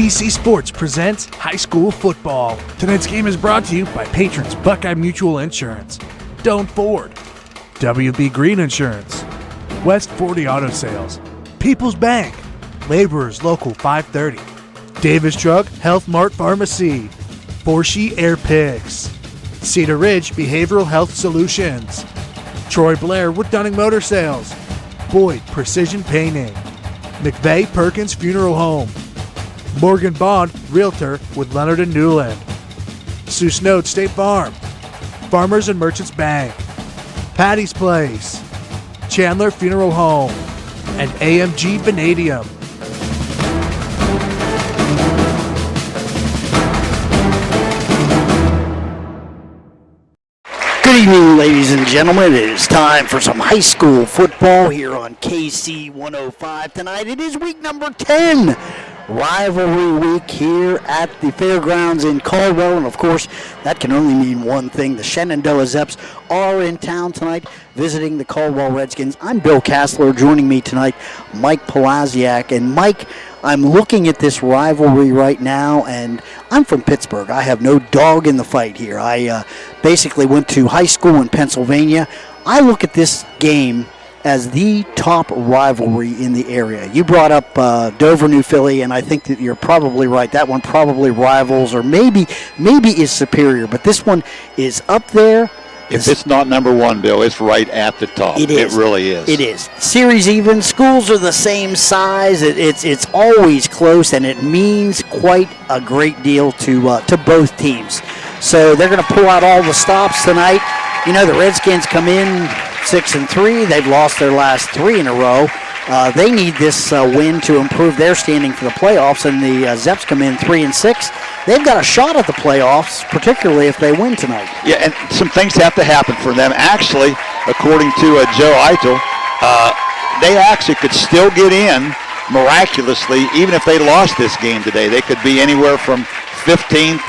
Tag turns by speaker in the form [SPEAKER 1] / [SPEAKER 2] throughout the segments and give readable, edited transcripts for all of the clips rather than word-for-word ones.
[SPEAKER 1] ABC Sports presents high school football. Tonight's game is brought to you by patrons Buckeye Mutual Insurance, Doan Ford, WB Green Insurance, West 40 Auto Sales, People's Bank, Laborers Local 530, Davis Drug Health Mart Pharmacy, Forshee Air Pigs, Cedar Ridge Behavioral Health Solutions, Troy Blair with Dunning Motor Sales, Boyd Precision Painting, McVeigh Perkins Funeral Home, Morgan Bond Realtor with Leonard and Newland, Sioux Snowed State Farm, Farmers and Merchants Bank, Patty's Place, Chandler Funeral Home, and AMG Vanadium.
[SPEAKER 2] Good evening, ladies and gentlemen. It is time for some high school football here on KC 105 tonight. It is week number 10, rivalry week here at the fairgrounds in Caldwell. And, of course, that can only mean one thing. The Shenandoah Zeps are in town tonight visiting the Caldwell Redskins. I'm Bill Kassler. Joining me tonight, Mike Palaziak. And, Mike, I'm looking at this rivalry right now, and I'm from Pittsburgh. I have no dog in the fight here. I basically went to high school in Pennsylvania. I look at this game as the top rivalry in the area. You brought up Dover, New Philly, and I think that you're probably right. That one probably rivals or maybe is superior, but this one is up there.
[SPEAKER 3] If it's not number one, Bill, it's right at the top.
[SPEAKER 2] It is.
[SPEAKER 3] It really is.
[SPEAKER 2] It is. Series even. Schools are the same size. It's always close, and it means quite a great deal to both teams. So they're going to pull out all the stops tonight. You know, the Redskins come in 6-3. They've lost their last 3 in a row. They need this win to improve their standing for the playoffs, and the Zeps come in 3-6. They've got a shot at the playoffs, particularly if they win tonight.
[SPEAKER 3] Yeah, and some things have to happen for them. Actually, according to Joe Eitel, they actually could still get in miraculously, even if they lost this game today. They could be anywhere from 15th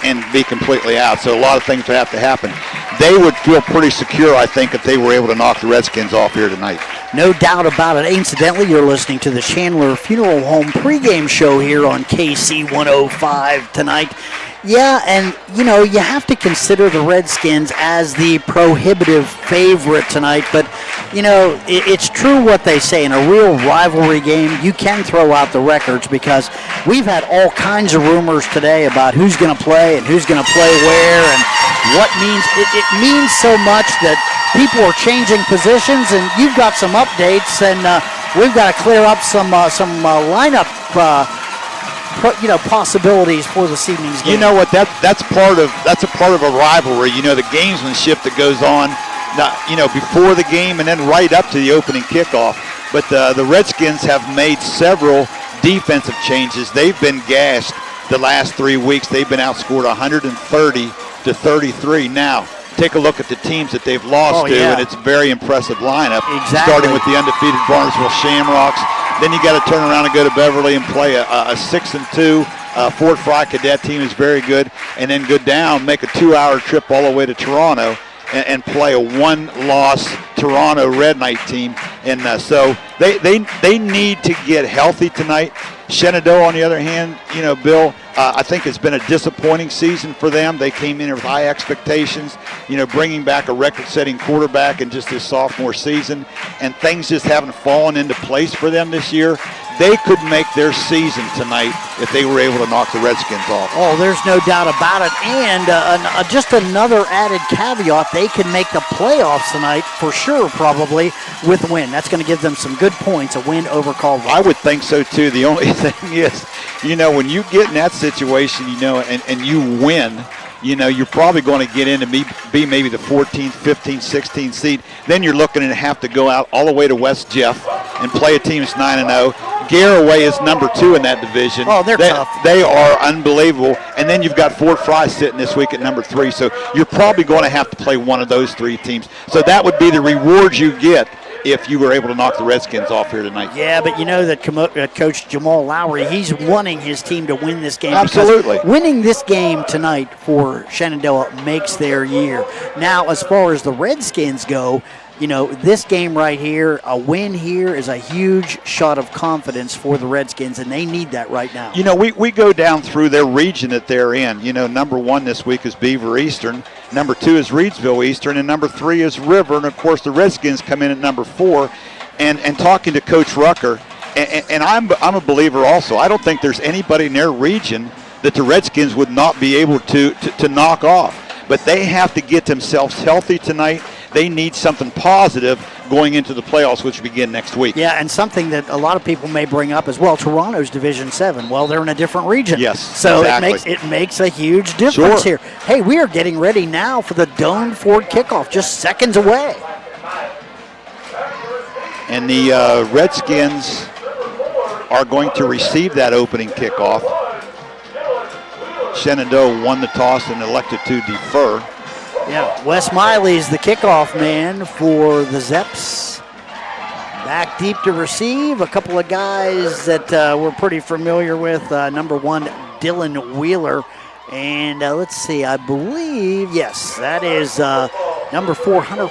[SPEAKER 3] and be completely out. So a lot of things would have to happen. They would feel pretty secure, I think, if they were able to knock the Redskins off here tonight.
[SPEAKER 2] No doubt about it. Incidentally, you're listening to the Chandler Funeral Home pregame show here on KC 105 tonight. Yeah, and, you know, you have to consider the Redskins as the prohibitive favorite tonight. But, you know, it's true what they say. In a real rivalry game, you can throw out the records because we've had all kinds of rumors today about who's going to play and who's going to play where and what means. It means so much that people are changing positions, and you've got some updates, and we've got to clear up some lineup possibilities for this evening's game.
[SPEAKER 3] You know what? That's a part of a rivalry. You know, the gamesmanship that goes on, before the game and then right up to the opening kickoff. But the Redskins have made several defensive changes. They've been gashed the last 3 weeks. They've been outscored 130-33. Now, take a look at the teams that they've lost to, and it's a very impressive lineup.
[SPEAKER 2] Exactly.
[SPEAKER 3] Starting with the undefeated Barnesville Shamrocks. Then you got to turn around and go to Beverly and play a 6-2 Fort Fry Cadet team is very good, and then go down, make a 2-hour trip all the way to Toronto and play a 1-loss Toronto Red Knight team. And so they need to get healthy tonight. Shenandoah, on the other hand, you know, Bill, I think it's been a disappointing season for them. They came in with high expectations, you know, bringing back a record-setting quarterback in just his sophomore season, and things just haven't fallen into place for them this year. They could make their season tonight if they were able to knock the Redskins off.
[SPEAKER 2] Oh, there's no doubt about it. And just another added caveat, they can make the playoffs tonight for sure, probably, with a win. That's going to give them some good points, a win over Caldwell.
[SPEAKER 3] I would think so, too. The only thing is, you know, when you get in that situation, you know, and you win, you know, you're probably going to get in and be maybe the 14th, 15th, 16th seed. Then you're looking to have to go out all the way to West Jeff and play a team that's 9-0. Garaway is number 2 in that division.
[SPEAKER 2] Oh, they're tough.
[SPEAKER 3] They are unbelievable. And then you've got Fort Fry sitting this week at number 3. So you're probably going to have to play one of those 3 teams. So that would be the reward you get if you were able to knock the Redskins off here tonight.
[SPEAKER 2] Yeah, but you know that Coach Jamal Lowry, he's wanting his team to win this game.
[SPEAKER 3] Absolutely.
[SPEAKER 2] Winning this game tonight for Shenandoah makes their year. Now, as far as the Redskins go, this game right here, a win here is a huge shot of confidence for the Redskins, and they need that right now.
[SPEAKER 3] We go down through their region that they're in. Number 1 this week is Beaver Eastern. Number 2 is Reedsville Eastern, and number 3 is River. And, of course, the Redskins come in at number 4. And talking to Coach Rucker, and I'm a believer also. I don't think there's anybody in their region that the Redskins would not be able to knock off. But they have to get themselves healthy tonight. They need something positive going into the playoffs, which begin next week.
[SPEAKER 2] Yeah, and something that a lot of people may bring up as well, Toronto's Division 7. Well, they're in a different region.
[SPEAKER 3] Yes,
[SPEAKER 2] so
[SPEAKER 3] exactly.
[SPEAKER 2] it makes a huge difference here. Hey, we are getting ready now for the Doane Ford kickoff, just seconds away.
[SPEAKER 3] And the Redskins are going to receive that opening kickoff. Shenandoah won the toss and elected to defer.
[SPEAKER 2] Yeah, Wes Miley's the kickoff man for the Zeps. Back deep to receive. A couple of guys that we're pretty familiar with. Number 1, Dylan Wheeler. And let's see, I believe, yes, that is number 4, Hunter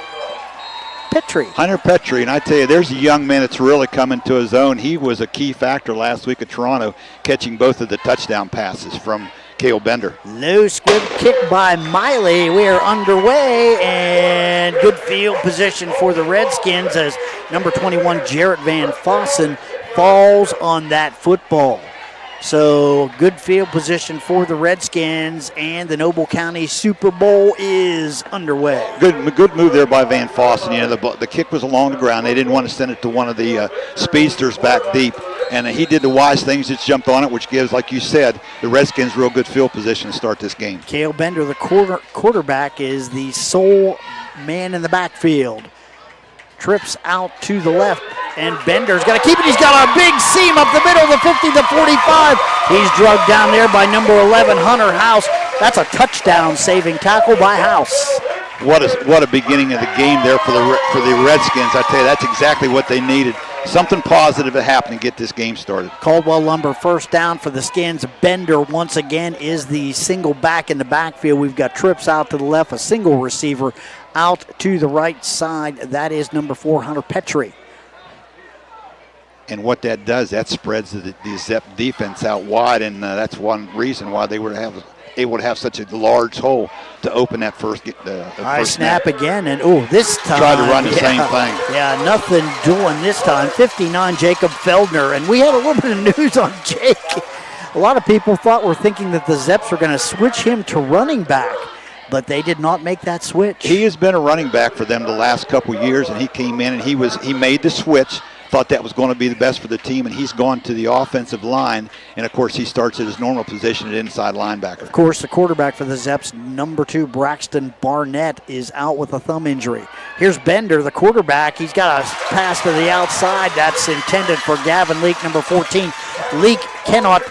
[SPEAKER 2] Petrie.
[SPEAKER 3] And I tell you, there's a young man that's really coming to his own. He was a key factor last week at Toronto, catching both of the touchdown passes from Cale Bender.
[SPEAKER 2] No squib kick by Miley. We are underway, and good field position for the Redskins as number 21, Jarrett Van Fossen, falls on that football. So good field position for the Redskins, and the Noble County Super Bowl is underway.
[SPEAKER 3] Good move there by Van Fossen. The kick was along the ground. They didn't want to send it to one of the speedsters back deep, and he did the wise things. Just jumped on it, which gives, like you said, the Redskins real good field position to start this game.
[SPEAKER 2] Cale Bender, the quarterback, is the sole man in the backfield. Trips out to the left, and Bender's got to keep it. He's got a big seam up the middle, the 50, the 45. He's drugged down there by number 11, Hunter House. That's a touchdown-saving tackle by House.
[SPEAKER 3] What a beginning of the game there for the Redskins. I tell you, that's exactly what they needed. Something positive to happen to get this game started.
[SPEAKER 2] Caldwell Lumber first down for the Skins. Bender once again is the single back in the backfield. We've got trips out to the left, a single receiver out to the right side. That is number 4, Hunter Petrie.
[SPEAKER 3] And what that does, that spreads the Zep defense out wide, and that's one reason why they were able to have such a large hole to open that first
[SPEAKER 2] snap again, and this time
[SPEAKER 3] tried to run the same thing.
[SPEAKER 2] Yeah, nothing doing this time. 59, Jacob Feldner, and we had a little bit of news on Jake. A lot of people were thinking that the Zeps were going to switch him to running back, but they did not make that switch.
[SPEAKER 3] He has been a running back for them the last couple years, and he came in and he made the switch. Thought that was going to be the best for the team, and he's gone to the offensive line, and of course he starts at his normal position at inside linebacker.
[SPEAKER 2] Of course, the quarterback for the Zeps, number 2, Braxton Barnett, is out with a thumb injury. Here's Bender, the quarterback. He's got a pass to the outside that's intended for Gavin Leake, number 14. Leake cannot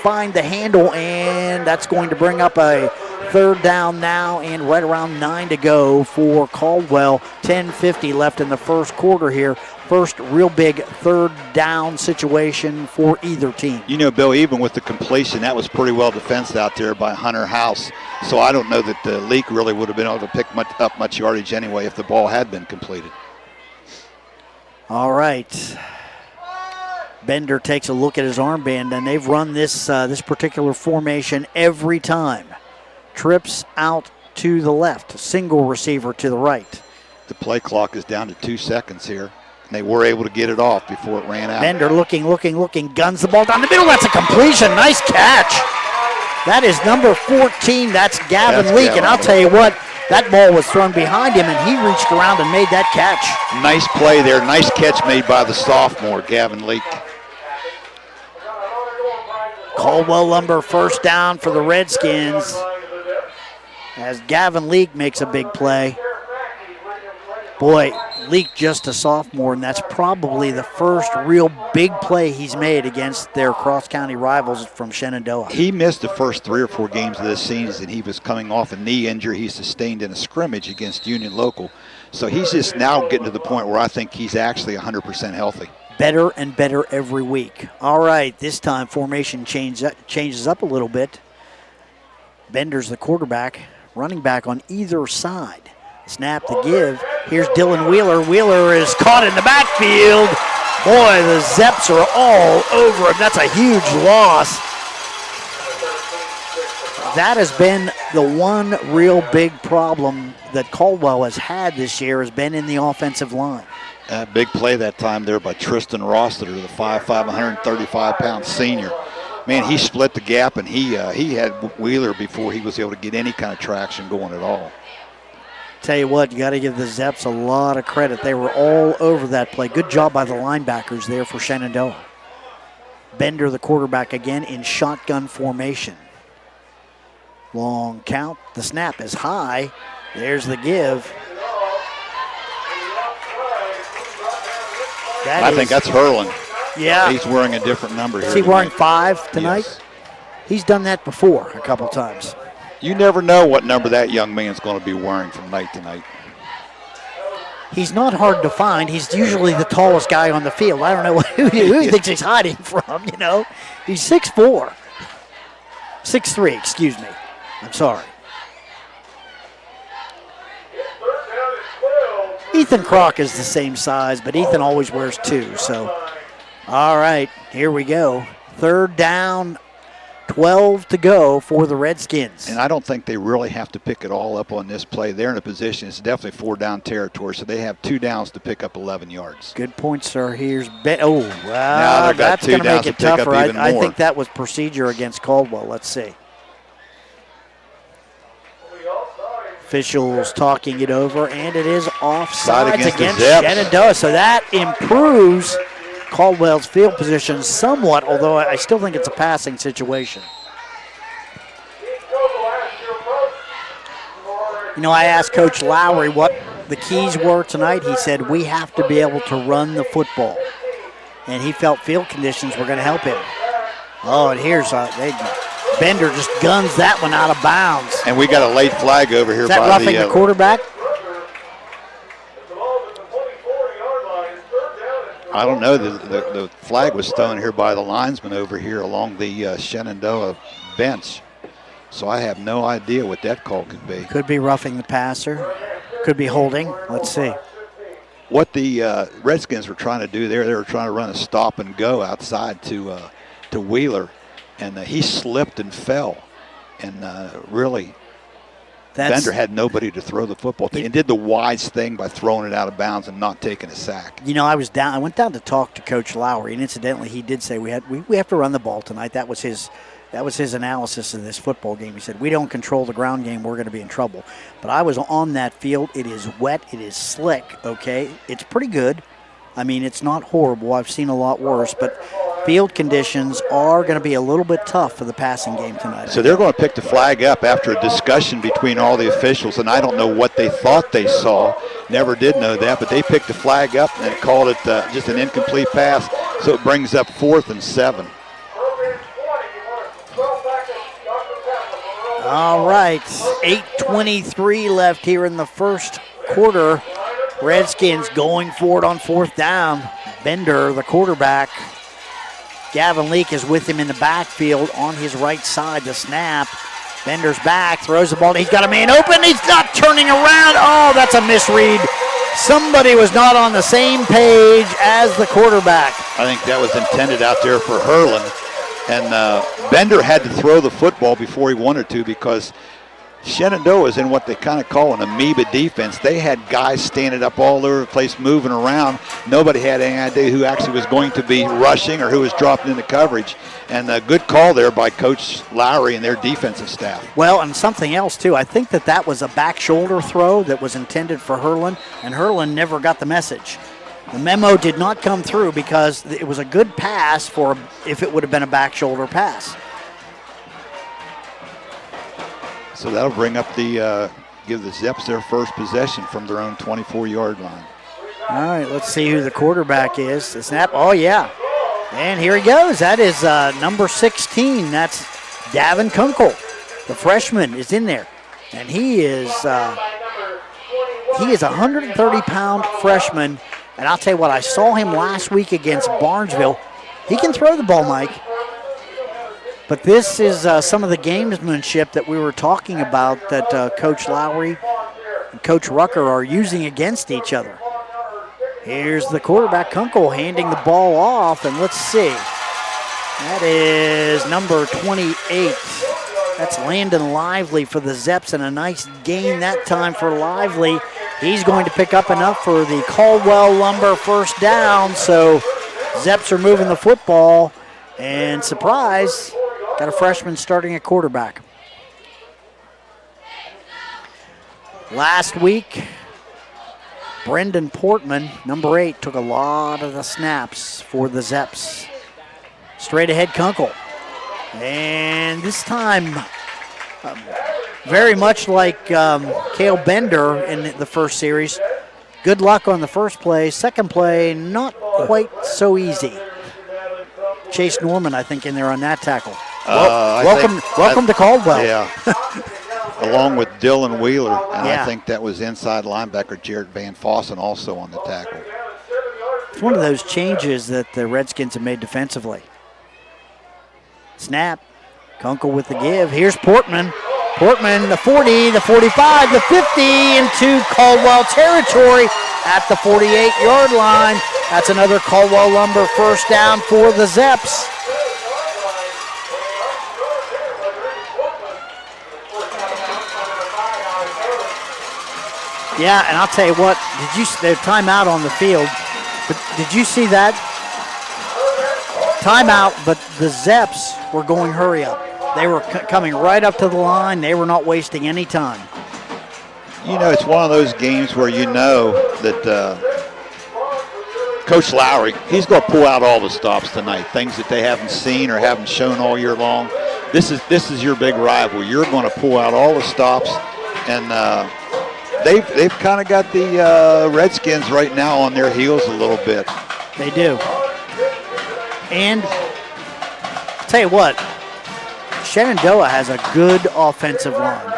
[SPEAKER 2] find the handle, and that's going to bring up a third down now, and right around 9 to go for Caldwell. 10:50 left in the first quarter here. First real big third down situation for either team.
[SPEAKER 3] Bill, even with the completion, that was pretty well defensed out there by Hunter House. So I don't know that the Leak really would have been able to pick up much yardage anyway if the ball had been completed.
[SPEAKER 2] All right. Bender takes a look at his armband, and they've run this particular formation every time. Trips out to the left, single receiver to the right.
[SPEAKER 3] The play clock is down to 2 seconds here. And they were able to get it off before it ran out.
[SPEAKER 2] Bender looking, guns the ball down the middle. That's a completion. Nice catch. That is number 14. That's Gavin Leake. And I'll tell you what, that ball was thrown behind him, and he reached around and made that catch.
[SPEAKER 3] Nice play there. Nice catch made by the sophomore, Gavin Leake.
[SPEAKER 2] Caldwell Lumber first down for the Redskins as Gavin Leake makes a big play. Boy, Leake just a sophomore, and that's probably the first real big play he's made against their cross-county rivals from Shenandoah.
[SPEAKER 3] He missed the first 3 or 4 games of this season. He was coming off a knee injury he sustained in a scrimmage against Union Local. So he's just now getting to the point where I think he's actually 100% healthy.
[SPEAKER 2] Better and better every week. All right, this time formation changes up a little bit. Bender's the quarterback, running back on either side. Snap to give. Here's Dylan Wheeler. Wheeler is caught in the backfield. Boy, the Zeps are all over him. That's a huge loss. That has been the one real big problem that Caldwell has had this year, has been in the offensive line.
[SPEAKER 3] Big play that time there by Tristan Rossiter, the 5'5", 135-pound senior. Man, he split the gap, and he had Wheeler before he was able to get any kind of traction going at all.
[SPEAKER 2] Tell you what, you got to give the Zeps a lot of credit. They were all over that play. Good job by the linebackers there for Shenandoah. Bender, the quarterback, again in shotgun formation. Long count. The snap is high. There's the give.
[SPEAKER 3] I think that's Hurlin.
[SPEAKER 2] Yeah.
[SPEAKER 3] He's wearing a different number here.
[SPEAKER 2] Is he wearing 5 tonight?
[SPEAKER 3] Yes.
[SPEAKER 2] He's done that before a couple times.
[SPEAKER 3] You never know what number that young man's going to be wearing from night to night.
[SPEAKER 2] He's not hard to find. He's usually the tallest guy on the field. I don't know who he thinks he's hiding from, you know. He's 6'4". 6'3", excuse me. I'm sorry. Ethan Kroc is the same size, but Ethan always wears 2. So, all right, here we go. 3rd down, 12 to go for the Redskins.
[SPEAKER 3] And I don't think they really have to pick it all up on this play. They're in a position, it's definitely 4-down territory, so they have 2 downs to pick up 11 yards.
[SPEAKER 2] Good point, sir. Here's Ben. Oh,
[SPEAKER 3] now they've got
[SPEAKER 2] that's going to make it tougher. I
[SPEAKER 3] more.
[SPEAKER 2] think that was procedure against Caldwell. Let's see. Officials talking it over, and it is offsides against Shenandoah. So that improves Caldwell's field position somewhat, although I still think it's a passing situation. You know, I asked Coach Lowry what the keys were tonight. He said, we have to be able to run the football. And he felt field conditions were going to help him. Oh, and here's Bender just guns that one out of bounds.
[SPEAKER 3] And we got a late flag over here.
[SPEAKER 2] Is that roughing the quarterback?
[SPEAKER 3] I don't know. The flag was thrown here by the linesman over here along the Shenandoah bench. So I have no idea what that call could be.
[SPEAKER 2] Could be roughing the passer. Could be holding. Let's see.
[SPEAKER 3] What the Redskins were trying to do there, they were trying to run a stop and go outside to Wheeler. And he slipped and fell. And really, Bender had nobody to throw the football to, and did the wise thing by throwing it out of bounds and not taking a sack.
[SPEAKER 2] You know, I went down to talk to Coach Lowry, and incidentally, he did say we have to run the ball tonight. That was his analysis of this football game. He said, we don't control the ground game, we're going to be in trouble. But I was on that field. It is wet. It is slick, okay? It's pretty good. I mean, it's not horrible. I've seen a lot worse, but field conditions are going to be a little bit tough for the passing game tonight.
[SPEAKER 3] So they're going to pick the flag up after a discussion between all the officials, and I don't know what they thought they saw. Never did know that, but they picked the flag up and called it just an incomplete pass, so it brings up 4th and 7.
[SPEAKER 2] All right, 8:23 left here in the first quarter. Redskins going for it on 4th down. Bender, the quarterback. Gavin Leake is with him in the backfield on his right side. The snap. Bender's back, throws the ball. He's got a man open. He's not turning around. Oh, that's a misread. Somebody was not on the same page as the quarterback.
[SPEAKER 3] I think that was intended out there for Hurlin. And Bender had to throw the football before he wanted to because Shenandoah is in what they kind of call an amoeba defense. They had guys standing up all over the place, moving around. Nobody had any idea who actually was going to be rushing or who was dropping into coverage. And a good call there by Coach Lowry and their defensive staff.
[SPEAKER 2] Well, and something else, too. I think that was a back shoulder throw that was intended for Hurlin, and Hurlin never got the message. The memo did not come through because it was a good pass for if it would have been a back shoulder pass.
[SPEAKER 3] So that'll bring up give the Zeps their first possession from their own 24-yard line.
[SPEAKER 2] All right, let's see who the quarterback is. The snap, oh yeah. And here he goes. That is number 16. That's Davin Kunkel. The freshman is in there. And he is a 130-pound freshman. And I'll tell you what, I saw him last week against Barnesville. He can throw the ball, Mike. But this is some of the gamesmanship that we were talking about that Coach Lowry and Coach Rucker are using against each other. Here's the quarterback, Kunkel, handing the ball off, and let's see. That is number 28. That's Landon Lively for the Zeps, and a nice gain that time for Lively. He's going to pick up enough for the Caldwell Lumber first down, so Zeps are moving the football, and surprise, got a freshman starting at quarterback. Last week, Brendan Portman, number 8, took a lot of the snaps for the Zeps. Straight ahead, Kunkel. And this time, very much like Cale Bender in the first series, good luck on the first play. Second play, not quite so easy. Chase Norman, I think, in there on that tackle. Welcome to Caldwell.
[SPEAKER 3] Yeah. Along with Dylan Wheeler, and I think that was inside linebacker Jared Van Fossen also on the tackle.
[SPEAKER 2] It's one of those changes that the Redskins have made defensively. Snap. Kunkel with the give. Here's Portman. Portman, the 40, the 45, the 50, into Caldwell territory at the 48-yard line. That's another Caldwell Lumber first down for the Zeps. Yeah, and I'll tell you what, the timeout on the field, but did you see that? Timeout, but the Zeps were going hurry up. They were coming right up to the line. They were not wasting any time.
[SPEAKER 3] You know, it's one of those games where you know that Coach Lowry, he's going to pull out all the stops tonight, things that they haven't seen or haven't shown all year long. This is your big rival. You're going to pull out all the stops, and they've kind of got the Redskins right now on their heels a little bit.
[SPEAKER 2] They do. And I'll tell you what, Shenandoah has a good offensive line.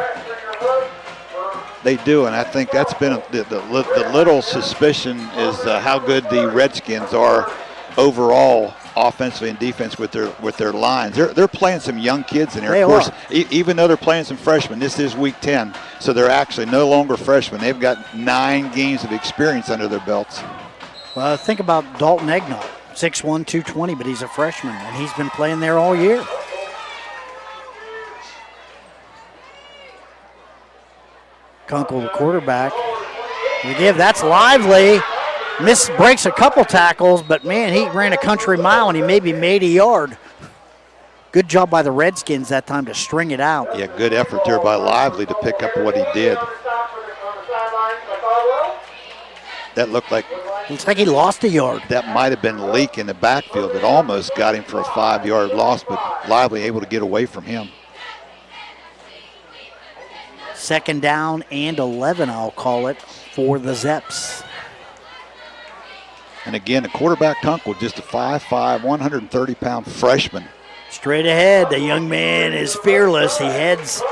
[SPEAKER 3] They do, and I think that's been the little suspicion is how good the Redskins are overall, offensively and defense with their lines. They're playing some young kids in there. Of course, even though they're playing some freshmen, this is week 10, so they're actually no longer freshmen. They've got 9 games of experience under their belts.
[SPEAKER 2] Well, think about Dalton Egnall, 6'1", 220, but he's a freshman, and he's been playing there all year. Kunkel, the quarterback. The give, that's Lively. Breaks a couple tackles, but man, he ran a country mile and he maybe made a yard. Good job by the Redskins that time to string it out.
[SPEAKER 3] Yeah, good effort there by Lively to pick up what he did. That looked like
[SPEAKER 2] he lost a yard.
[SPEAKER 3] That might have been a leak in the backfield that almost got him for a 5-yard loss, but Lively able to get away from him.
[SPEAKER 2] Second down and 11, I'll call it, for the Zeps.
[SPEAKER 3] And again, the quarterback Kunkel, just a 5'5", 130-pound freshman.
[SPEAKER 2] Straight ahead, the young man is fearless. He heads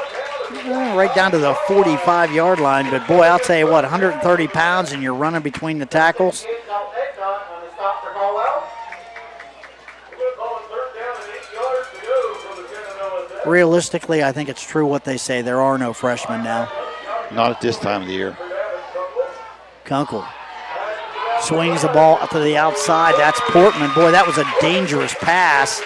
[SPEAKER 2] right down to the 45-yard line. But, boy, I'll tell you what, 130 pounds and you're running between the tackles. Realistically, I think it's true what they say. There are no freshmen now.
[SPEAKER 3] Not at this time of the year.
[SPEAKER 2] Kunkel swings the ball up to the outside. That's Portman. Boy, that was a dangerous pass.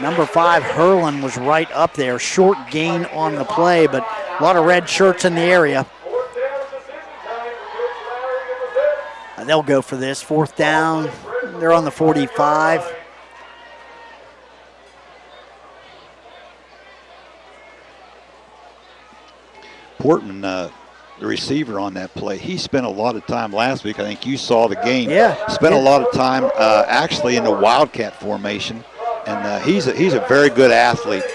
[SPEAKER 2] Number 5, Herlin, was right up there. Short gain on the play, but a lot of red shirts in the area. They'll go for this. Fourth down. They're on the 45.
[SPEAKER 3] Portman, the receiver on that play, he spent a lot of time last week. I think you saw the game.
[SPEAKER 2] Yeah.
[SPEAKER 3] Spent a lot of time actually in the Wildcat formation, and he's a very good athlete.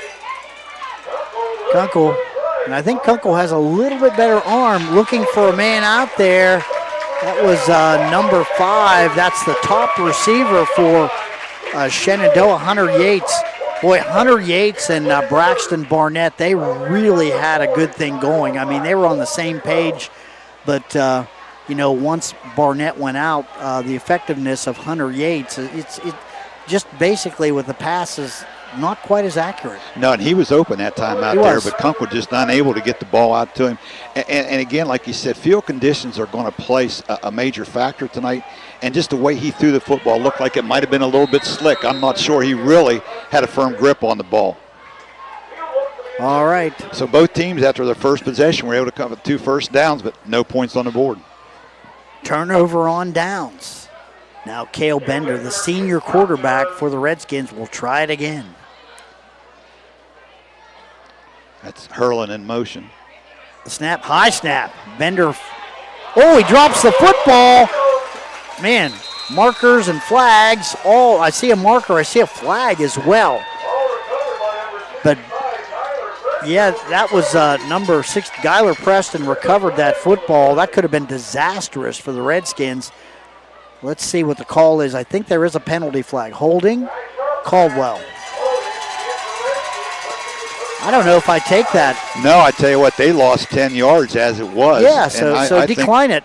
[SPEAKER 2] Kunkel, and I think Kunkel has a little bit better arm, looking for a man out there. That was number 5. That's the top receiver for Shenandoah, Hunter Yates. Boy, Hunter Yates and Braxton Barnett, they really had a good thing going. I mean, they were on the same page, but, once Barnett went out, the effectiveness of Hunter Yates, it just basically with the passes not quite as accurate.
[SPEAKER 3] No, and he was open that time out there, but Kunkel just unable to get the ball out to him. And again, like you said, field conditions are going to play a major factor tonight. And just the way he threw the football looked like it might have been a little bit slick. I'm not sure he really had a firm grip on the ball.
[SPEAKER 2] All right.
[SPEAKER 3] So both teams, after their first possession, were able to come with 2 first downs, but no points on the board.
[SPEAKER 2] Turnover on downs. Now Cale Bender, the senior quarterback for the Redskins, will try it again.
[SPEAKER 3] That's Hurling in motion.
[SPEAKER 2] The snap, high snap. Bender, he drops the football. Man, markers and flags. I see a marker, I see a flag as well. But yeah, that was number 6. Skylar Preston recovered that football. That could have been disastrous for the Redskins. Let's see what the call is. I think there is a penalty flag. Holding, Caldwell. I don't know if I take that.
[SPEAKER 3] No, I tell you what, they lost 10 yards as it was.
[SPEAKER 2] Yeah, so decline it.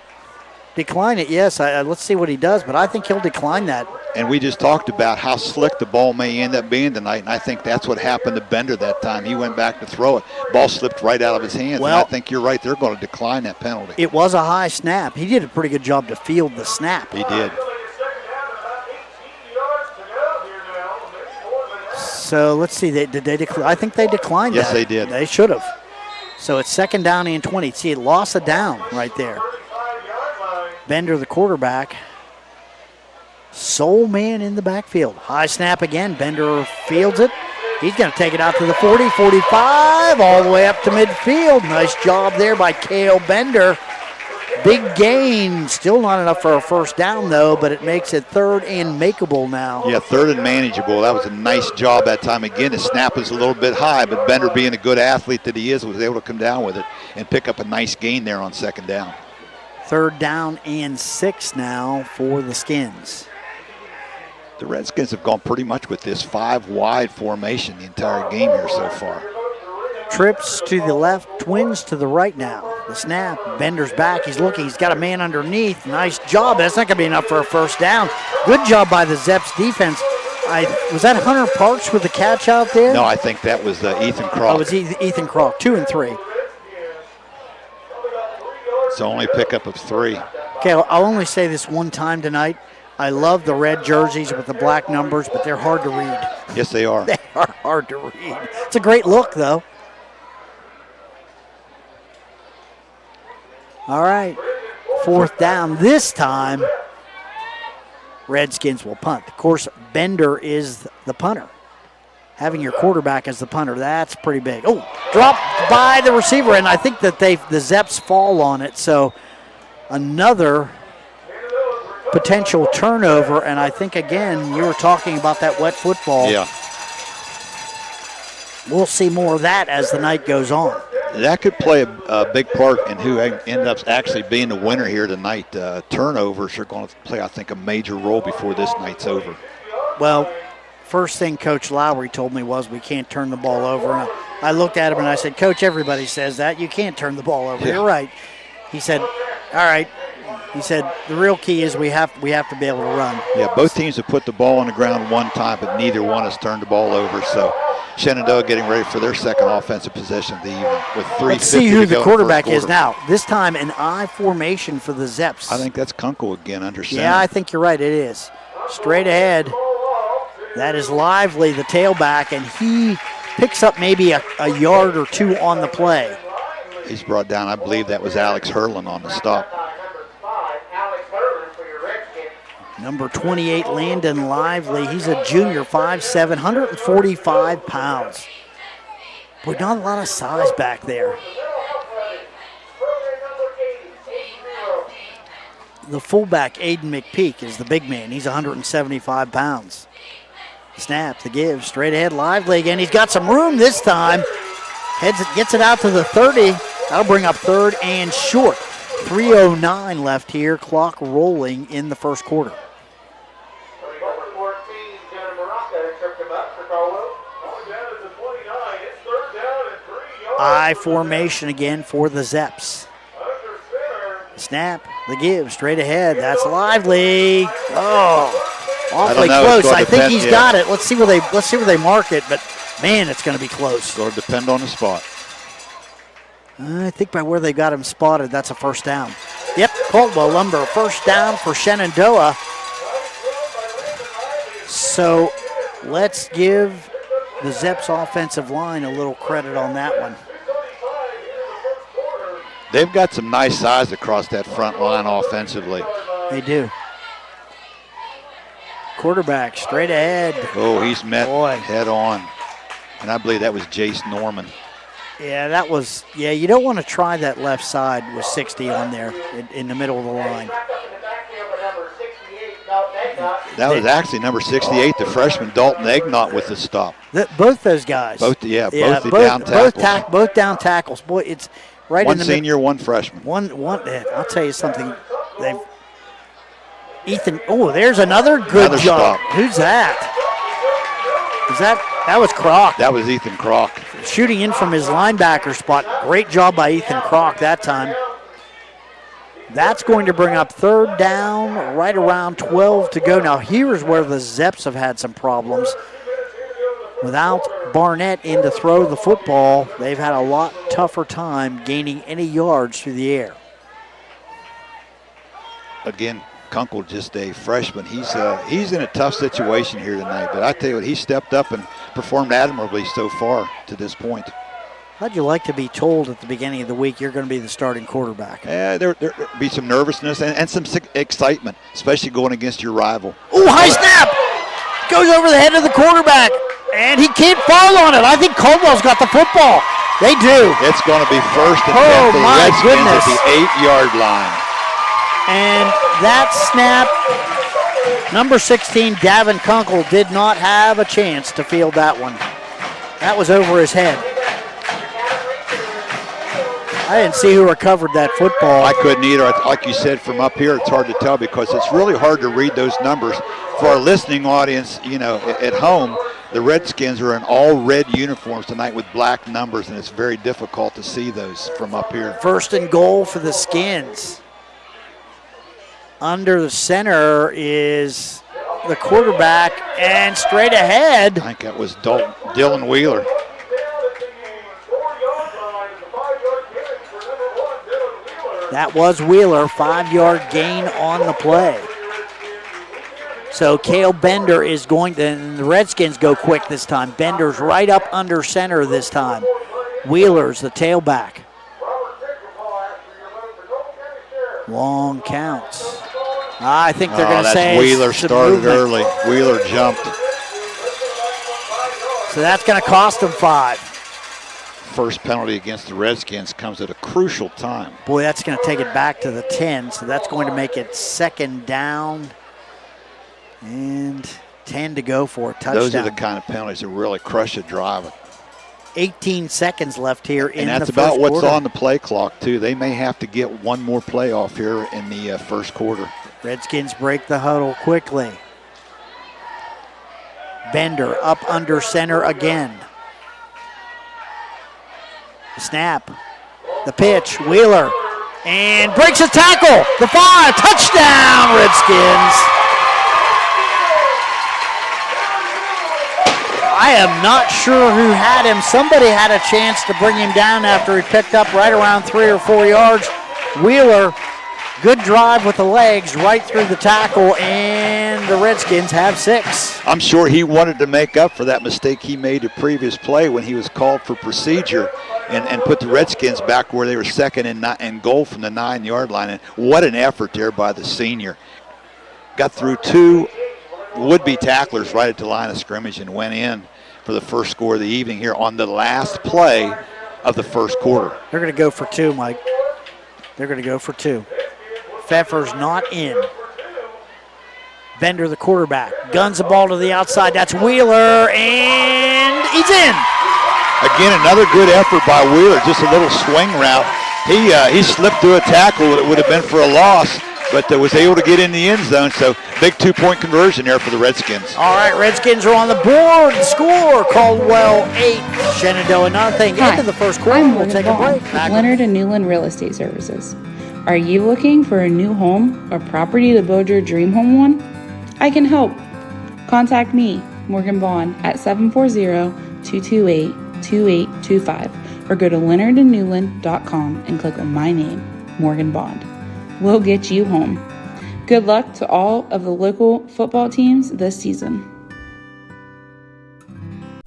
[SPEAKER 2] Decline it, yes. Let's see what he does, but I think he'll decline that.
[SPEAKER 3] And we just talked about how slick the ball may end up being tonight, and I think that's what happened to Bender that time. He went back to throw it. Ball slipped right out of his hands, and I think you're right. They're going to decline that penalty.
[SPEAKER 2] It was a high snap. He did a pretty good job to field the snap.
[SPEAKER 3] He did.
[SPEAKER 2] So let's see. Did they decline? I think they declined that.
[SPEAKER 3] Yes, they did.
[SPEAKER 2] They should have. So it's 2nd down and 20. See, it lost a down right there. Bender, the quarterback. Sole man in the backfield. High snap again. Bender fields it. He's going to take it out to the 40, 45, all the way up to midfield. Nice job there by Cale Bender. Big gain. Still not enough for a first down, though, but it makes it 3rd and makeable now.
[SPEAKER 3] Yeah, 3rd and manageable. That was a nice job that time. Again, the snap was a little bit high, but Bender, being a good athlete that he is, was able to come down with it and pick up a nice gain there on 2nd down.
[SPEAKER 2] 3rd down and 6 now for the Skins.
[SPEAKER 3] The Redskins have gone pretty much with this 5-wide formation the entire game here so far.
[SPEAKER 2] Trips to the left, twins to the right now. The snap, Bender's back, he's looking, he's got a man underneath. Nice job, that's not going to be enough for a first down. Good job by the Zeps defense. Was that Hunter Parks with the catch out there?
[SPEAKER 3] No, I think that was Ethan Crock.
[SPEAKER 2] Oh, it was Ethan Crock, 2 and 3.
[SPEAKER 3] It's only a pickup of 3.
[SPEAKER 2] Okay, I'll only say this one time tonight. I love the red jerseys with the black numbers, but they're hard to read.
[SPEAKER 3] Yes, they are.
[SPEAKER 2] They are hard to read. It's a great look, though. All right, 4th down. This time, Redskins will punt. Of course, Bender is the punter. Having your quarterback as the punter, that's pretty big. Oh, dropped by the receiver, and I think that the Zeps fall on it. So another potential turnover, and I think, again, you were talking about that wet football.
[SPEAKER 3] Yeah.
[SPEAKER 2] We'll see more of that as the night goes on.
[SPEAKER 3] That could play a big part in who ends up actually being the winner here tonight. Turnovers are going to play, I think, a major role before this night's over.
[SPEAKER 2] Well, first thing Coach Lowry told me was we can't turn the ball over. And I looked at him and I said, Coach, everybody says that. You can't turn the ball over. Yeah. You're right. He said, all right. He said, the real key is we have to be able to run.
[SPEAKER 3] Yeah, both teams have put the ball on the ground one time, but neither one has turned the ball over. So Shenandoah getting ready for their second offensive possession of the evening with 3:50 to go.
[SPEAKER 2] Let's see who the quarterback is now. This time an I formation for the Zeps.
[SPEAKER 3] I think that's Kunkel again under center.
[SPEAKER 2] Yeah, I think you're right. It is. Straight ahead. That is Lively, the tailback, and he picks up maybe a yard or 2 on the play.
[SPEAKER 3] He's brought down, I believe that was Alex Hurling on the stop.
[SPEAKER 2] Number 28, Landon Lively. He's a junior, 5'7", 145 pounds. Boy, not a lot of size back there. The fullback, Aiden McPeak, is the big man. He's 175 pounds. Snap, the give, straight ahead, Lively again. He's got some room this time. Gets it out to the 30. That'll bring up 3rd and short. 3:09 left here, clock rolling in the first quarter. I formation again for the Zeps. Snap, the give, straight ahead. That's Lively. Oh, Awfully close. I think he's got it. Let's see where they mark it. But man, it's going to be close.
[SPEAKER 3] It's going to depend on the spot.
[SPEAKER 2] I think by where they got him spotted, that's a first down. Yep, Caldwell Lumber, first down for Shenandoah. So let's give the Zeps offensive line a little credit on that one.
[SPEAKER 3] They've got some nice size across that front line offensively.
[SPEAKER 2] They do. Quarterback straight ahead.
[SPEAKER 3] Oh, he's met head on. And I believe that was Jace Norman.
[SPEAKER 2] Yeah, you don't want to try that left side with 60 on there in the middle of the line.
[SPEAKER 3] That was actually number 68, the freshman Dalton Egnott with the stop.
[SPEAKER 2] Both those guys.
[SPEAKER 3] Both down tackles.
[SPEAKER 2] Both down tackles. Boy, it's right in the middle.
[SPEAKER 3] One senior, one freshman.
[SPEAKER 2] One. I'll tell you something. Ethan. Oh, there's another good job.
[SPEAKER 3] Stop.
[SPEAKER 2] Who's that? That was Kroc.
[SPEAKER 3] That was Ethan Kroc.
[SPEAKER 2] Shooting in from his linebacker spot. Great job by Ethan Kroc that time. That's going to bring up third down, right around 12 to go. Now, here's where the Zeps have had some problems. Without Barnett in to throw the football, they've had a lot tougher time gaining any yards through the air.
[SPEAKER 3] Again, Kunkel, just a freshman. He's in a tough situation here tonight, but I tell you what, he stepped up and performed admirably so far to this point.
[SPEAKER 2] How'd you like to be told at the beginning of the week you're going to be the starting quarterback?
[SPEAKER 3] Yeah, there'll be some nervousness and some excitement, especially going against your rival.
[SPEAKER 2] Oh, high snap! Goes over the head of the quarterback, and he can't fall on it. I think Caldwell's got the football. They do.
[SPEAKER 3] It's going to be first and 10 for the Redskins at the 8-yard line.
[SPEAKER 2] And that snap, number 16, Davin Kunkel, did not have a chance to field that one. That was over his head. I didn't see who recovered that football.
[SPEAKER 3] I couldn't either. Like you said, from up here, it's hard to tell because it's really hard to read those numbers. For our listening audience, at home, the Redskins are in all red uniforms tonight with black numbers, and it's very difficult to see those from up here.
[SPEAKER 2] First and goal for the Skins. Under the center is the quarterback, and straight ahead.
[SPEAKER 3] I think that was Dylan Wheeler.
[SPEAKER 2] That was Wheeler, 5-yard gain on the play. So Cale Bender is going to, and the Redskins go quick this time. Bender's right up under center this time. Wheeler's the tailback. Long counts. I think they're going to say
[SPEAKER 3] Wheeler started early. Wheeler jumped.
[SPEAKER 2] So that's going to cost them 5.
[SPEAKER 3] First penalty against the Redskins comes at a crucial time.
[SPEAKER 2] Boy, that's going to take it back to the 10, so that's going to make it second down and 10 to go for a touchdown.
[SPEAKER 3] Those are the kind of penalties that really crush a drive.
[SPEAKER 2] 18 seconds left here in the first quarter.
[SPEAKER 3] And that's about what's on the play clock, too. They may have to get one more play off here in the first quarter.
[SPEAKER 2] Redskins break the huddle quickly. Bender up under center again. The snap, the pitch, Wheeler, and breaks a tackle. The 5, touchdown, Redskins. I am not sure who had him. Somebody had a chance to bring him down after he picked up right around 3 or 4 yards. Wheeler, good drive with the legs right through the tackle, and the Redskins have 6.
[SPEAKER 3] I'm sure he wanted to make up for that mistake he made the previous play when he was called for procedure and put the Redskins back where they were second and goal from the 9-yard line. And what an effort there by the senior. Got through 2 would-be tacklers right at the line of scrimmage and went in for the first score of the evening here on the last play of the first quarter.
[SPEAKER 2] They're going to go for 2, Mike. They're going to go for 2. Pfeffer's not in. Bender, the quarterback, guns the ball to the outside. That's Wheeler, and he's in.
[SPEAKER 3] Again, another good effort by Wheeler, just a little swing route. He slipped through a tackle that would have been for a loss, but was able to get in the end zone. So big 2-point conversion there for the Redskins.
[SPEAKER 2] All right, Redskins are on the board. Score, Caldwell 8, Shenandoah nothing. Into the first quarter, we'll take a break.
[SPEAKER 4] Leonard and Newland Real Estate Services. Are you looking for a new home or property to build your dream home on? I can help. Contact me, Morgan Bond, at 740-228-2825 or go to leonardandnewland.com and click on my name, Morgan Bond. We'll get you home. Good luck to all of the local football teams this season.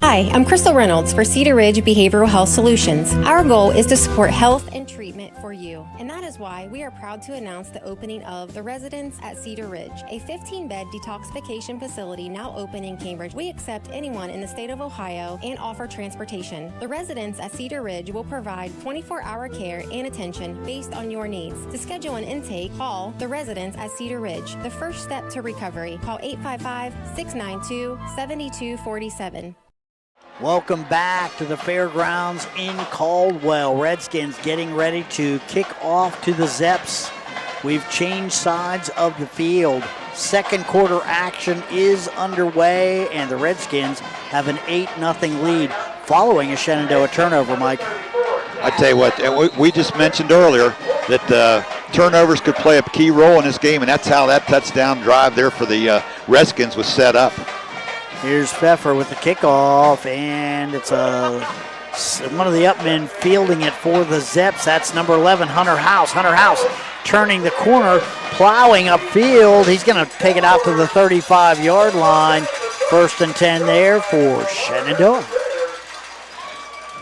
[SPEAKER 5] Hi, I'm Crystal Reynolds for Cedar Ridge Behavioral Health Solutions. Our goal is to support health and treatment for you, and that is why we are proud to announce the opening of The Residence at Cedar Ridge, a 15-bed detoxification facility now open in Cambridge. We accept anyone in the state of Ohio and offer transportation. The Residence at Cedar Ridge will provide 24-hour care and attention based on your needs. To schedule an intake, call The Residence at Cedar Ridge, the first step to recovery. Call 855-692-7247.
[SPEAKER 2] Welcome back to the fairgrounds in Caldwell. Redskins getting ready to kick off to the Zeps. We've changed sides of the field. Second quarter action is underway, and the Redskins have an 8-0 lead following a Shenandoah turnover, Mike.
[SPEAKER 3] I tell you what, we just mentioned earlier that turnovers could play a key role in this game, and that's how that touchdown drive there for the Redskins was set up.
[SPEAKER 2] Here's Pfeffer with the kickoff, and it's one of the upmen fielding it for the Zeps. That's number 11, Hunter House. Hunter House turning the corner, plowing upfield. He's going to take it out to the 35-yard line. 1st and 10 there for Shenandoah.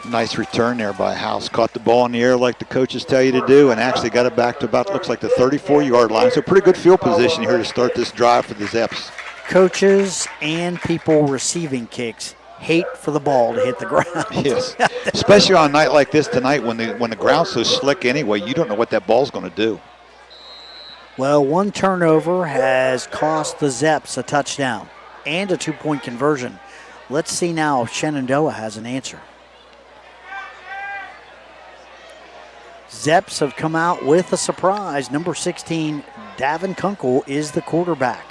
[SPEAKER 3] Nice return there by House. Caught the ball in the air like the coaches tell you to do, and actually got it back to about, looks like the 34-yard line. So pretty good field position here to start this drive for the Zeps.
[SPEAKER 2] Coaches and people receiving kicks hate for the ball to hit the ground.
[SPEAKER 3] Yes, especially on a night like this tonight when the ground's so slick anyway, you don't know what that ball's going to do.
[SPEAKER 2] Well, one turnover has cost the Zeps a touchdown and a 2-point conversion. Let's see now if Shenandoah has an answer. Zeps have come out with a surprise. Number 16, Davin Kunkel, is the quarterback.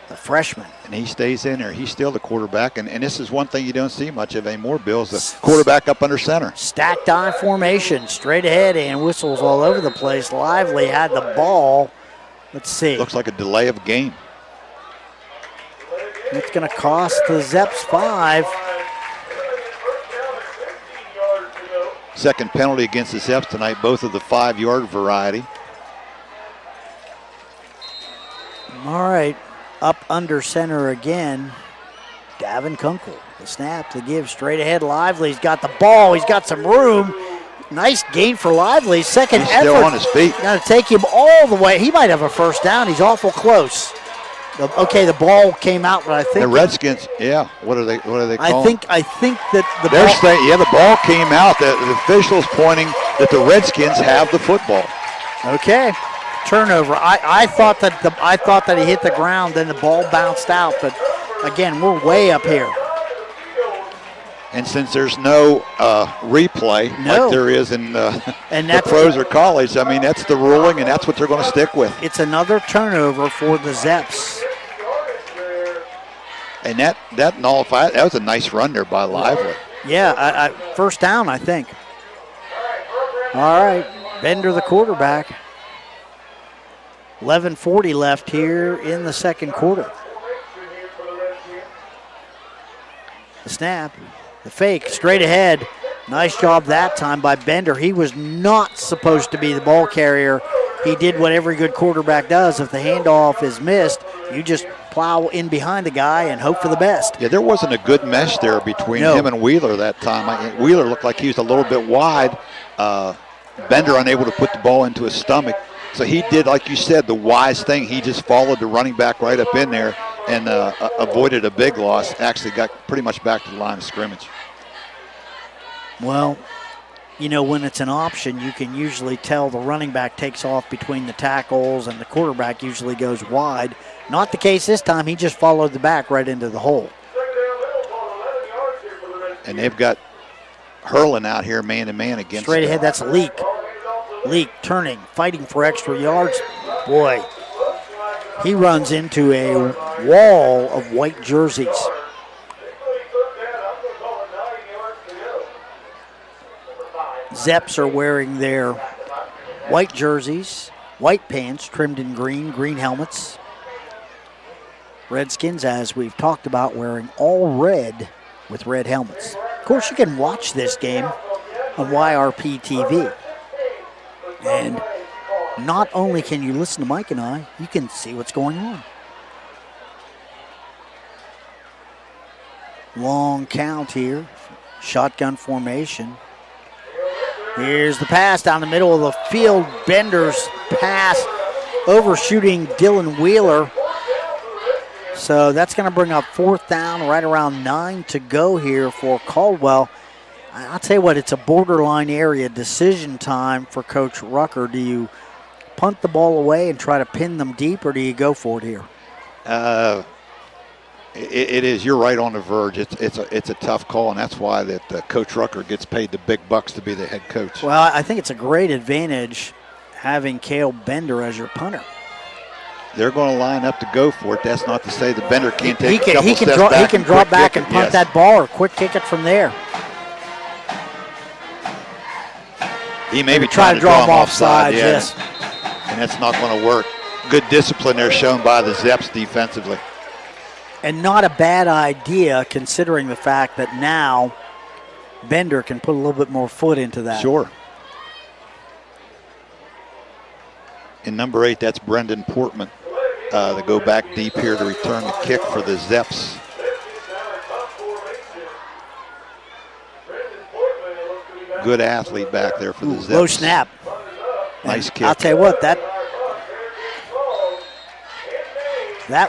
[SPEAKER 2] The freshman.
[SPEAKER 3] And he stays in there. He's still the quarterback. And this is one thing you don't see much of anymore, Bill, is the quarterback up under center.
[SPEAKER 2] Stacked eye formation, straight ahead, and whistles all over the place. Lively had the ball. Let's see.
[SPEAKER 3] Looks like a delay of game.
[SPEAKER 2] It's going to cost the Zeps 5.
[SPEAKER 3] Second penalty against the Zeps tonight, both of the 5-yard variety.
[SPEAKER 2] All right. Up under center again, Davin Kunkel. The snap, the give, straight ahead. Lively's got the ball. He's got some room. Nice gain for Lively. Second
[SPEAKER 3] He's
[SPEAKER 2] effort.
[SPEAKER 3] still on his feet.
[SPEAKER 2] Got to take him all the way. He might have a first down. He's awful close. Okay, the ball came out, but I think
[SPEAKER 3] the Redskins. Yeah, what are they calling?
[SPEAKER 2] I think that the
[SPEAKER 3] They're
[SPEAKER 2] ball.
[SPEAKER 3] saying, yeah, the ball came out. The officials pointing that the Redskins have the football.
[SPEAKER 2] Okay. Turnover. I thought that he hit the ground, then the ball bounced out. But again, we're way up here.
[SPEAKER 3] And since there's no replay like there is in the pros or college, I mean, that's the ruling, and that's what they're going to stick with.
[SPEAKER 2] It's another turnover for the Zeps.
[SPEAKER 3] And that nullified. That was a nice run there by Lively.
[SPEAKER 2] Yeah, first down, I think. All right, Bender, the quarterback. 11:40 left here in the second quarter. The snap, the fake, straight ahead. Nice job that time by Bender. He was not supposed to be the ball carrier. He did what every good quarterback does. If the handoff is missed, you just plow in behind the guy and hope for the best.
[SPEAKER 3] Yeah, there wasn't a good mesh there between him and Wheeler that time. Wheeler looked like he was a little bit wide. Bender unable to put the ball into his stomach. So he did, like you said, the wise thing. He just followed the running back right up in there and avoided a big loss. Actually got pretty much back to the line of scrimmage.
[SPEAKER 2] Well, you know, when it's an option, you can usually tell the running back takes off between the tackles and the quarterback usually goes wide. Not the case this time. He just followed the back right into the hole.
[SPEAKER 3] And they've got Hurlin out here man-to-man against.
[SPEAKER 2] Straight ahead, that's Leak. Leak turning, fighting for extra yards. Boy, he runs into a wall of white jerseys. Zeps are wearing their white jerseys, white pants trimmed in green, green helmets. Redskins, as we've talked about, wearing all red with red helmets. Of course, you can watch this game on YRP TV. And not only can you listen to Mike and I, you can see what's going on. Long count here. Shotgun formation. Here's the pass down the middle of the field. Bender's pass overshooting Dylan Wheeler. So that's going to bring up 4th down, right around 9 to go here for Caldwell. I'll tell you what, it's a borderline area, decision time for Coach Rucker. Do you punt the ball away and try to pin them deep, or do you go for it here?
[SPEAKER 3] It is. You're right on the verge. It's a tough call, and that's why that Coach Rucker gets paid the big bucks to be the head coach.
[SPEAKER 2] Well, I think it's a great advantage having Cale Bender as your punter.
[SPEAKER 3] They're going to line up to go for it. That's not to say the Bender can't take a couple
[SPEAKER 2] he can
[SPEAKER 3] steps
[SPEAKER 2] draw,
[SPEAKER 3] back.
[SPEAKER 2] He can drop back and punt that ball or quick kick it from there.
[SPEAKER 3] He may be trying to draw him offside,
[SPEAKER 2] yes.
[SPEAKER 3] And that's not going to work. Good discipline there shown by the Zeps defensively.
[SPEAKER 2] And not a bad idea considering the fact that now Bender can put a little bit more foot into that.
[SPEAKER 3] Sure. In number 8, that's Brendan Portman. They go back deep here to return the kick for the Zeps. Good athlete back there for the Zeps.
[SPEAKER 2] Low snap.
[SPEAKER 3] Nice kick.
[SPEAKER 2] I'll tell you what, that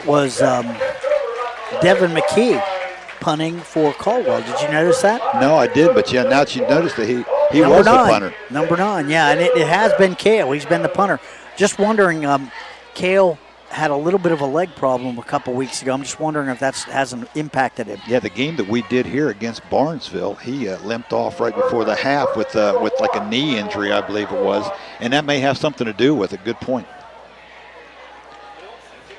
[SPEAKER 2] was Devin McKee punting for Caldwell. Did you notice that?
[SPEAKER 3] No, I did, but yeah, now that you noticed that he was the punter.
[SPEAKER 2] Number 9, yeah, and it has been Cale. He's been the punter. Just wondering, Cale had a little bit of a leg problem a couple weeks ago. I'm just wondering if that hasn't impacted him.
[SPEAKER 3] Yeah, the game that we did here against Barnesville, he limped off right before the half with like a knee injury, I believe it was, and that may have something to do with it. Good point.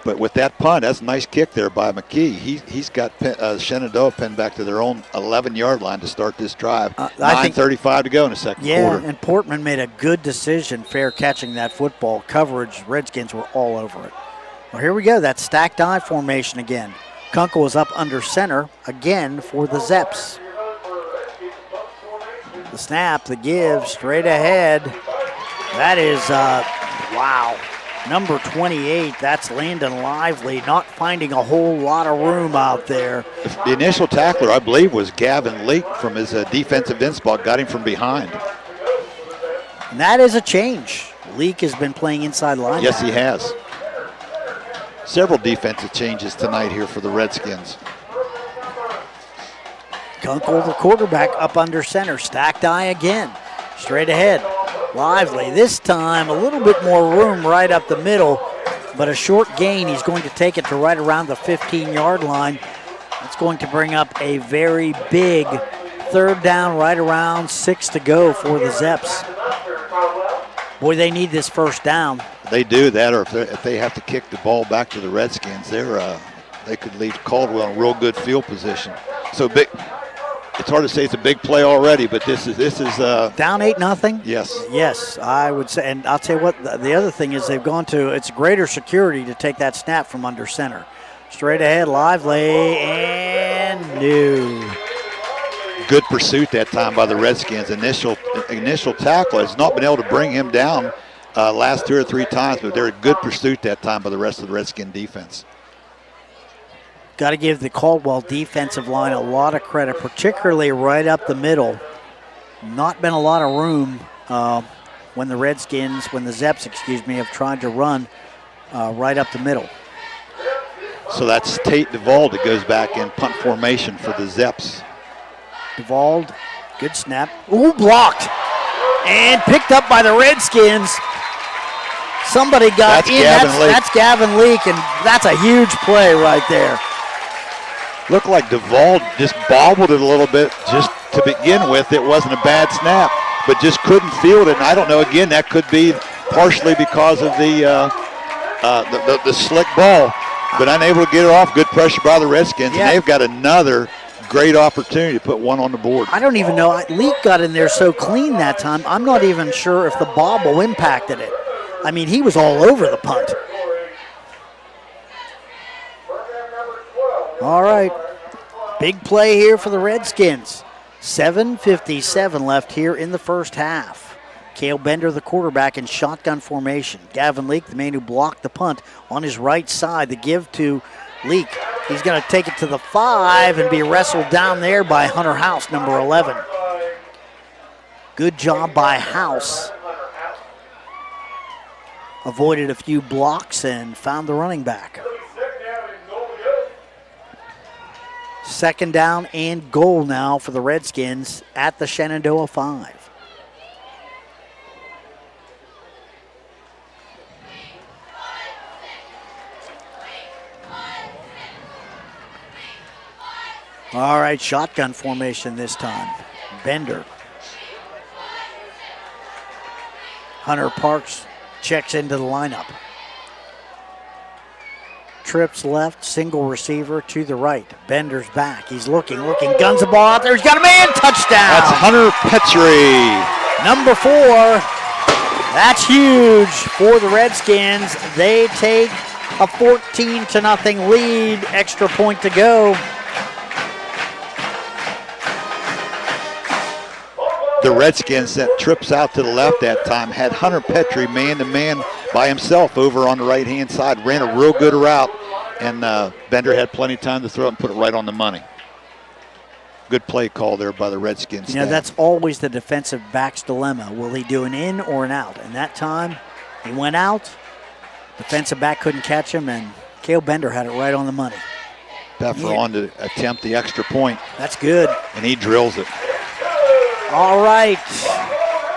[SPEAKER 3] But with that punt, that's a nice kick there by McKee. He's got Shenandoah pinned back to their own 11-yard line to start this drive. 9:35 to go in the second quarter.
[SPEAKER 2] Yeah, and Portman made a good decision, fair catching that football. Coverage, Redskins were all over it. Well, here we go. That stacked I formation again. Kunkel was up under center again for the Zeps. The snap, the give, straight ahead. That is, wow. Number 28, that's Landon Lively, not finding a whole lot of room out there.
[SPEAKER 3] The initial tackler, I believe, was Gavin Leake from his defensive end spot, got him from behind.
[SPEAKER 2] And that is a change. Leake has been playing inside linebacker.
[SPEAKER 3] Yes, he has. Several defensive changes tonight here for the Redskins.
[SPEAKER 2] Kunkel, the quarterback, up under center. Stacked I again. Straight ahead. Lively. This time, a little bit more room right up the middle, but a short gain. He's going to take it to right around the 15-yard line. That's going to bring up a very big 3rd down, right around 6 to go for the Zeps. Boy, they need this 1st down.
[SPEAKER 3] They do that, or if they have to kick the ball back to the Redskins, they could leave Caldwell in real good field position. So big. It's hard to say it's a big play already, but this is
[SPEAKER 2] down 8-0.
[SPEAKER 3] Yes.
[SPEAKER 2] Yes, I would say, and I'll tell you what. The other thing is they've gone to it's greater security to take that snap from under center. Straight ahead, Lively, and new.
[SPEAKER 3] Good pursuit that time by the Redskins. Initial tackle has not been able to bring him down last 2 or 3 times, but they're a good pursuit that time by the rest of the Redskin defense.
[SPEAKER 2] Got to give the Caldwell defensive line a lot of credit, particularly right up the middle. Not been a lot of room when the Zeps, have tried to run right up the middle.
[SPEAKER 3] So that's Tate Duvall that goes back in punt formation for the Zeps.
[SPEAKER 2] Duvall, good snap. Ooh, blocked. And picked up by the Redskins. Somebody got in. That's Gavin Leake, and that's a huge play right there.
[SPEAKER 3] Looked like Duvall just bobbled it a little bit just to begin with. It wasn't a bad snap, but just couldn't field it. And I don't know, again, that could be partially because of the slick ball, but unable to get it off. Good pressure by the Redskins, and they've got another great opportunity to put one on the board.
[SPEAKER 2] I don't even know. Leake got in there so clean that time. I'm not even sure if the bobble impacted it. I mean, he was all over the punt. All right. Big play here for the Redskins. 7:57 left here in the first half. Cale Bender, the quarterback, in shotgun formation. Gavin Leake, the man who blocked the punt, on his right side. The give to Leake. He's going to take it to the 5 and be wrestled down there by Hunter House, number 11. Good job by House. Avoided a few blocks and found the running back. Second down and goal now for the Redskins at the Shenandoah 5. All right, shotgun formation this time. Bender. Hunter Parks checks into the lineup. Trips left, single receiver to the right. Bender's back. He's looking, guns the ball out there. He's got a man, touchdown.
[SPEAKER 3] That's Hunter Petrie.
[SPEAKER 2] Number 4. That's huge for the Redskins. They take a 14-0 lead. Extra point to go.
[SPEAKER 3] The Redskins that trips out to the left that time had Hunter Petrie man-to-man by himself over on the right-hand side. Ran a real good route, and Bender had plenty of time to throw it and put it right on the money. Good play call there by the Redskins.
[SPEAKER 2] You know, that's always the defensive back's dilemma. Will he do an in or an out? And that time, he went out. Defensive back couldn't catch him, and Cale Bender had it right on the money.
[SPEAKER 3] Pfeffer on to attempt the extra point.
[SPEAKER 2] That's good.
[SPEAKER 3] And he drills it.
[SPEAKER 2] All right,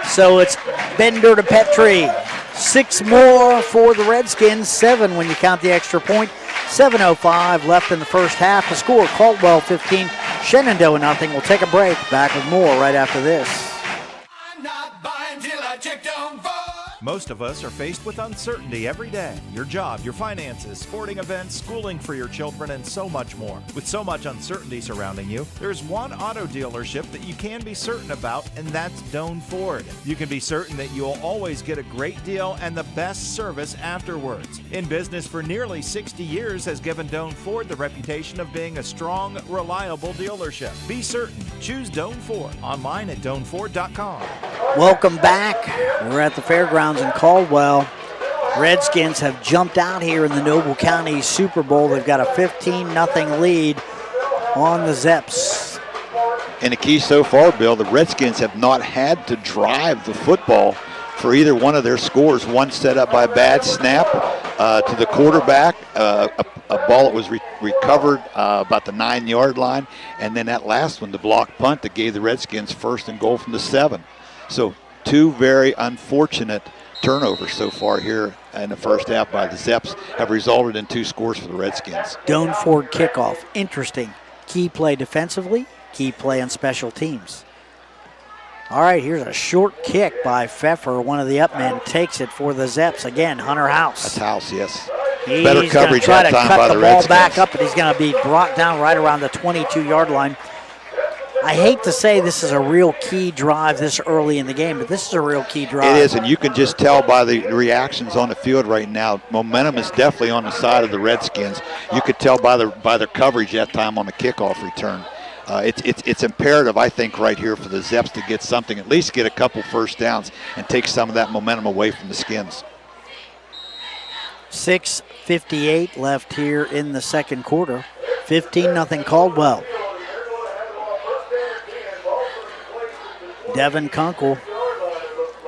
[SPEAKER 2] so it's Bender to Petrie. 6 more for the Redskins, 7 when you count the extra point. 7:05 left in the first half. The score, Caldwell 15, Shenandoah nothing. We'll take a break. Back with more right after this.
[SPEAKER 6] I'm not buying till I check on Ford.
[SPEAKER 7] Most of us are faced with uncertainty every day. Your job, your finances, sporting events, schooling for your children, and so much more. With so much uncertainty surrounding you, there's one auto dealership that you can be certain about, and that's Doan Ford. You can be certain that you'll always get a great deal and the best service afterwards. In business for nearly 60 years has given Doan Ford the reputation of being a strong, reliable dealership. Be certain. Choose Doan Ford. Online at DoanFord.com.
[SPEAKER 2] Welcome back. We're at the fairgrounds in Caldwell. Redskins have jumped out here in the Noble County Super Bowl. They've got a 15-0 lead on the Zeps.
[SPEAKER 3] And the key so far, Bill, the Redskins have not had to drive the football for either one of their scores. One set up by a bad snap to the quarterback, a ball that was recovered about the 9-yard line, and then that last one, the block punt that gave the Redskins first and goal from the 7. So 2 very unfortunate turnovers so far here in the first half by the Zeps have resulted in 2 scores for the Redskins.
[SPEAKER 2] Doan Ford kickoff. Interesting. Key play defensively, key play on special teams. All right, here's a short kick by Pfeffer. One of the up men takes it for the Zeps. Again, Hunter House.
[SPEAKER 3] That's House, yes.
[SPEAKER 2] He's
[SPEAKER 3] Better coverage
[SPEAKER 2] try
[SPEAKER 3] that
[SPEAKER 2] to
[SPEAKER 3] time
[SPEAKER 2] cut
[SPEAKER 3] by the
[SPEAKER 2] ball
[SPEAKER 3] Redskins.
[SPEAKER 2] back up, and he's going to be brought down right around the 22-yard line. I hate to say this is a real key drive this early in the game, but this is a real key drive.
[SPEAKER 3] It is, and you can just tell by the reactions on the field right now. Momentum is definitely on the side of the Redskins. You could tell by their coverage that time on the kickoff return. It's imperative, I think, right here for the Zeps to get something, at least get a couple first downs and take some of that momentum away from the Skins.
[SPEAKER 2] 6:58 left here in the second quarter. 15-0 Caldwell. Devin Kunkel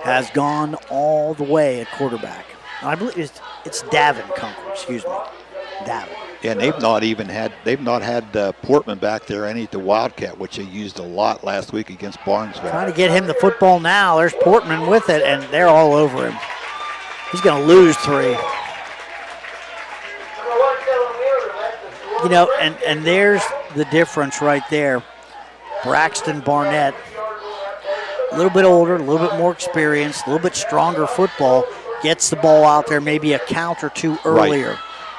[SPEAKER 2] has gone all the way at quarterback. I believe it's Davin Kunkel, excuse me. Davin.
[SPEAKER 3] Yeah, and they've not had Portman back there any the Wildcat, which they used a lot last week against Barnesville.
[SPEAKER 2] Trying to get him the football now. There's Portman with it, and they're all over him. He's going to lose 3. You know, and there's the difference right there. Braxton Barnett, a little bit older, a little bit more experienced, a little bit stronger football, gets the ball out there maybe a count or 2 earlier.
[SPEAKER 3] Right.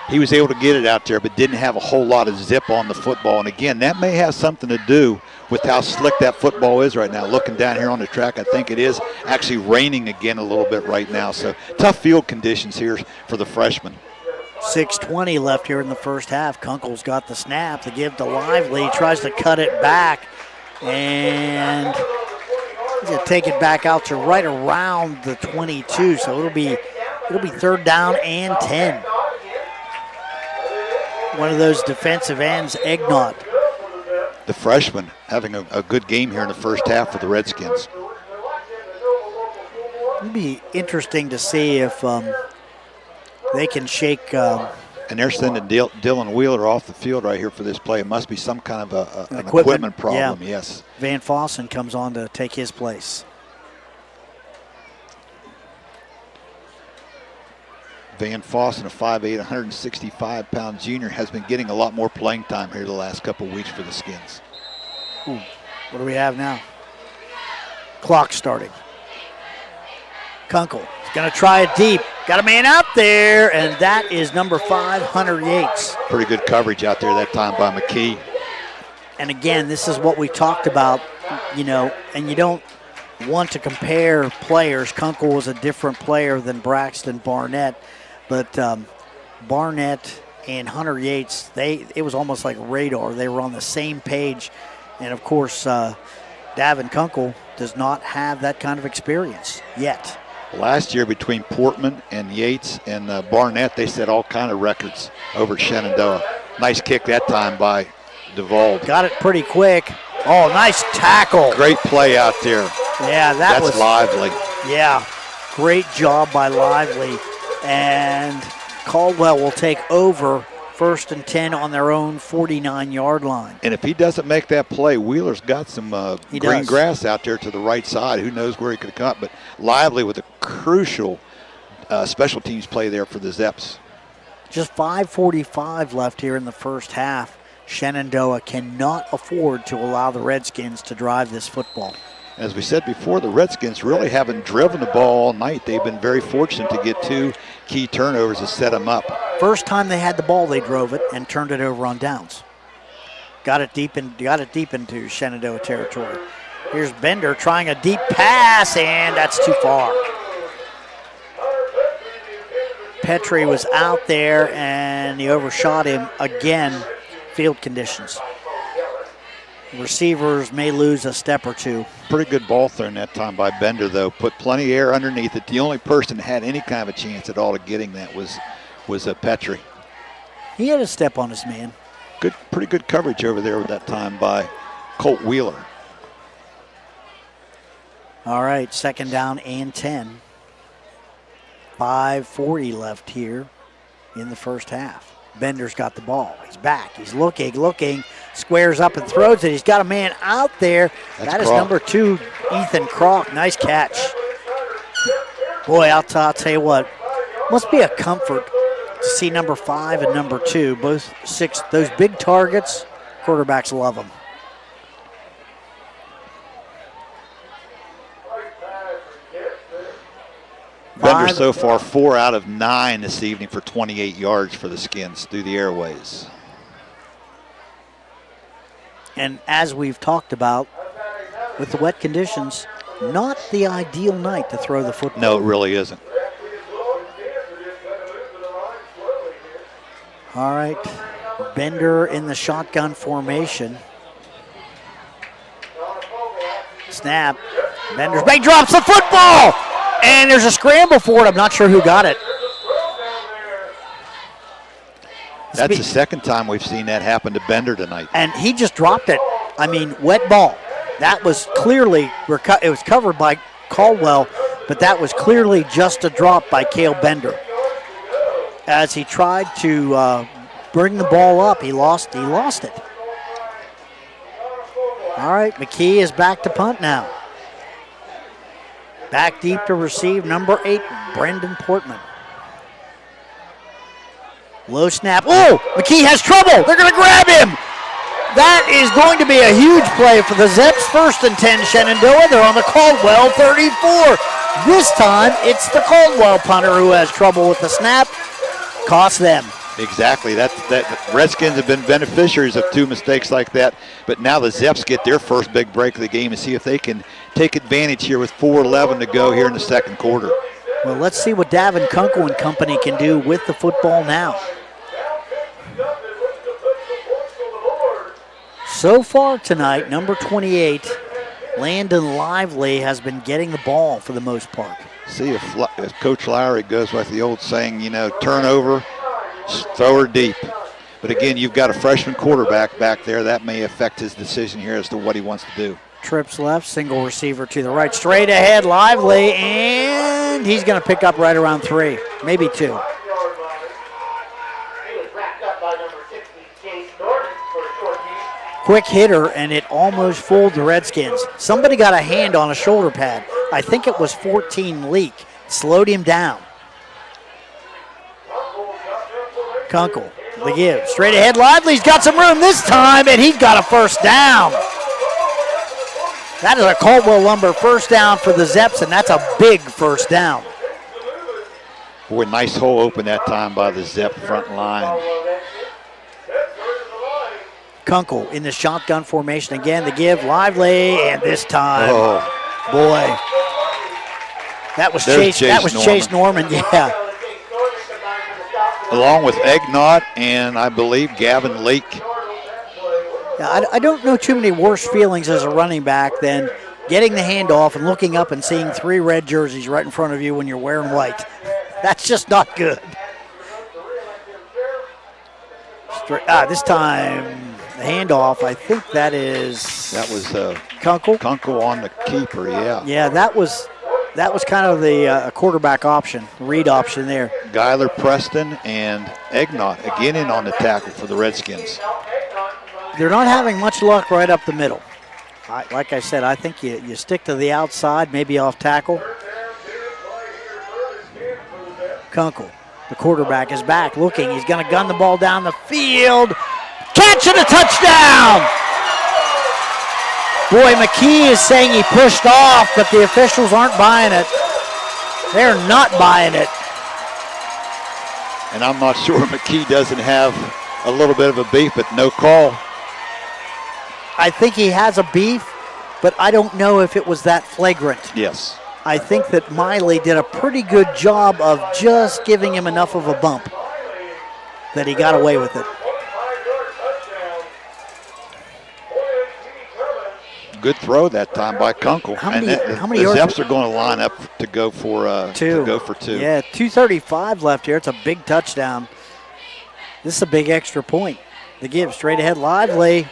[SPEAKER 3] He was able to get it out there, but didn't have a whole lot of zip on the football. And again, that may have something to do with how slick that football is right now. Looking down here on the track, I think it is actually raining again a little bit right now. So tough field conditions here for the freshman.
[SPEAKER 2] 6:20 left here in the first half. Kunkel's got the snap. The give to Lively. He tries to cut it back. And he's going to take it back out to right around the 22. So it'll be third down and 10. One of those defensive ends, Egnott.
[SPEAKER 3] The freshman having a good game here in the first half for the Redskins.
[SPEAKER 2] It'll be interesting to see if they can shake.
[SPEAKER 3] And they're sending Dylan Wheeler off the field right here for this play. It must be some kind of an equipment problem,
[SPEAKER 2] yeah.
[SPEAKER 3] Yes.
[SPEAKER 2] Van Fossen comes on to take his place.
[SPEAKER 3] Van Fossen, a 5'8", 165-pound junior, has been getting a lot more playing time here the last couple of weeks for the Skins.
[SPEAKER 2] Ooh, what do we have now? Clock starting. Kunkel is going to try it deep. Got a man out there, and that is number 5, Hunter Yates.
[SPEAKER 3] Pretty good coverage out there that time by McKee.
[SPEAKER 2] And again, this is what we talked about, and you don't want to compare players. Kunkel was a different player than Braxton Barnett, but Barnett and Hunter Yates, it was almost like radar. They were on the same page, and of course, Davin Kunkel does not have that kind of experience yet.
[SPEAKER 3] Last year between Portman and Yates and Barnett, they set all kind of records over at Shenandoah. Nice kick that time by DeVauld.
[SPEAKER 2] Got it pretty quick. Oh, nice tackle.
[SPEAKER 3] Great play out there.
[SPEAKER 2] Yeah, that's
[SPEAKER 3] Lively.
[SPEAKER 2] Yeah, great job by Lively. And Caldwell will take over 1st and 10 on their own 49-yard line.
[SPEAKER 3] And if he doesn't make that play, Wheeler's got some green grass out there to the right side. Who knows where he could come, but Lively with a crucial special teams play there for the Zeps.
[SPEAKER 2] Just 5:45 left here in the first half. Shenandoah cannot afford to allow the Redskins to drive this football.
[SPEAKER 3] As we said before, the Redskins really haven't driven the ball all night. They've been very fortunate to get 2 key turnovers to set them up.
[SPEAKER 2] First time they had the ball, they drove it and turned it over on downs. Got it deep into Shenandoah territory. Here's Bender trying a deep pass, and that's too far. Petrie was out there, and he overshot him again. Field conditions. Receivers may lose a step or two.
[SPEAKER 3] Pretty good ball thrown that time by Bender, though. Put plenty of air underneath it. The only person that had any kind of a chance at all of getting that was Petrie.
[SPEAKER 2] He had a step on his man.
[SPEAKER 3] Pretty good coverage over there that time by Colt Wheeler.
[SPEAKER 2] All right, 2nd down and 10. 5:40 left here in the first half. Bender's got the ball. He's back. He's looking, squares up and throws it. He's got a man out there. That is number 2, Ethan Kroc. Nice catch. Boy, I'll tell you what, must be a comfort to see number 5 and number 2, both 6, those big targets. Quarterbacks love them.
[SPEAKER 3] Bender so far 4 out of 9 this evening for 28 yards for the Skins through the airways.
[SPEAKER 2] And as we've talked about, with the wet conditions, not the ideal night to throw the football.
[SPEAKER 3] No, it really isn't.
[SPEAKER 2] All right, Bender in the shotgun formation. Snap. Bender's big, drops the football! And there's a scramble for it. I'm not sure who got it.
[SPEAKER 3] That's the second time we've seen that happen to Bender tonight.
[SPEAKER 2] And he just dropped it. I mean, wet ball. That was clearly, it was covered by Caldwell, but that was clearly just a drop by Cale Bender. As he tried to bring the ball up, he lost it. All right, McKee is back to punt now. Back deep to receive, number 8, Brendan Portman. Low snap. Oh, McKee has trouble. They're going to grab him. That is going to be a huge play for the Zeps. 1st and 10 Shenandoah. They're on the Caldwell 34. This time, it's the Caldwell punter who has trouble with the snap. Cost them.
[SPEAKER 3] Exactly. That Redskins have been beneficiaries of 2 mistakes like that, but now the Zeps get their first big break of the game and see if they can take advantage here with 4:11 to go here in the second quarter.
[SPEAKER 2] Well, let's see what Davin Kunkel and company can do with the football now. So far tonight, number 28, Landon Lively, has been getting the ball for the most part.
[SPEAKER 3] See, if Coach Lowry goes with the old saying, turnover, throw her deep. But again, you've got a freshman quarterback back there. That may affect his decision here as to what he wants to do.
[SPEAKER 2] Trips left, single receiver to the right. Straight ahead, Lively, and he's going to pick up right around 3, maybe 2. Quick hitter, and it almost fooled the Redskins. Somebody got a hand on a shoulder pad. I think it was 14 Leak. Slowed him down. Kunkel, the give. Straight ahead, Lively's got some room this time, and he's got a first down. That is a Caldwell Lumber first down for the Zeps, and that's a big first down.
[SPEAKER 3] Boy, nice hole open that time by the Zep front line.
[SPEAKER 2] Kunkel in the shotgun formation again. The give, Lively, and this time, boy, that was Chase. That was Chase Norman. Yeah.
[SPEAKER 3] Along with Eggnott and I believe Gavin Lake.
[SPEAKER 2] Yeah, I don't know too many worse feelings as a running back than getting the handoff and looking up and seeing 3 red jerseys right in front of you when you're wearing white. That's just not good. This time. The handoff, I think that was Kunkel.
[SPEAKER 3] Kunkel on the keeper, yeah.
[SPEAKER 2] Yeah, that was kind of the quarterback option, read option there.
[SPEAKER 3] Guyler Preston and Eggnott again in on the tackle for the Redskins.
[SPEAKER 2] They're not having much luck right up the middle. Like I said, I think you stick to the outside, maybe off tackle. Kunkel, the quarterback, is back looking. He's going to gun the ball down the field. Catch and a touchdown! Boy, McKee is saying he pushed off, but the officials aren't buying it. They're not buying it.
[SPEAKER 3] And I'm not sure McKee doesn't have a little bit of a beef, but no call.
[SPEAKER 2] I think he has a beef, but I don't know if it was that flagrant.
[SPEAKER 3] Yes.
[SPEAKER 2] I think that Miley did a pretty good job of just giving him enough of a bump that he got away with it.
[SPEAKER 3] Good throw that time by Kunkel.
[SPEAKER 2] How many
[SPEAKER 3] the Zeps are going to line up to go for 2.
[SPEAKER 2] Yeah, 2:35 left here. It's a big touchdown. This is a big extra point. The give straight ahead, Lively.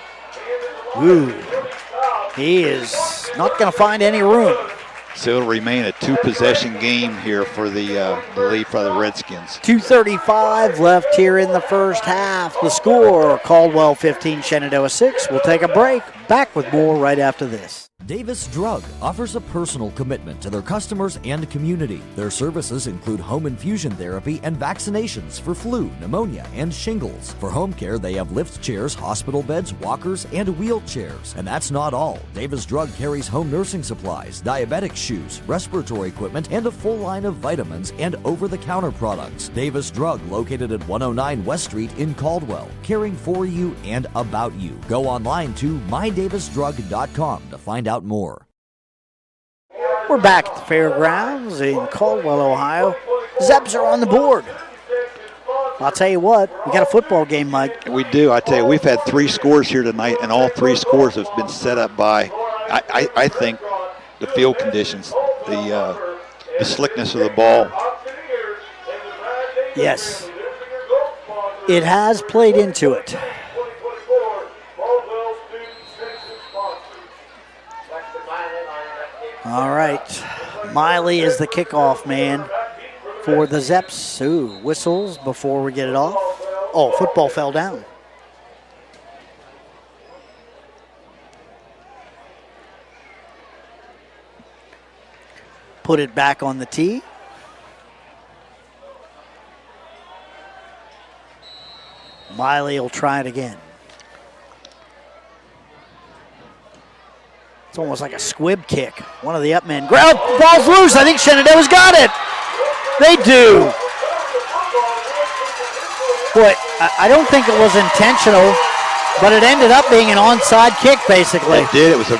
[SPEAKER 2] Ooh, he is not going to find any room.
[SPEAKER 3] So it'll remain a 2-possession game here for the lead for the Redskins.
[SPEAKER 2] 2:35 left here in the first half. The score, Caldwell 15, Shenandoah 6. We'll take a break. Back with more right after this.
[SPEAKER 8] Davis Drug offers a personal commitment to their customers and community. Their services include home infusion therapy and vaccinations for flu, pneumonia, and shingles. For home care, they have lift chairs, hospital beds, walkers, and wheelchairs. And that's not all. Davis Drug carries home nursing supplies, diabetic shoes, respiratory equipment, and a full line of vitamins and over-the-counter products. Davis Drug, located at 109 West Street in Caldwell, caring for you and about you. Go online to mydavisdrug.com to find out more.
[SPEAKER 2] We're back at the fairgrounds in Caldwell, Ohio. Zeps are on the board. I'll tell you what, we got a football game, Mike.
[SPEAKER 3] We do. I tell you, we've had 3 scores here tonight, and all 3 scores have been set up by, I think, the field conditions, the slickness of the ball.
[SPEAKER 2] Yes, it has played into it. All right, Miley is the kickoff man for the Zeps. Ooh, whistles before we get it off. Oh, football fell down. Put it back on the tee. Miley will try it again. It's almost like a squib kick. One of the up men. Ball's loose. I think Shenandoah's got it. They do. Boy, I don't think it was intentional, but it ended up being an onside kick, basically.
[SPEAKER 3] It did. It was a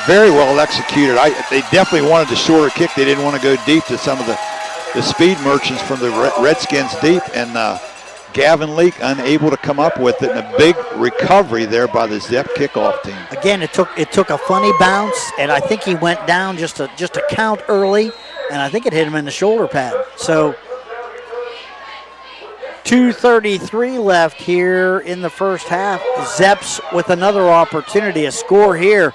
[SPEAKER 3] very well executed. They definitely wanted the shorter kick. They didn't want to go deep to some of the the speed merchants from the Redskins deep, and Gavin Leake unable to come up with it, and a big recovery there by the Zep kickoff team.
[SPEAKER 2] Again, it took a funny bounce, and I think he went down just a count early, and I think it hit him in the shoulder pad. So 2:33 left here in the first half. Zeps with another opportunity. A score here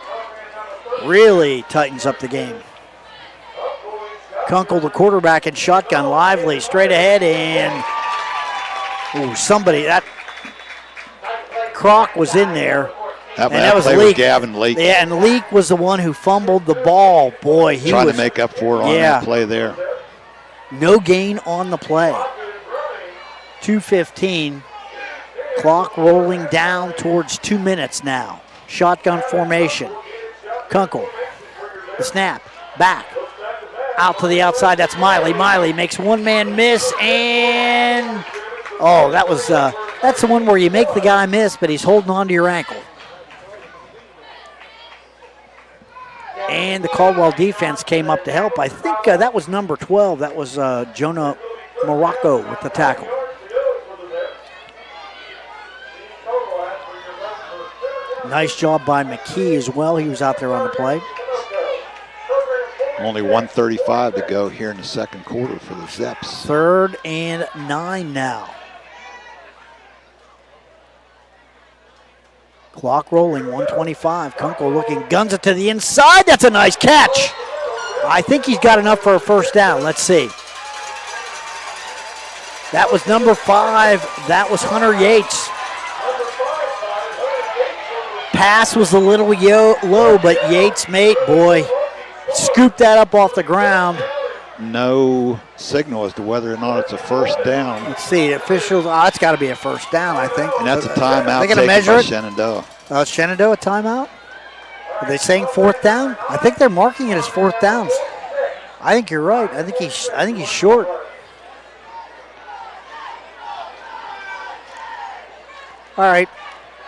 [SPEAKER 2] really tightens up the game. Kunkel, the quarterback, in shotgun. Lively straight ahead, and that Croc was in there.
[SPEAKER 3] That was Leake. Gavin Leake.
[SPEAKER 2] Yeah, and Leake was the one who fumbled the ball. Boy, he
[SPEAKER 3] trying
[SPEAKER 2] was
[SPEAKER 3] to make up for it on that play there.
[SPEAKER 2] No gain on the play. 2:15. Clock rolling down towards 2 minutes now. Shotgun formation. Kunkel. The snap. Back. Out to the outside. That's Miley. Miley makes one man miss, and that's the one where you make the guy miss, but he's holding on to your ankle. And the Caldwell defense came up to help. I think that was number 12. That was Jonah Morocco with the tackle. Nice job by McKee as well. He was out there on the play.
[SPEAKER 3] Only 1:35 to go here in the second quarter for the Zeps.
[SPEAKER 2] 3rd and 9 now. Clock rolling, 1:25. Kunkel looking, guns it to the inside. That's a nice catch. I think he's got enough for a first down. Let's see. That was number 5. That was Hunter Yates. Pass was a little low, but Yates, scooped that up off the ground.
[SPEAKER 3] No signal as to whether or not it's a first down.
[SPEAKER 2] Let's see, the officials, it's got to be a first down, I think.
[SPEAKER 3] And that's a timeout
[SPEAKER 2] taken by Shenandoah. Shenandoah timeout? Are they saying 4th down? I think they're marking it as 4th downs. I think you're right. I think he's short. All right.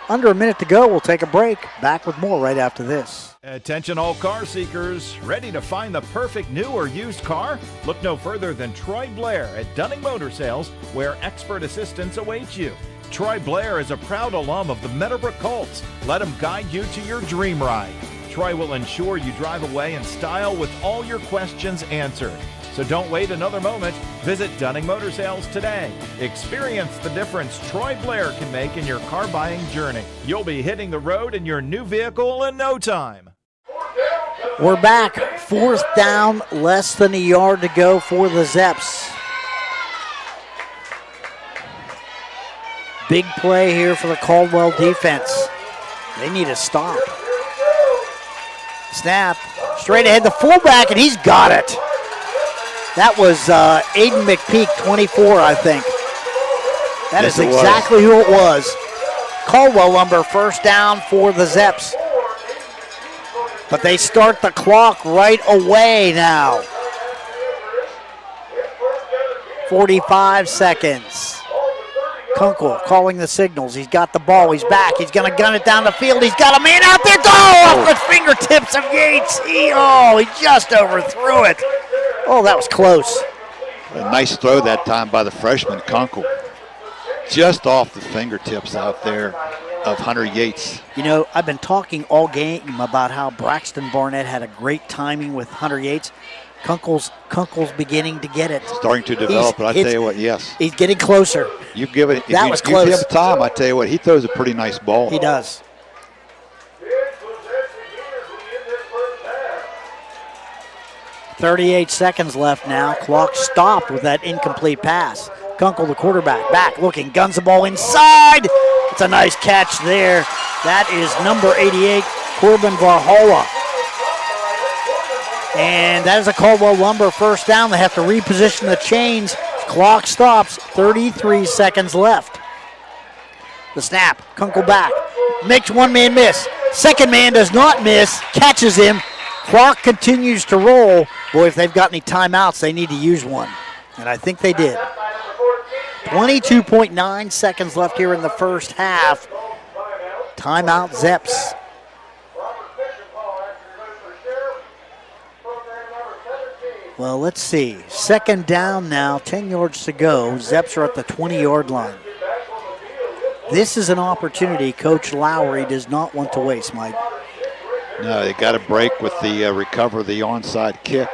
[SPEAKER 2] Under a minute to go. We'll take a break. Back with more right after this.
[SPEAKER 7] Attention all car seekers, ready to find the perfect new or used car? Look no further than Troy Blair at Dunning Motor Sales, where expert assistance awaits you. Troy Blair is a proud alum of the Meadowbrook Colts. Let him guide you to your dream ride. Troy will ensure you drive away in style with all your questions answered. So don't wait another moment. Visit Dunning Motor Sales today. Experience the difference Troy Blair can make in your car buying journey. You'll be hitting the road in your new vehicle in no time.
[SPEAKER 2] We're back. 4th down, less than a yard to go for the Zeps. Big play here for the Caldwell defense. They need a stop. Snap. Straight ahead, the fullback, and he's got it. That was Aiden McPeak, 24, I think. That is exactly who it was. Caldwell lumber, first down for the Zeps. But they start the clock right away now. 45 seconds. Kunkel calling the signals. He's got the ball. He's back. He's going to gun it down the field. He's got a man out there. Off the fingertips of Yates. He just overthrew it. Oh, that was close.
[SPEAKER 3] A nice throw that time by the freshman, Kunkel. Just off the fingertips out there of Hunter Yates.
[SPEAKER 2] I've been talking all game about how Braxton Barnett had a great timing with Hunter Yates. Kunkel's beginning to get it.
[SPEAKER 3] Starting to develop, but I tell you what, yes.
[SPEAKER 2] He's getting closer.
[SPEAKER 3] You give it.
[SPEAKER 2] That was close.
[SPEAKER 3] Give him time, I tell you what, he throws a pretty nice ball.
[SPEAKER 2] He does. .38 seconds left now. Clock stopped with that incomplete pass. Kunkel, the quarterback, back looking, guns the ball inside. It's a nice catch there. That is number 88, Corbin Varhola. And that is a Caldwell Lumber first down. They have to reposition the chains. Clock stops, 33 seconds left. The snap, Kunkel back, makes one man miss. Second man does not miss, catches him. Clock continues to roll. Boy, if they've got any timeouts, they need to use one. And I think they did. 22.9 seconds left here in the first half. Timeout, Zeps. Well, let's see. Second down now, 10 yards to go. Zeps are at the 20-yard line. This is an opportunity Coach Lowry does not want to waste, Mike.
[SPEAKER 3] No, they got a break with the recover the onside kick.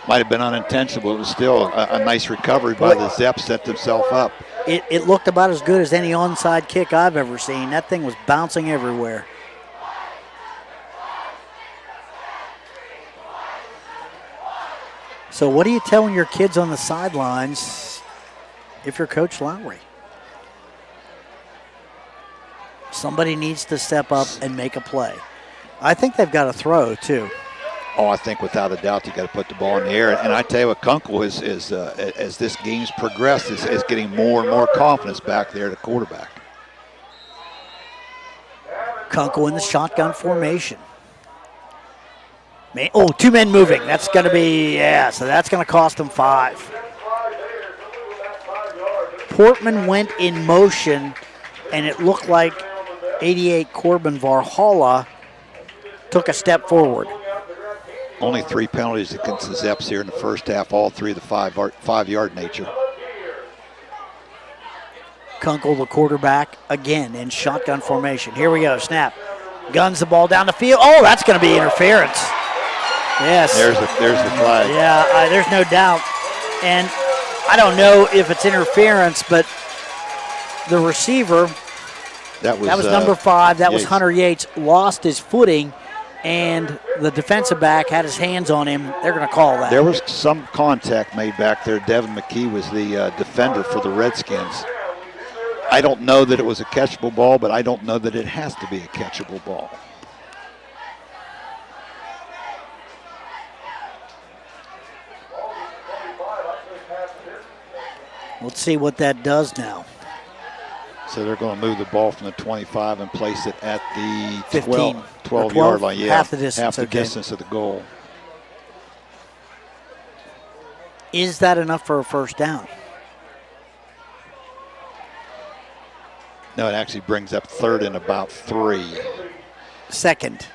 [SPEAKER 3] Might have been unintentional, but it was still a nice recovery by the Zeps, set themselves up.
[SPEAKER 2] It looked about as good as any onside kick I've ever seen. That thing was bouncing everywhere. So what are you telling your kids on the sidelines if you're Coach Lowry? Somebody needs to step up and make a play. I think they've got to throw, too.
[SPEAKER 3] Oh, I think without a doubt you got to put the ball in the air. And I tell you what, Kunkel is as this game's progressed, is getting more and more confidence back there at quarterback.
[SPEAKER 2] Kunkel in the shotgun formation. Two men moving. That's going to be, so that's going to cost them 5. Portman went in motion, and it looked like 88 Corbin Varhala took a step forward.
[SPEAKER 3] Only 3 penalties against the Zeps here in the first half, all 3 of the 5-yard nature.
[SPEAKER 2] Kunkel, the quarterback, again in shotgun formation. Here we go, snap. Guns the ball down the field. Oh, that's going to be interference. Yes.
[SPEAKER 3] There's the flag.
[SPEAKER 2] Yeah, there's no doubt. And I don't know if it's interference, but the receiver, that was number 5, that was Hunter Yates, lost his footing, and the defensive back had his hands on him. They're going to call that.
[SPEAKER 3] There was some contact made back there. Devin McKee was the defender for the Redskins. I don't know that it was a catchable ball, but I don't know that it has to be a catchable ball.
[SPEAKER 2] Let's see what that does now.
[SPEAKER 3] So they're going to move the ball from the 25 and place it at the
[SPEAKER 2] 15,
[SPEAKER 3] 12-yard line. Yeah,
[SPEAKER 2] half the distance.
[SPEAKER 3] Distance of the goal.
[SPEAKER 2] Is that enough for a first down?
[SPEAKER 3] No, it actually brings up 3rd and about 3.
[SPEAKER 2] Second.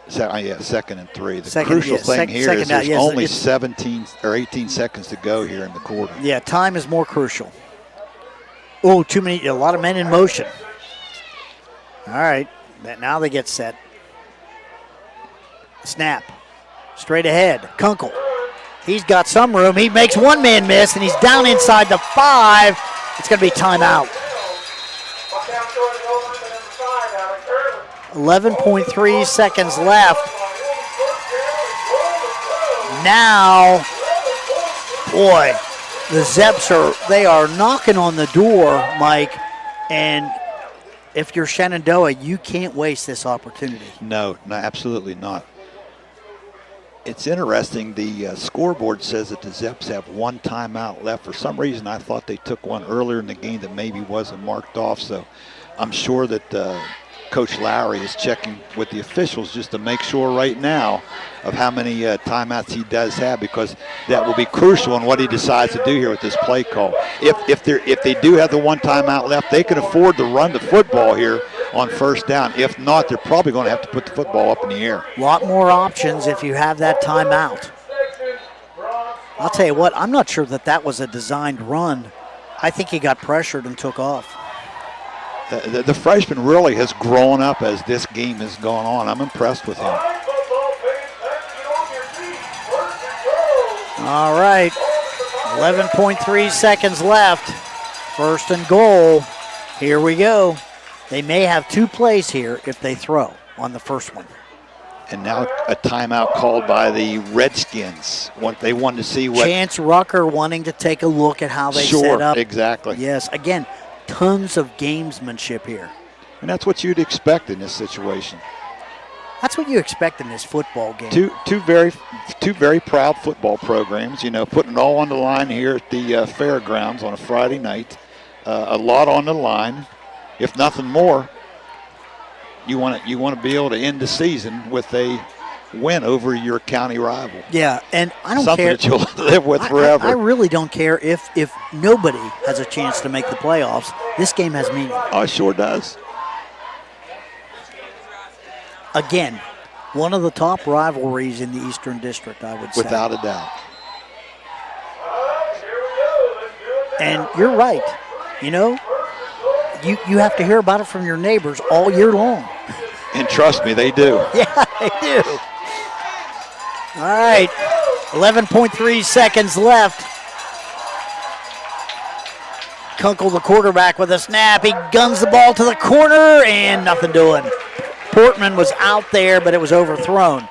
[SPEAKER 3] Second and 3. The crucial thing here is there's only 17 or 18 seconds to go here in the quarter.
[SPEAKER 2] Yeah, time is more crucial. Oh, a lot of men in motion. All right, now they get set. Snap, straight ahead. Kunkel, he's got some room. He makes one man miss, and he's down inside the 5. It's going to be timeout. 11.3 seconds left. Now, boy, the Zeps are knocking on the door, Mike, and if you're Shenandoah, you can't waste this opportunity.
[SPEAKER 3] No, absolutely not. It's interesting, the scoreboard says that the Zeps have 1 timeout left. For some reason, I thought they took one earlier in the game that maybe wasn't marked off, so I'm sure that Coach Lowry is checking with the officials just to make sure right now of how many timeouts he does have, because that will be crucial in what he decides to do here with this play call. If they do have the 1 timeout left, they can afford to run the football here on first down. If not, they're probably going to have to put the football up in the air.
[SPEAKER 2] A lot more options if you have that timeout. I'll tell you what, I'm not sure that was a designed run. I think he got pressured and took off.
[SPEAKER 3] The freshman really has grown up as this game has gone on. I'm impressed with him.
[SPEAKER 2] All right, 11.3 seconds left. 1st and goal. Here we go. They may have 2 plays here if they throw on the first one.
[SPEAKER 3] And now a timeout called by the Redskins. They wanted to see what...
[SPEAKER 2] Chance Rucker wanting to take a look at how they set up.
[SPEAKER 3] Sure, exactly.
[SPEAKER 2] Yes, again, tons of gamesmanship here.
[SPEAKER 3] And that's what you'd expect in this situation.
[SPEAKER 2] That's what you expect in this football game.
[SPEAKER 3] Two very proud football programs, putting it all on the line here at the fairgrounds on a Friday night. A lot on the line. If nothing more, you want to be able to end the season with a win over your county rival.
[SPEAKER 2] Yeah, and I don't
[SPEAKER 3] Something
[SPEAKER 2] care.
[SPEAKER 3] Something that you'll live with forever.
[SPEAKER 2] I really don't care if nobody has a chance to make the playoffs. This game has meaning.
[SPEAKER 3] Oh, it sure does.
[SPEAKER 2] Again, One of the top rivalries in the Eastern District, I would say.
[SPEAKER 3] Without a doubt.
[SPEAKER 2] And you're right. You know, you have to hear about it from your neighbors all year long.
[SPEAKER 3] And trust me, they do.
[SPEAKER 2] Yeah, they do. All right, 11.3 seconds left. Kunkel, the quarterback, with a snap. He guns the ball to the corner, and nothing doing. Portman was out there, but it was overthrown.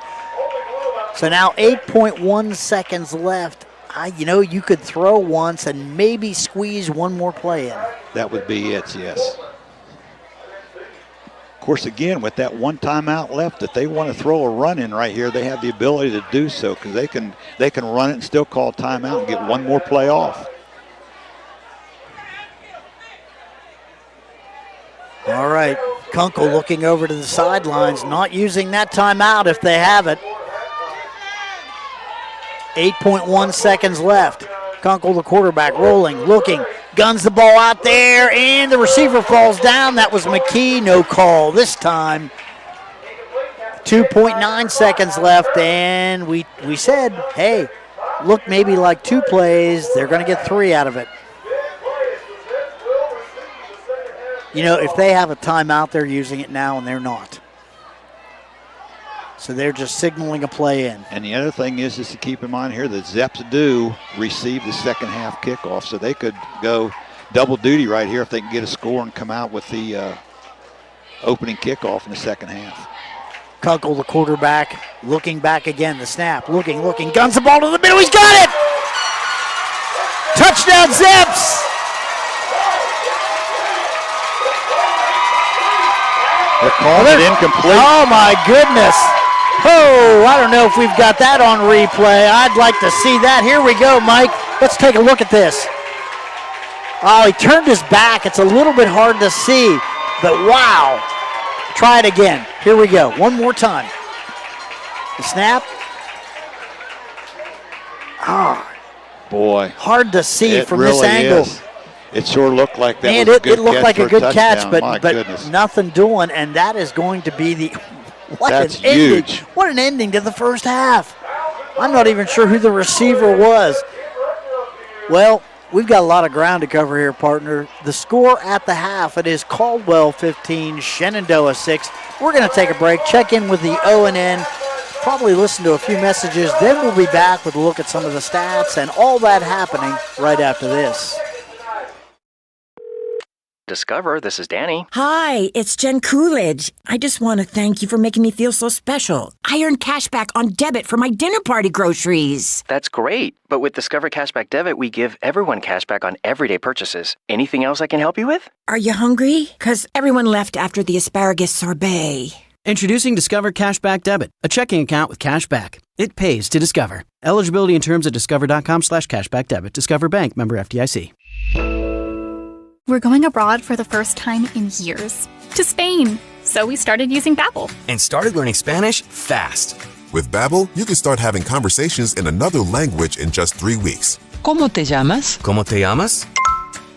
[SPEAKER 2] So now 8.1 seconds left. You could throw once and maybe squeeze one more play in.
[SPEAKER 3] That would be it, yes. Of course, again, with that one timeout left, if they want to throw a run in right here, they have the ability to do so because they can run it and still call timeout and get one more play off.
[SPEAKER 2] All right, Kunkel looking over to the sidelines, not using that timeout if they have it. 8.1 seconds left. Kunkel, the quarterback, rolling, looking, guns the ball out there, and the receiver falls down. That was McKee, no call this time. 2.9 seconds left, and we said, hey, look, maybe like 2 plays, they're going to get 3 out of it. You know, if they have a timeout, they're using it now, and they're not. So they're just signaling a play in.
[SPEAKER 3] And the other thing is to keep in mind here that Zeps do receive the second half kickoff, so they could go double duty right here if they can get a score and come out with the opening kickoff in the second half.
[SPEAKER 2] Kunkel, the quarterback, looking back again, the snap, looking, guns the ball to the middle, he's got it! Touchdown, Zeps!
[SPEAKER 3] They're calling it incomplete.
[SPEAKER 2] Oh, my goodness. Oh, I don't know if we've got that on replay. I'd like to see that. Here we go, Mike. Let's take a look at this. Oh, he turned his back. It's a little bit hard to see, but wow. Try it again. Here we go. One more time. The snap. Oh,
[SPEAKER 3] boy.
[SPEAKER 2] Hard to see
[SPEAKER 3] it
[SPEAKER 2] from
[SPEAKER 3] really
[SPEAKER 2] this angle.
[SPEAKER 3] Is. It sure looked like that
[SPEAKER 2] and
[SPEAKER 3] was a good
[SPEAKER 2] it looked
[SPEAKER 3] catch
[SPEAKER 2] like a good catch,
[SPEAKER 3] but
[SPEAKER 2] but nothing doing, and that is going to be the
[SPEAKER 3] That's
[SPEAKER 2] an ending.
[SPEAKER 3] huge.
[SPEAKER 2] What an ending to the first half. I'm not even sure who the receiver was. Well, we've got a lot of ground to cover here, partner. The score at the half, it is Caldwell 15, Shenandoah 6. We're going to take a break, check in with the O&N, probably listen to a few messages, then we'll be back with a look at some of the stats and all that happening right after this.
[SPEAKER 9] Discover, this is Danny.
[SPEAKER 10] Hi, it's Jen Coolidge. I just want to thank you for making me feel so special. I earned cash back on debit for my dinner party groceries.
[SPEAKER 9] That's great. But with Discover Cashback Debit, we give everyone cash back on everyday purchases. Anything else I can help you with?
[SPEAKER 10] Are you hungry? 'Cause everyone left after the asparagus sorbet.
[SPEAKER 11] Introducing Discover Cashback Debit, a checking account with cash back. It pays to Discover. Eligibility and terms at discover.com/cashbackdebit. Discover Bank, member FDIC.
[SPEAKER 12] We're going abroad for the first time in years. To Spain. So we started using Babbel.
[SPEAKER 13] And started learning Spanish fast.
[SPEAKER 14] With Babbel, you can start having conversations in another language in just 3 weeks.
[SPEAKER 15] ¿Cómo te llamas?
[SPEAKER 13] ¿Cómo te llamas?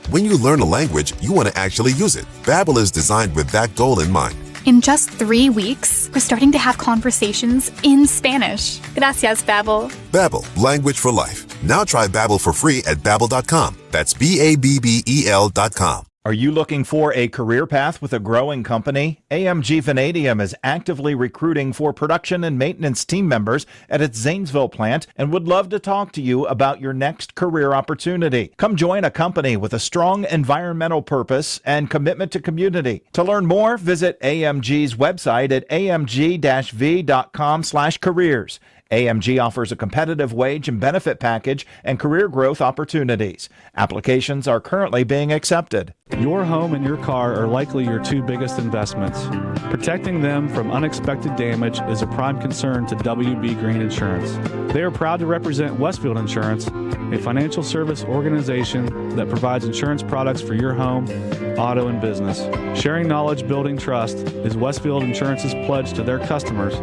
[SPEAKER 14] When you learn a language, you want to actually use it. Babbel is designed with that goal in mind.
[SPEAKER 12] In just 3 weeks, we're starting to have conversations in Spanish. Gracias, Babbel.
[SPEAKER 14] Babbel, language for life. Now try Babbel for free at Babbel.com. That's Babbel.com.
[SPEAKER 7] Are you looking for a career path with a growing company? AMG Vanadium is actively recruiting for production and maintenance team members at its Zanesville plant and would love to talk to you about your next career opportunity. Come join a company with a strong environmental purpose and commitment to community. To learn more, visit AMG's website at amg-v.com/careers. AMG offers a competitive wage and benefit package and career growth opportunities. Applications are currently being accepted.
[SPEAKER 16] Your home and your car are likely your 2 biggest investments. Protecting them from unexpected damage is a prime concern to WB Green Insurance. They are proud to represent Westfield Insurance, a financial service organization that provides insurance products for your home, auto, and business. Sharing knowledge, building trust is Westfield Insurance's pledge to their customers,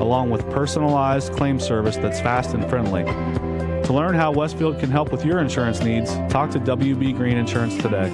[SPEAKER 16] along with personalized claim service that's fast and friendly. To learn how Westfield can help with your insurance needs, talk to WB Green Insurance today.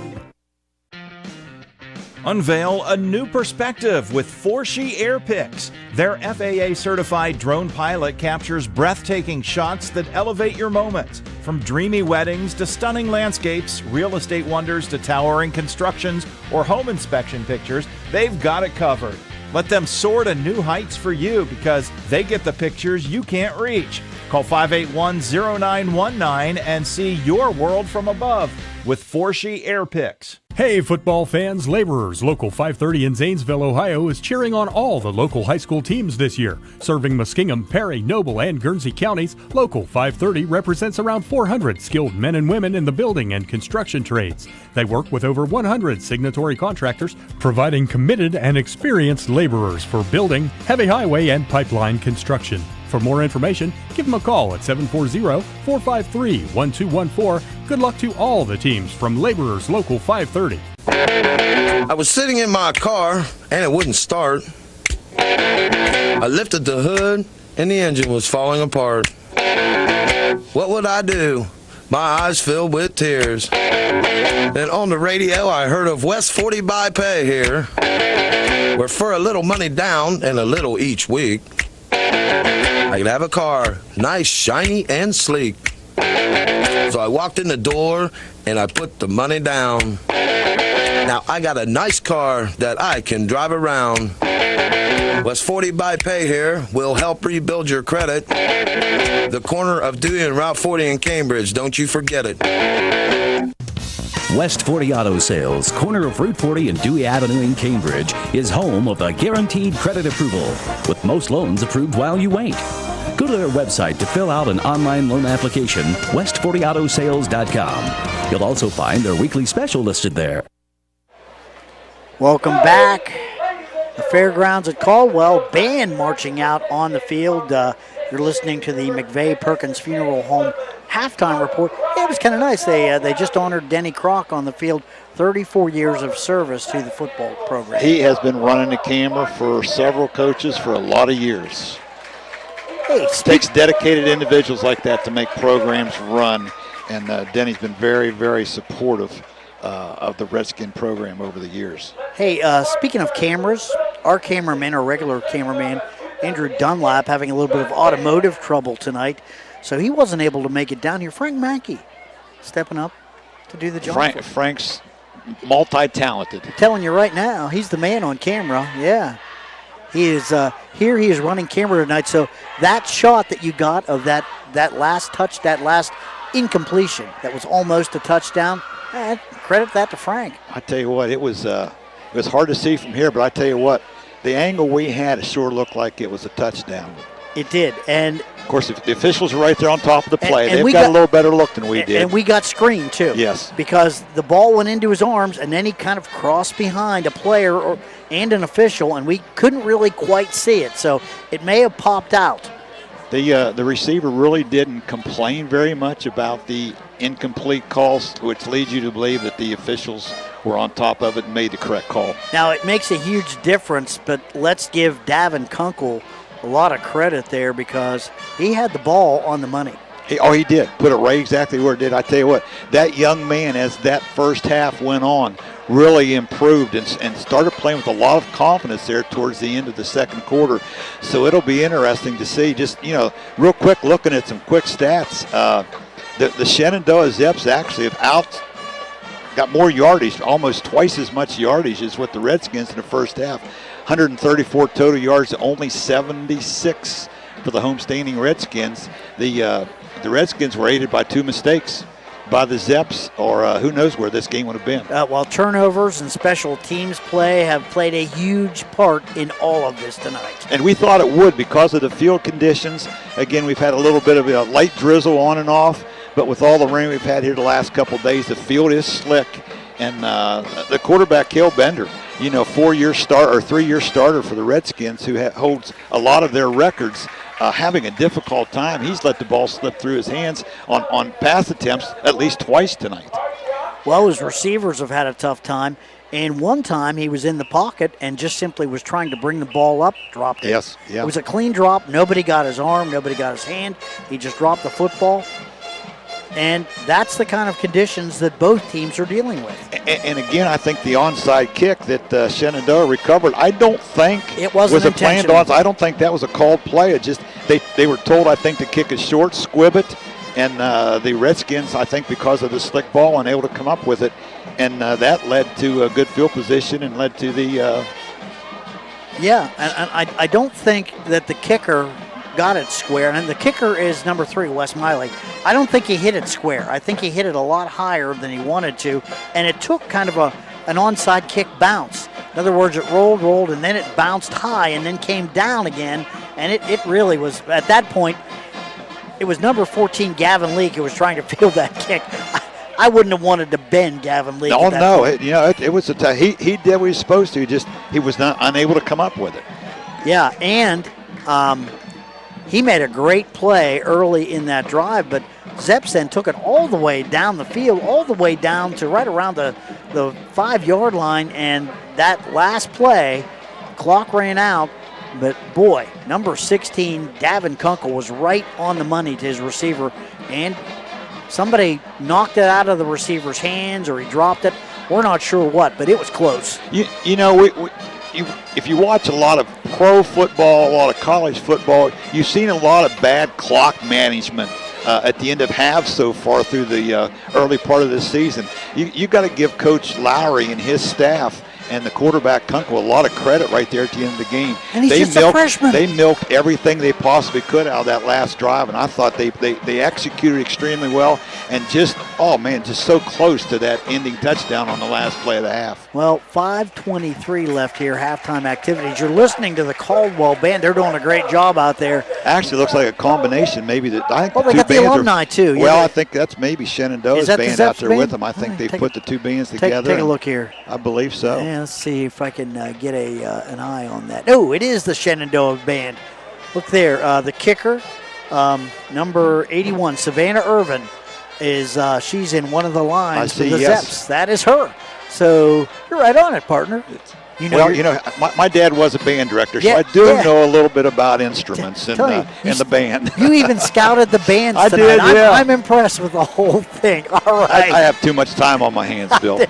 [SPEAKER 7] Unveil a new perspective with 4She Air Picks. Their FAA-certified drone pilot captures breathtaking shots that elevate your moments. From dreamy weddings to stunning landscapes, real estate wonders to towering constructions or home inspection pictures, they've got it covered. Let them soar to new heights for you because they get the pictures you can't reach. Call 581-0919 and see your world from above with 4She Air Picks.
[SPEAKER 15] Hey football fans, Laborers Local 530 in Zanesville, Ohio is cheering on all the local high school teams this year. Serving Muskingum, Perry, Noble, and Guernsey counties, Local 530 represents around 400 skilled men and women in the building and construction trades. They work with over 100 signatory contractors, providing committed and experienced laborers for building, heavy highway, and pipeline construction. For more information, give them a call at 740-453-1214. Good luck to all the teams from Laborers Local 530.
[SPEAKER 17] I was sitting in my car and it wouldn't start. I lifted the hood and the engine was falling apart. What would I do? My eyes filled with tears. Then on the radio I heard of West 40 by Pay here, where for a little money down and a little each week, I could have a car, nice, shiny, and sleek. So I walked in the door and I put the money down. Now I got a nice car that I can drive around. West 40 by Pay here will help rebuild your credit. The corner of Dewey and Route 40 in Cambridge, don't you forget it.
[SPEAKER 18] West 40 Auto Sales, corner of Route 40 and Dewey Avenue in Cambridge, is home of the guaranteed credit approval, with most loans approved while you wait. Go to their website to fill out an online loan application, west40autosales.com. You'll also find their weekly special listed there.
[SPEAKER 2] Welcome back. The fairgrounds at Caldwell, band marching out on the field. You're listening to the McVeigh Perkins Funeral Home halftime report. Yeah, it was kind of nice. They just honored Denny Kroc on the field. 34 years of service to the football program.
[SPEAKER 3] He has been running the camera for several coaches for a lot of years.
[SPEAKER 2] Hey,
[SPEAKER 3] it takes dedicated individuals like that to make programs run, and Denny's been very, very supportive of the Redskin program over the years.
[SPEAKER 2] Hey, speaking of cameras, our cameraman, our regular cameraman, Andrew Dunlap, having a little bit of automotive trouble tonight, so he wasn't able to make it down here. Frank Mackey stepping up to do the job.
[SPEAKER 3] Frank's multi-talented.
[SPEAKER 2] I'm telling you right now, he's the man on camera. Yeah. He is here. He is running camera tonight. So that shot that you got of that last touch, that last incompletion, that was almost a touchdown. Credit that to Frank.
[SPEAKER 3] I tell you what, it was hard to see from here, but I tell you what, the angle we had, it sure looked like it was a touchdown.
[SPEAKER 2] It did, and
[SPEAKER 3] of course, if the officials are right there on top of the play, they've got a little better look than we did.
[SPEAKER 2] And we got screened too.
[SPEAKER 3] Yes,
[SPEAKER 2] because the ball went into his arms, and then he kind of crossed behind a player and an official, and we couldn't really quite see it. So it may have popped out.
[SPEAKER 3] The receiver really didn't complain very much about the incomplete calls, which leads you to believe that the officials were on top of it and made the correct call.
[SPEAKER 2] Now, it makes a huge difference, but let's give Davin Kunkel a lot of credit there because he had the ball on the money.
[SPEAKER 3] He did. Put it right exactly where it did. I tell you what, that young man, as that first half went on, really improved and started playing with a lot of confidence there towards the end of the second quarter. So it'll be interesting to see. Just, real quick, looking at some quick stats. The Shenandoah Zeps actually have got more yardage, almost twice as much yardage as what the Redskins in the first half. 134 total yards, only 76 for the homestanding Redskins. The Redskins were aided by 2 mistakes by the Zeps, or who knows where this game would have been.
[SPEAKER 2] While turnovers and special teams play have played a huge part in all of this tonight.
[SPEAKER 3] And we thought it would because of the field conditions. Again, we've had a little bit of a light drizzle on and off, but with all the rain we've had here the last couple of days, the field is slick. And the quarterback, Cale Bender, 4-year start or 3-year starter for the Redskins, who holds a lot of their records, having a difficult time. He's let the ball slip through his hands on pass attempts at least twice tonight.
[SPEAKER 2] Well, his receivers have had a tough time. And one time he was in the pocket and just simply was trying to bring the ball up, dropped it.
[SPEAKER 3] Yes, yeah.
[SPEAKER 2] It was a clean drop. Nobody got his arm. Nobody got his hand. He just dropped the football. And that's the kind of conditions that both teams are dealing with.
[SPEAKER 3] And again, I think the onside kick that Shenandoah recovered, I don't think
[SPEAKER 2] it was a
[SPEAKER 3] planned onside. I don't think that was a called play. It just they were told, I think, to kick it short, squib it, and the Redskins, I think, because of the slick ball, unable to come up with it, and that led to a good field position and led to the.
[SPEAKER 2] Yeah, and I don't think that the kicker got it square, and the kicker is number 3, Wes Miley. I don't think he hit it square. I think he hit it a lot higher than he wanted to, and it took kind of an onside kick bounce. In other words, it rolled, and then it bounced high and then came down again, and it really was, at that point, it was number 14, Gavin Leake, who was trying to field that kick. I wouldn't have wanted to bend Gavin Leake.
[SPEAKER 3] Oh, no. It was he did what he was supposed to. He was not unable to come up with it.
[SPEAKER 2] Yeah, and he made a great play early in that drive, but Zeps then took it all the way down the field, all the way down to right around the 5-yard line, and that last play, clock ran out, but boy, number 16, Davin Kunkel, was right on the money to his receiver, and somebody knocked it out of the receiver's hands, or he dropped it. We're not sure what, but it was close.
[SPEAKER 3] If you watch a lot of pro football, a lot of college football, you've seen a lot of bad clock management at the end of halves so far through the early part of this season. You got to give Coach Lowry and his staff and the quarterback Kunkel a lot of credit right there at the end of the game.
[SPEAKER 2] And he's just a freshman.
[SPEAKER 3] They milked everything they possibly could out of that last drive, and I thought they executed extremely well, and just so close to that ending touchdown on the last play of the half.
[SPEAKER 2] Well, 5:23 left here, halftime activities. You're listening to the Caldwell band. They're doing a great job out there.
[SPEAKER 3] Actually, looks like a combination. Maybe that. I think
[SPEAKER 2] they got the alumni too.
[SPEAKER 3] Well, I think that's maybe Shenandoah's band out there with them. I think they put the two bands together.
[SPEAKER 2] Take a look here.
[SPEAKER 3] I believe so.
[SPEAKER 2] Yeah, let's see if I can get an eye on that. Oh, it is the Shenandoah band. Look there, the kicker, number 81, Savannah Irvin, is she's in one of the lines for the Zeps. That is her. So you're right on it, partner.
[SPEAKER 3] My dad was a band director, so I do know a little bit about instruments and the band.
[SPEAKER 2] You even scouted the bands
[SPEAKER 3] I
[SPEAKER 2] tonight.
[SPEAKER 3] did, yeah.
[SPEAKER 2] I'm impressed with the whole thing. All right.
[SPEAKER 3] I have too much time on my hands, Bill.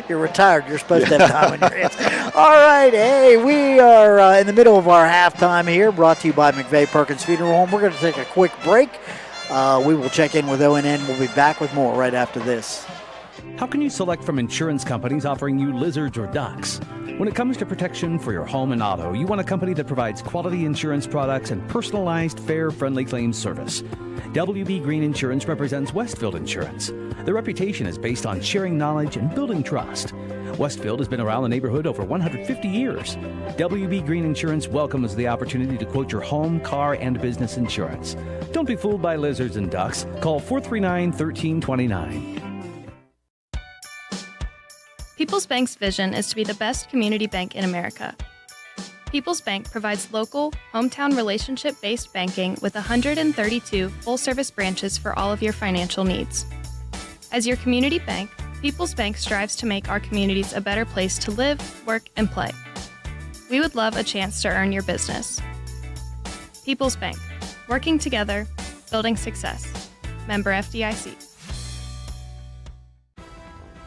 [SPEAKER 2] You're retired. You're supposed to have time on your hands. All right. Hey, we are in the middle of our halftime here, brought to you by McVeigh Perkins Funeral Home. We're going to take a quick break. We will check in with O&N. We'll be back with more right after this.
[SPEAKER 18] How can you select from insurance companies offering you lizards or ducks? When it comes to protection for your home and auto, you want a company that provides quality insurance products and personalized, fair, friendly claims service. WB Green Insurance represents Westfield Insurance. Their reputation is based on sharing knowledge and building trust. Westfield has been around the neighborhood over 150 years. WB Green Insurance welcomes the opportunity to quote your home, car, and business insurance. Don't be fooled by lizards and ducks. Call 439-1329.
[SPEAKER 19] People's Bank's vision is to be the best community bank in America. People's Bank provides local, hometown relationship-based banking with 132 full-service branches for all of your financial needs. As your community bank, People's Bank strives to make our communities a better place to live, work, and play. We would love a chance to earn your business. People's Bank, working together, building success. Member FDIC.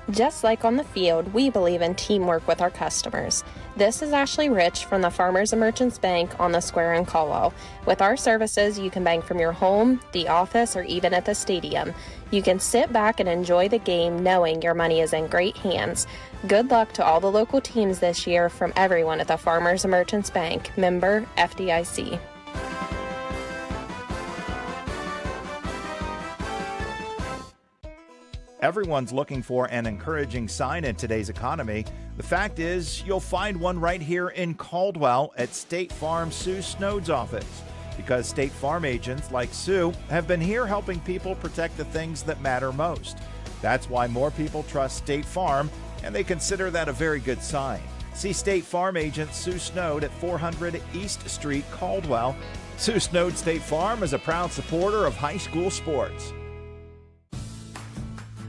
[SPEAKER 5] Just like on the field, we believe in teamwork with our customers. This is Ashley Rich from the Farmers and Merchants Bank on the Square in Caldwell. With our services, you can bank from your home, the office, or even at the stadium. You can sit back and enjoy the game knowing your money is in great hands. Good luck to all the local teams this year from everyone at the Farmers and Merchants Bank. Member FDIC.
[SPEAKER 7] Everyone's looking for an encouraging sign in today's economy. The fact is, you'll find one right here in Caldwell at State Farm Sue Snowd's office. Because State Farm agents like Sue have been here helping people protect the things that matter most. That's why more people trust State Farm, and they consider that a very good sign. See State Farm agent Sue Snowd at 400 East Street, Caldwell. Sue Snowd State Farm is a proud supporter of high school sports.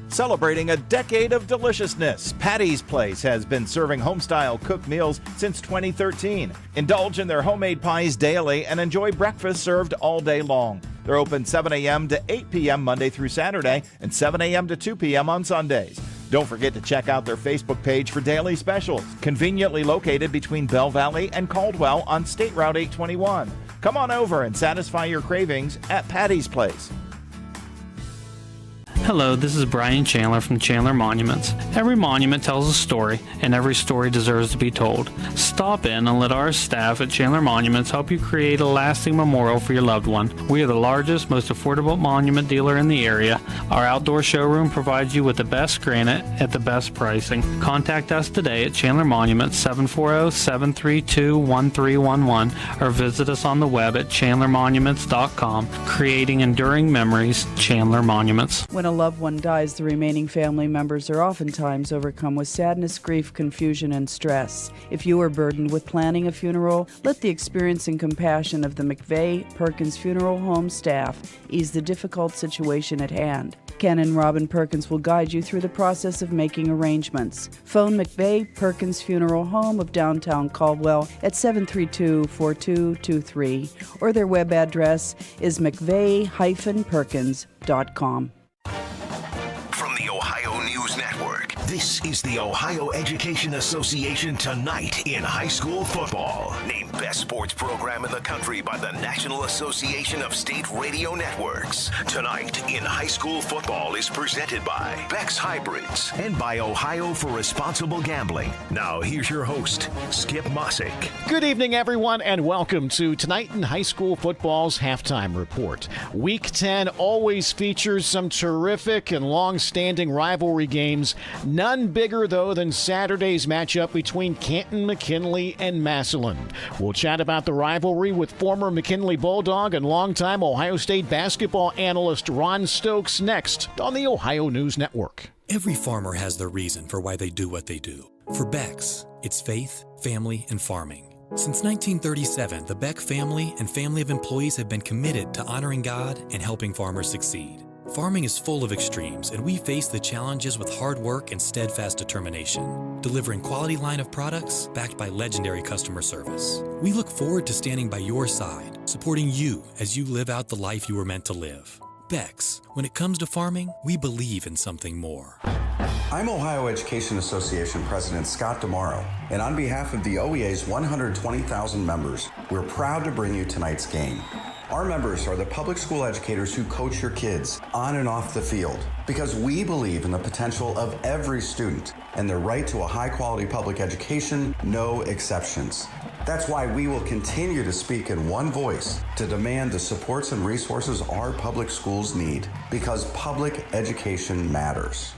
[SPEAKER 7] Celebrating a decade of deliciousness, Patty's Place has been serving home-style cooked meals since 2013. Indulge in their homemade pies daily and enjoy breakfast served all day long. They're open 7 a.m. to 8 p.m. Monday through Saturday and 7 a.m. to 2 p.m. on Sundays. Don't forget to check out their Facebook page for daily specials, conveniently located between Bell Valley and Caldwell on State Route 821. Come on over and satisfy your cravings at Patty's Place.
[SPEAKER 20] Hello, this is Brian Chandler from Chandler Monuments. Every monument tells a story, and every story deserves to be told. Stop in and let our staff at Chandler Monuments help you create a lasting memorial for your loved one. We are the largest, most affordable monument dealer in the area. Our outdoor showroom provides you with the best granite at the best pricing. Contact us today at Chandler Monuments, 740-732-1311, or visit us on the web at chandlermonuments.com. Creating enduring memories, Chandler Monuments.
[SPEAKER 21] When a loved one dies, the remaining family members are oftentimes overcome with sadness, grief, confusion, and stress. If you are burdened with planning a funeral, let the experience and compassion of the McVeigh Perkins Funeral Home staff ease the difficult situation at hand. Ken and Robin Perkins will guide you through the process of making arrangements. Phone McVeigh Perkins Funeral Home of downtown Caldwell at 732-4223, or their web address is mcveigh-perkins.com.
[SPEAKER 22] From the Ohio News Network, this is the Ohio Education Association Tonight in High School Football. Named Best Sports Program in the Country by the National Association of State Radio Networks. Tonight in High School Football is presented by Beck's Hybrids and by Ohio for Responsible Gambling. Now here's your host, Skip Mossick.
[SPEAKER 23] Good evening, everyone, and welcome to Tonight in High School Football's Halftime Report. Week 10 always features some terrific and long-standing rivalry games. None bigger, though, than Saturday's matchup between Canton McKinley and Massillon. We'll chat about the rivalry with former McKinley Bulldog and longtime Ohio State basketball analyst Ron Stokes next on the Ohio News Network.
[SPEAKER 24] Every farmer has their reason for why they do what they do. For Becks, it's faith, family, and farming. Since 1937, the Beck family and family of employees have been committed to honoring God and helping farmers succeed. Farming is full of extremes, and we face the challenges with hard work and steadfast determination, delivering quality line of products backed by legendary customer service. We look forward to standing by your side, supporting you as you live out the life you were meant to live. Becks, when it comes to farming, we believe in something more.
[SPEAKER 25] I'm Ohio Education Association President Scott DeMauro, and on behalf of the OEA's 120,000 members, we're proud to bring you tonight's game. Our members are the public school educators who coach your kids on and off the field because we believe in the potential of every student and their right to a high-quality public education, no exceptions. That's why we will continue to speak in one voice to demand the supports and resources our public schools need because public education matters.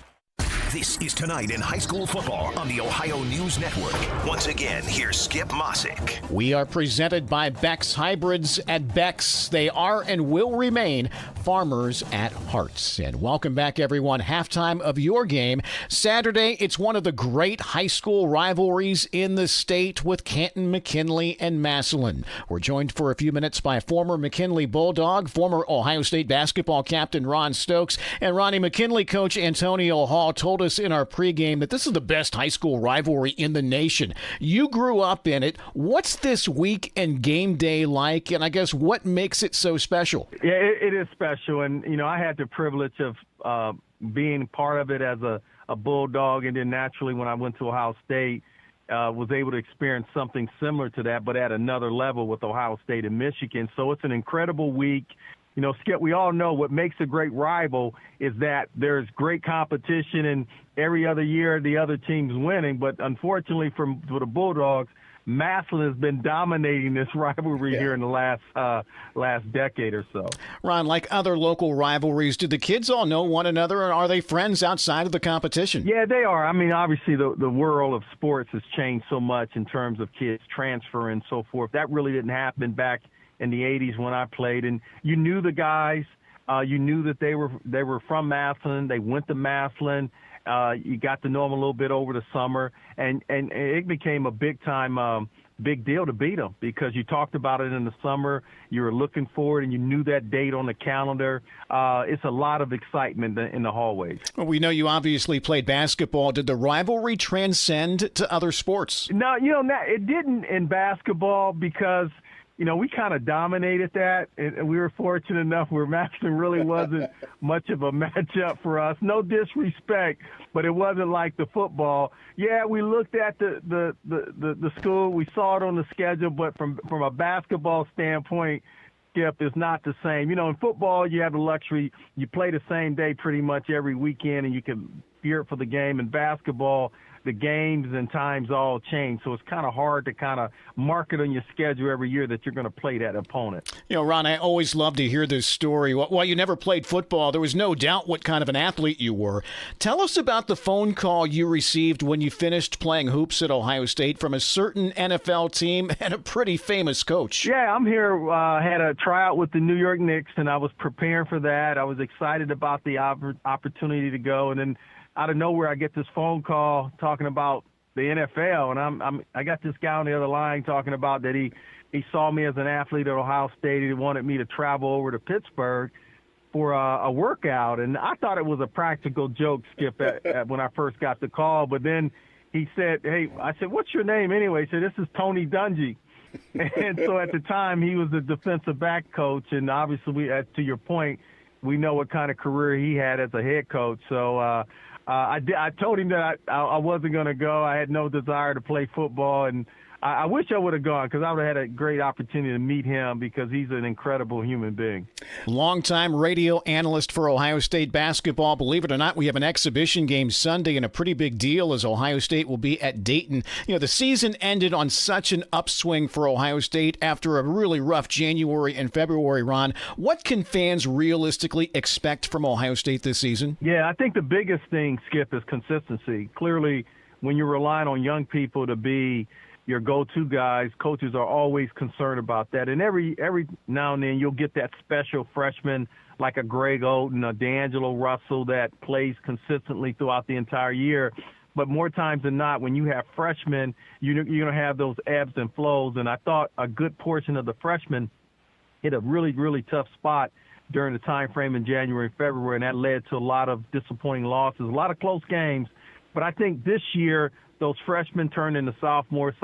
[SPEAKER 22] This is Tonight in High School Football on the Ohio News Network. Once again, here's Skip Mossick.
[SPEAKER 23] We are presented by Beck's Hybrids at Beck's. They are and will remain farmers at heart. And welcome back, everyone. Halftime of your game. Saturday, it's one of the great high school rivalries in the state with Canton, McKinley, and Massillon. We're joined for a few minutes by former McKinley Bulldog, former Ohio State basketball captain Ron Stokes, and Ronnie McKinley coach Antonio Hall told us in our pregame that this is the best high school rivalry in the nation. You grew up in it. What's this week and game day like, and I guess what makes it so special?
[SPEAKER 26] Yeah, it is special, and I had the privilege of being part of it as a Bulldog, and then naturally when I went to Ohio State, was able to experience something similar to that, but at another level with Ohio State and Michigan. So it's an incredible week. Skip, we all know what makes a great rival is that there's great competition, and every other year the other team's winning. But unfortunately for the Bulldogs, Massillon has been dominating this rivalry here in the last decade or so.
[SPEAKER 23] Ron, like other local rivalries, do the kids all know one another, or are they friends outside of the competition?
[SPEAKER 26] Yeah, they are. I mean, obviously the world of sports has changed so much in terms of kids transfer and so forth. That really didn't happen back in the 80s when I played, and you knew the guys. You knew that they were from Massillon. They went to Massillon. You got to know them a little bit over the summer, and it became a big deal to beat them because you talked about it in the summer. You were looking forward, and you knew that date on the calendar. It's a lot of excitement in the hallways.
[SPEAKER 23] Well, we know you obviously played basketball. Did the rivalry transcend to other sports?
[SPEAKER 26] No, it didn't in basketball because we kind of dominated that, and we were fortunate enough where Maxton really wasn't much of a matchup for us. No disrespect, but it wasn't like the football. Yeah, we looked at the school. We saw it on the schedule, but from a basketball standpoint, Skip, is not the same. In football, you have the luxury. You play the same day pretty much every weekend, and you can gear up for the game. In basketball, the games and times all change, so it's kind of hard to kind of mark it on your schedule every year that you're going to play that opponent.
[SPEAKER 23] Ron, I always love to hear this story. While you never played football, there was no doubt what kind of an athlete you were. Tell us about the phone call you received when you finished playing hoops at Ohio State from a certain NFL team and a pretty famous coach.
[SPEAKER 26] Yeah, I'm here. Had a tryout with the New York Knicks, and I was preparing for that. I was excited about the opportunity to go, and then out of nowhere, I get this phone call talking about the NFL, and I got this guy on the other line talking about that he saw me as an athlete at Ohio State, and he wanted me to travel over to Pittsburgh for a workout, and I thought it was a practical joke, Skip, when I first got the call. But then he said, "Hey," I said, "What's your name anyway?" He said, "This is Tony Dungy." And so at the time, he was a defensive back coach, and obviously, to your point, we know what kind of career he had as a head coach. So I told him that I wasn't going to go. I had no desire to play football, and I wish I would have gone because I would have had a great opportunity to meet him because he's an incredible human being.
[SPEAKER 23] Longtime radio analyst for Ohio State basketball. Believe it or not, we have an exhibition game Sunday and a pretty big deal as Ohio State will be at Dayton. The season ended on such an upswing for Ohio State after a really rough January and February, Ron. What can fans realistically expect from Ohio State this season?
[SPEAKER 26] Yeah, I think the biggest thing, Skip, is consistency. Clearly, when you're relying on young people to be your go-to guys, coaches are always concerned about that. And every now and then you'll get that special freshman like a Greg Oden, a D'Angelo Russell that plays consistently throughout the entire year. But more times than not, when you have freshmen, you're going to have those ebbs and flows. And I thought a good portion of the freshmen hit a really, really tough spot during the time frame in January and February, and that led to a lot of disappointing losses, a lot of close games. But I think this year, those freshmen turn into sophomores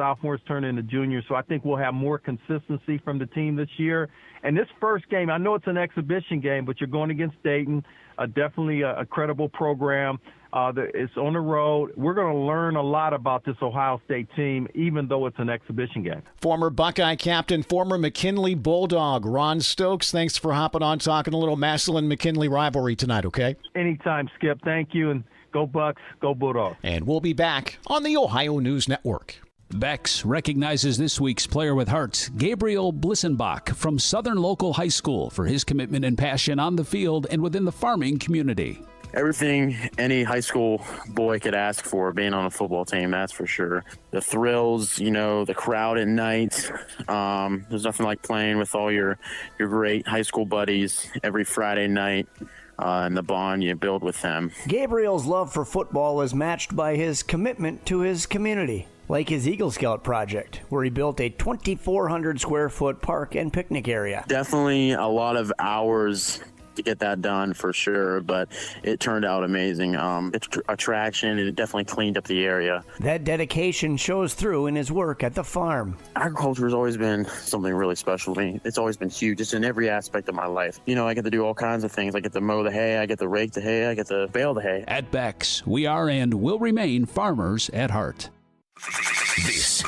[SPEAKER 26] turn into juniors. So I think we'll have more consistency from the team this year. And this first game, I know it's an exhibition game, but you're going against Dayton, definitely a credible program. It's on the road. We're going to learn a lot about this Ohio State team, even though it's an exhibition game.
[SPEAKER 23] Former Buckeye captain, former McKinley Bulldog, Ron Stokes, thanks for hopping on, talking a little Massillon-McKinley rivalry tonight, okay?
[SPEAKER 26] Anytime, Skip. Thank you, and go Bucks, go Bulldogs.
[SPEAKER 23] And we'll be back on the Ohio News Network.
[SPEAKER 18] Bex recognizes this week's player with heart, Gabriel Blissenbach from Southern Local High School, for his commitment and passion on the field and within the farming community.
[SPEAKER 1] Everything any high school boy could ask for being on a football team, that's for sure. The thrills, the crowd at night. There's nothing like playing with all your great high school buddies every Friday night. And the bond you build with them.
[SPEAKER 4] Gabriel's love for football is matched by his commitment to his community, like his Eagle Scout project, where he built a 2,400 square foot park and picnic area.
[SPEAKER 1] Definitely a lot of hours to get that done for sure, but it turned out amazing. It's attraction, and it definitely cleaned up the area.
[SPEAKER 4] That dedication shows through in his work at the farm.
[SPEAKER 1] Agriculture has always been something really special to me. It's always been huge. It's in every aspect of my life. I get to do all kinds of things. I get to mow the hay, I get to rake the hay, I get to bale the hay.
[SPEAKER 18] At Bex, we are and will remain farmers at heart.
[SPEAKER 22] This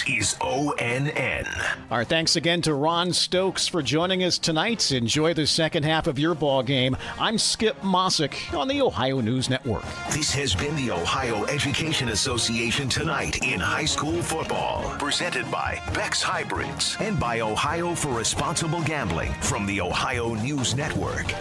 [SPEAKER 22] is ONN.
[SPEAKER 23] Our thanks again to Ron Stokes for joining us tonight. Enjoy the second half of your ball game. I'm Skip Mossick on the Ohio News Network.
[SPEAKER 22] This has been the Ohio Education Association Tonight in High School Football. Presented by Bex Hybrids and by Ohio for Responsible Gambling from the Ohio News Network.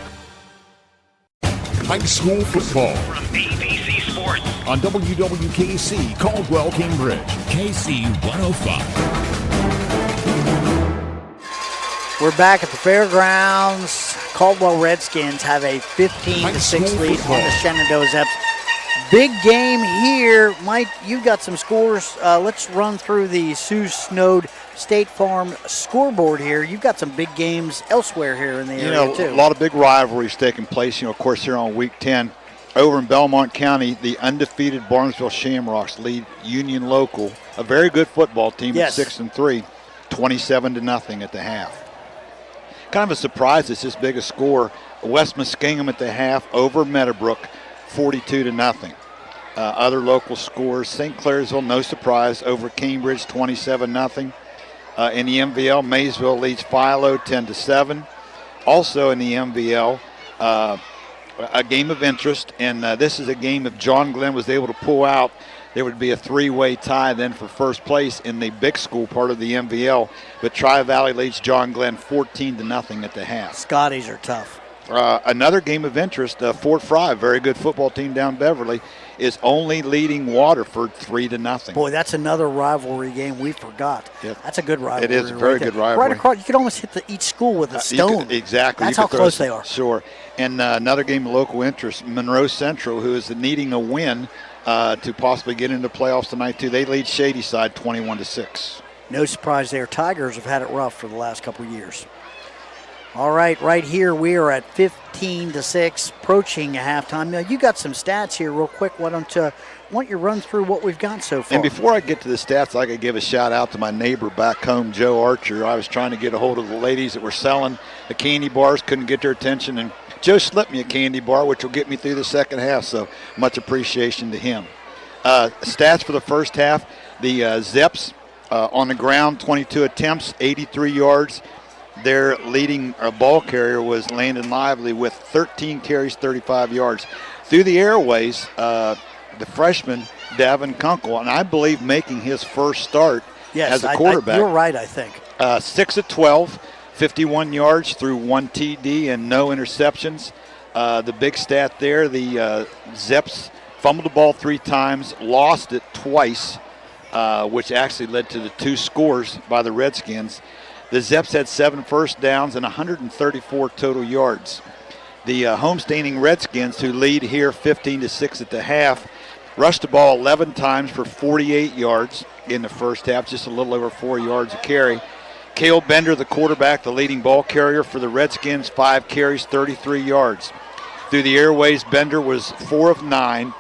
[SPEAKER 6] High school football
[SPEAKER 22] From ABC Sports
[SPEAKER 6] on WWKC, Caldwell, Cambridge.
[SPEAKER 18] KC 105.
[SPEAKER 2] We're back at the fairgrounds. Caldwell Redskins have a 15-6 lead on the Shenandoah Zeps. Big game here. Mike, you've got some scores. Let's run through the Sue Snowed State Farm scoreboard here. You've got some big games elsewhere here in the area, too.
[SPEAKER 3] A lot of big rivalries taking place. Of course, here on Week 10. Over in Belmont County, the undefeated Barnesville Shamrocks lead Union Local, a very good football team at 6-3. 27-0 at the half. Kind of a surprise it's this big a score. West Muskingum at the half over Meadowbrook, 42-0. Other local scores, St. Clairsville, no surprise, over Cambridge, 27-0. In the MVL, Maysville leads Philo 10-7. Also in the MVL, a game of interest, and this is a game if John Glenn was able to pull out, there would be a three-way tie then for first place in the big school part of the MVL. But Tri-Valley leads John Glenn 14-0 at the half.
[SPEAKER 2] Scotties are tough.
[SPEAKER 3] Another game of interest, Fort Fry, very good football team down Beverly, is only leading Waterford 3-0.
[SPEAKER 2] Boy, that's another rivalry game we forgot.
[SPEAKER 3] Yep.
[SPEAKER 2] That's a good rivalry.
[SPEAKER 3] It is a very good rivalry.
[SPEAKER 2] Right across, you could almost hit each school with a stone.
[SPEAKER 3] Exactly.
[SPEAKER 2] That's how close they are.
[SPEAKER 3] Sure. And another game of local interest, Monroe Central, who is needing a win to possibly get into playoffs tonight too. They lead Shadyside 21-6.
[SPEAKER 2] No surprise there. Tigers have had it rough for the last couple of years. All right here we are at 15-6, approaching a halftime. Now you got some stats here, real quick. Why don't you run through what we've got so far?
[SPEAKER 3] And before I get to the stats, I could give a shout out to my neighbor back home, Joe Archer. I was trying to get a hold of the ladies that were selling the candy bars, couldn't get their attention, and Joe slipped me a candy bar, which will get me through the second half. So much appreciation to him. Stats for the first half: the Zeps on the ground, 22 attempts, 83 yards. Their leading ball carrier was Landon Lively with 13 carries, 35 yards. Through the airways, the freshman, Davin Kunkel, and I believe making his first start as a quarterback.
[SPEAKER 2] You're right, I think.
[SPEAKER 3] 6 of 12, 51 yards through 1 TD and no interceptions. The big stat there, the Zeps fumbled the ball 3 times, lost it twice, which actually led to the 2 scores by the Redskins. The Zeps had 7 first downs and 134 total yards. The homestanding Redskins, who lead here 15-6 at the half, rushed the ball 11 times for 48 yards in the first half, just a little over 4 yards a carry. Cale Bender, the quarterback, the leading ball carrier for the Redskins, 5 carries, 33 yards. Through the airways, Bender was 4 of 9,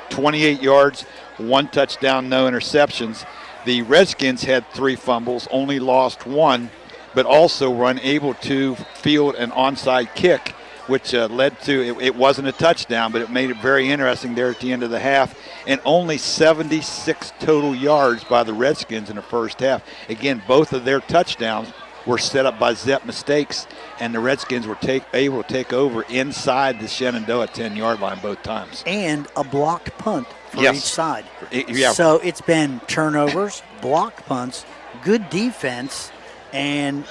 [SPEAKER 3] 28 yards, 1 touchdown, no interceptions. The Redskins had 3 fumbles, only lost 1, but also were unable to field an onside kick, which led to, it wasn't a touchdown, but it made it very interesting there at the end of the half, and only 76 total yards by the Redskins in the first half. Again, both of their touchdowns were set up by Zep mistakes, and the Redskins were able to take over inside the Shenandoah 10-yard line both times.
[SPEAKER 2] And a blocked punt for each side.
[SPEAKER 3] Yeah.
[SPEAKER 2] So it's been turnovers, blocked punts, good defense, and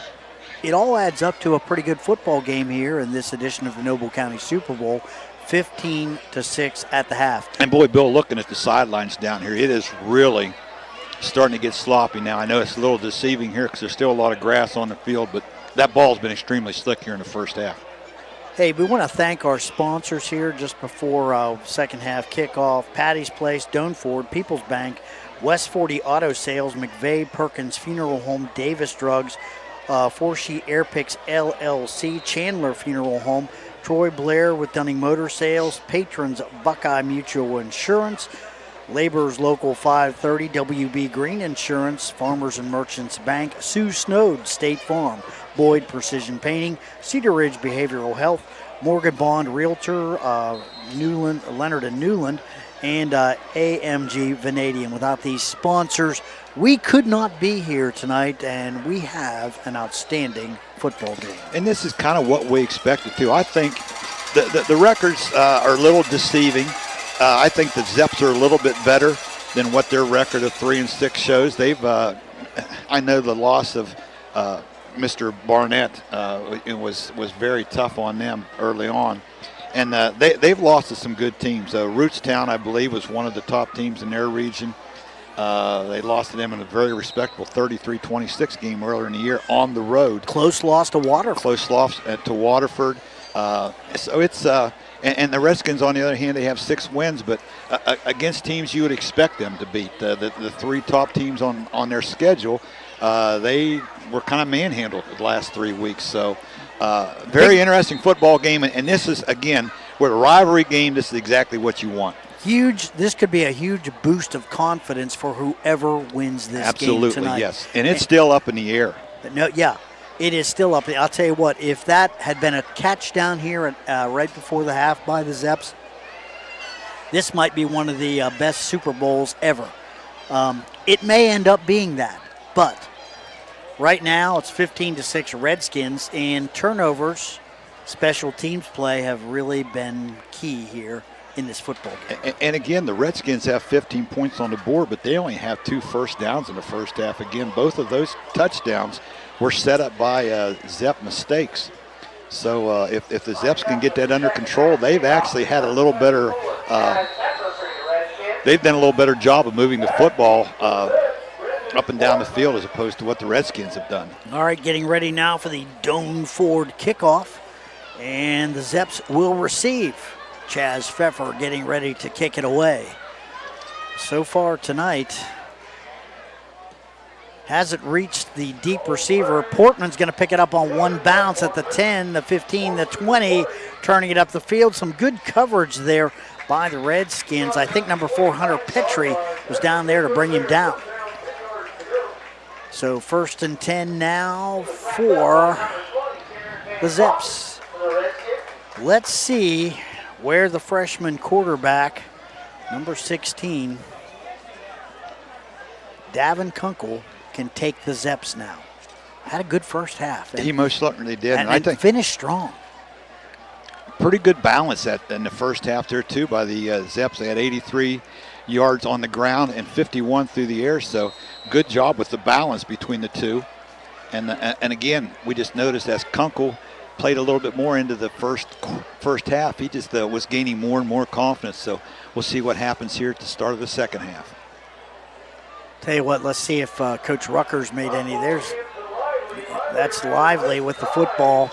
[SPEAKER 2] it all adds up to a pretty good football game here in this edition of the Noble County Super Bowl, 15-6 at the half.
[SPEAKER 3] And boy, Bill, looking at the sidelines down here, it is really starting to get sloppy now. I know it's a little deceiving here because there's still a lot of grass on the field, but that ball's been extremely slick here in the first half.
[SPEAKER 2] Hey, we want to thank our sponsors here just before second half kickoff: Patty's Place, Doan Ford, People's Bank, West 40 Auto Sales, McVeigh Perkins Funeral Home, Davis Drugs, Forshee Airpix LLC, Chandler Funeral Home, Troy Blair with Dunning Motor Sales, Patrons Buckeye Mutual Insurance, Laborers Local 530, WB Green Insurance, Farmers and Merchants Bank, Sue Snowd State Farm, Boyd Precision Painting, Cedar Ridge Behavioral Health, Morgan Bond Realtor, Leonard and Newland, and AMG Vanadium. Without these sponsors, we could not be here tonight, and we have an outstanding football game.
[SPEAKER 3] And this is kind of what we expected to. I think the records are a little deceiving. I think the Zeps are a little bit better than what their record of 3-6 shows. They've, I know the loss of Mr. Barnett it was very tough on them early on. And they've lost to some good teams. Rootstown, I believe, was one of the top teams in their region. They lost to them in a very respectable 33-26 game earlier in the year on the road.
[SPEAKER 2] Close loss to Waterford.
[SPEAKER 3] Close loss to Waterford. So it's and the Redskins, on the other hand, they have 6 wins, but against teams you would expect them to beat. The 3 top teams on their schedule, they were kind of manhandled the last 3 weeks. So very interesting football game, and this is, again, with a rivalry game, this is exactly what you want.
[SPEAKER 2] This could be a huge boost of confidence for whoever wins this game tonight.
[SPEAKER 3] Absolutely, yes. And it's still up in the air.
[SPEAKER 2] No, yeah, it is still up. I'll tell you what, if that had been a catch down here right before the half by the Zeps, this might be one of the best Super Bowls ever. It may end up being that, but right now it's 15-6 Redskins, and turnovers, special teams play have really been key here in this football game.
[SPEAKER 3] And again, the Redskins have 15 points on the board, but they only have 2 first downs in the first half. Again, both of those touchdowns were set up by Zep mistakes. So if the Zeps can get that under control, they've actually had a little better they've done a little better job of moving the football up and down the field as opposed to what the Redskins have done.
[SPEAKER 2] All right, getting ready now for the Doan Ford kickoff, and the Zeps will receive. Chaz Pfeffer getting ready to kick it away. So far tonight, hasn't reached the deep receiver. Portman's going to pick it up on one bounce at the 10, the 15, the 20, turning it up the field. Some good coverage there by the Redskins. I think number 4, Hunter Petrie, was down there to bring him down. So 1st and 10 now for the Zeps. Let's see where the freshman quarterback, number 16, Davin Kunkel, can take the Zeps now. Had a good first half.
[SPEAKER 3] He most certainly did.
[SPEAKER 2] And I think finished strong.
[SPEAKER 3] Pretty good balance in the first half there, too, by the Zeps. They had 83 yards on the ground and 51 through the air, so good job with the balance between the two. And again, we just noticed as Kunkel played a little bit more into the first half, he just was gaining more and more confidence. So we'll see what happens here at the start of the second half.
[SPEAKER 2] Tell you what, let's see if Coach Ruckers made any. That's Lively with the football.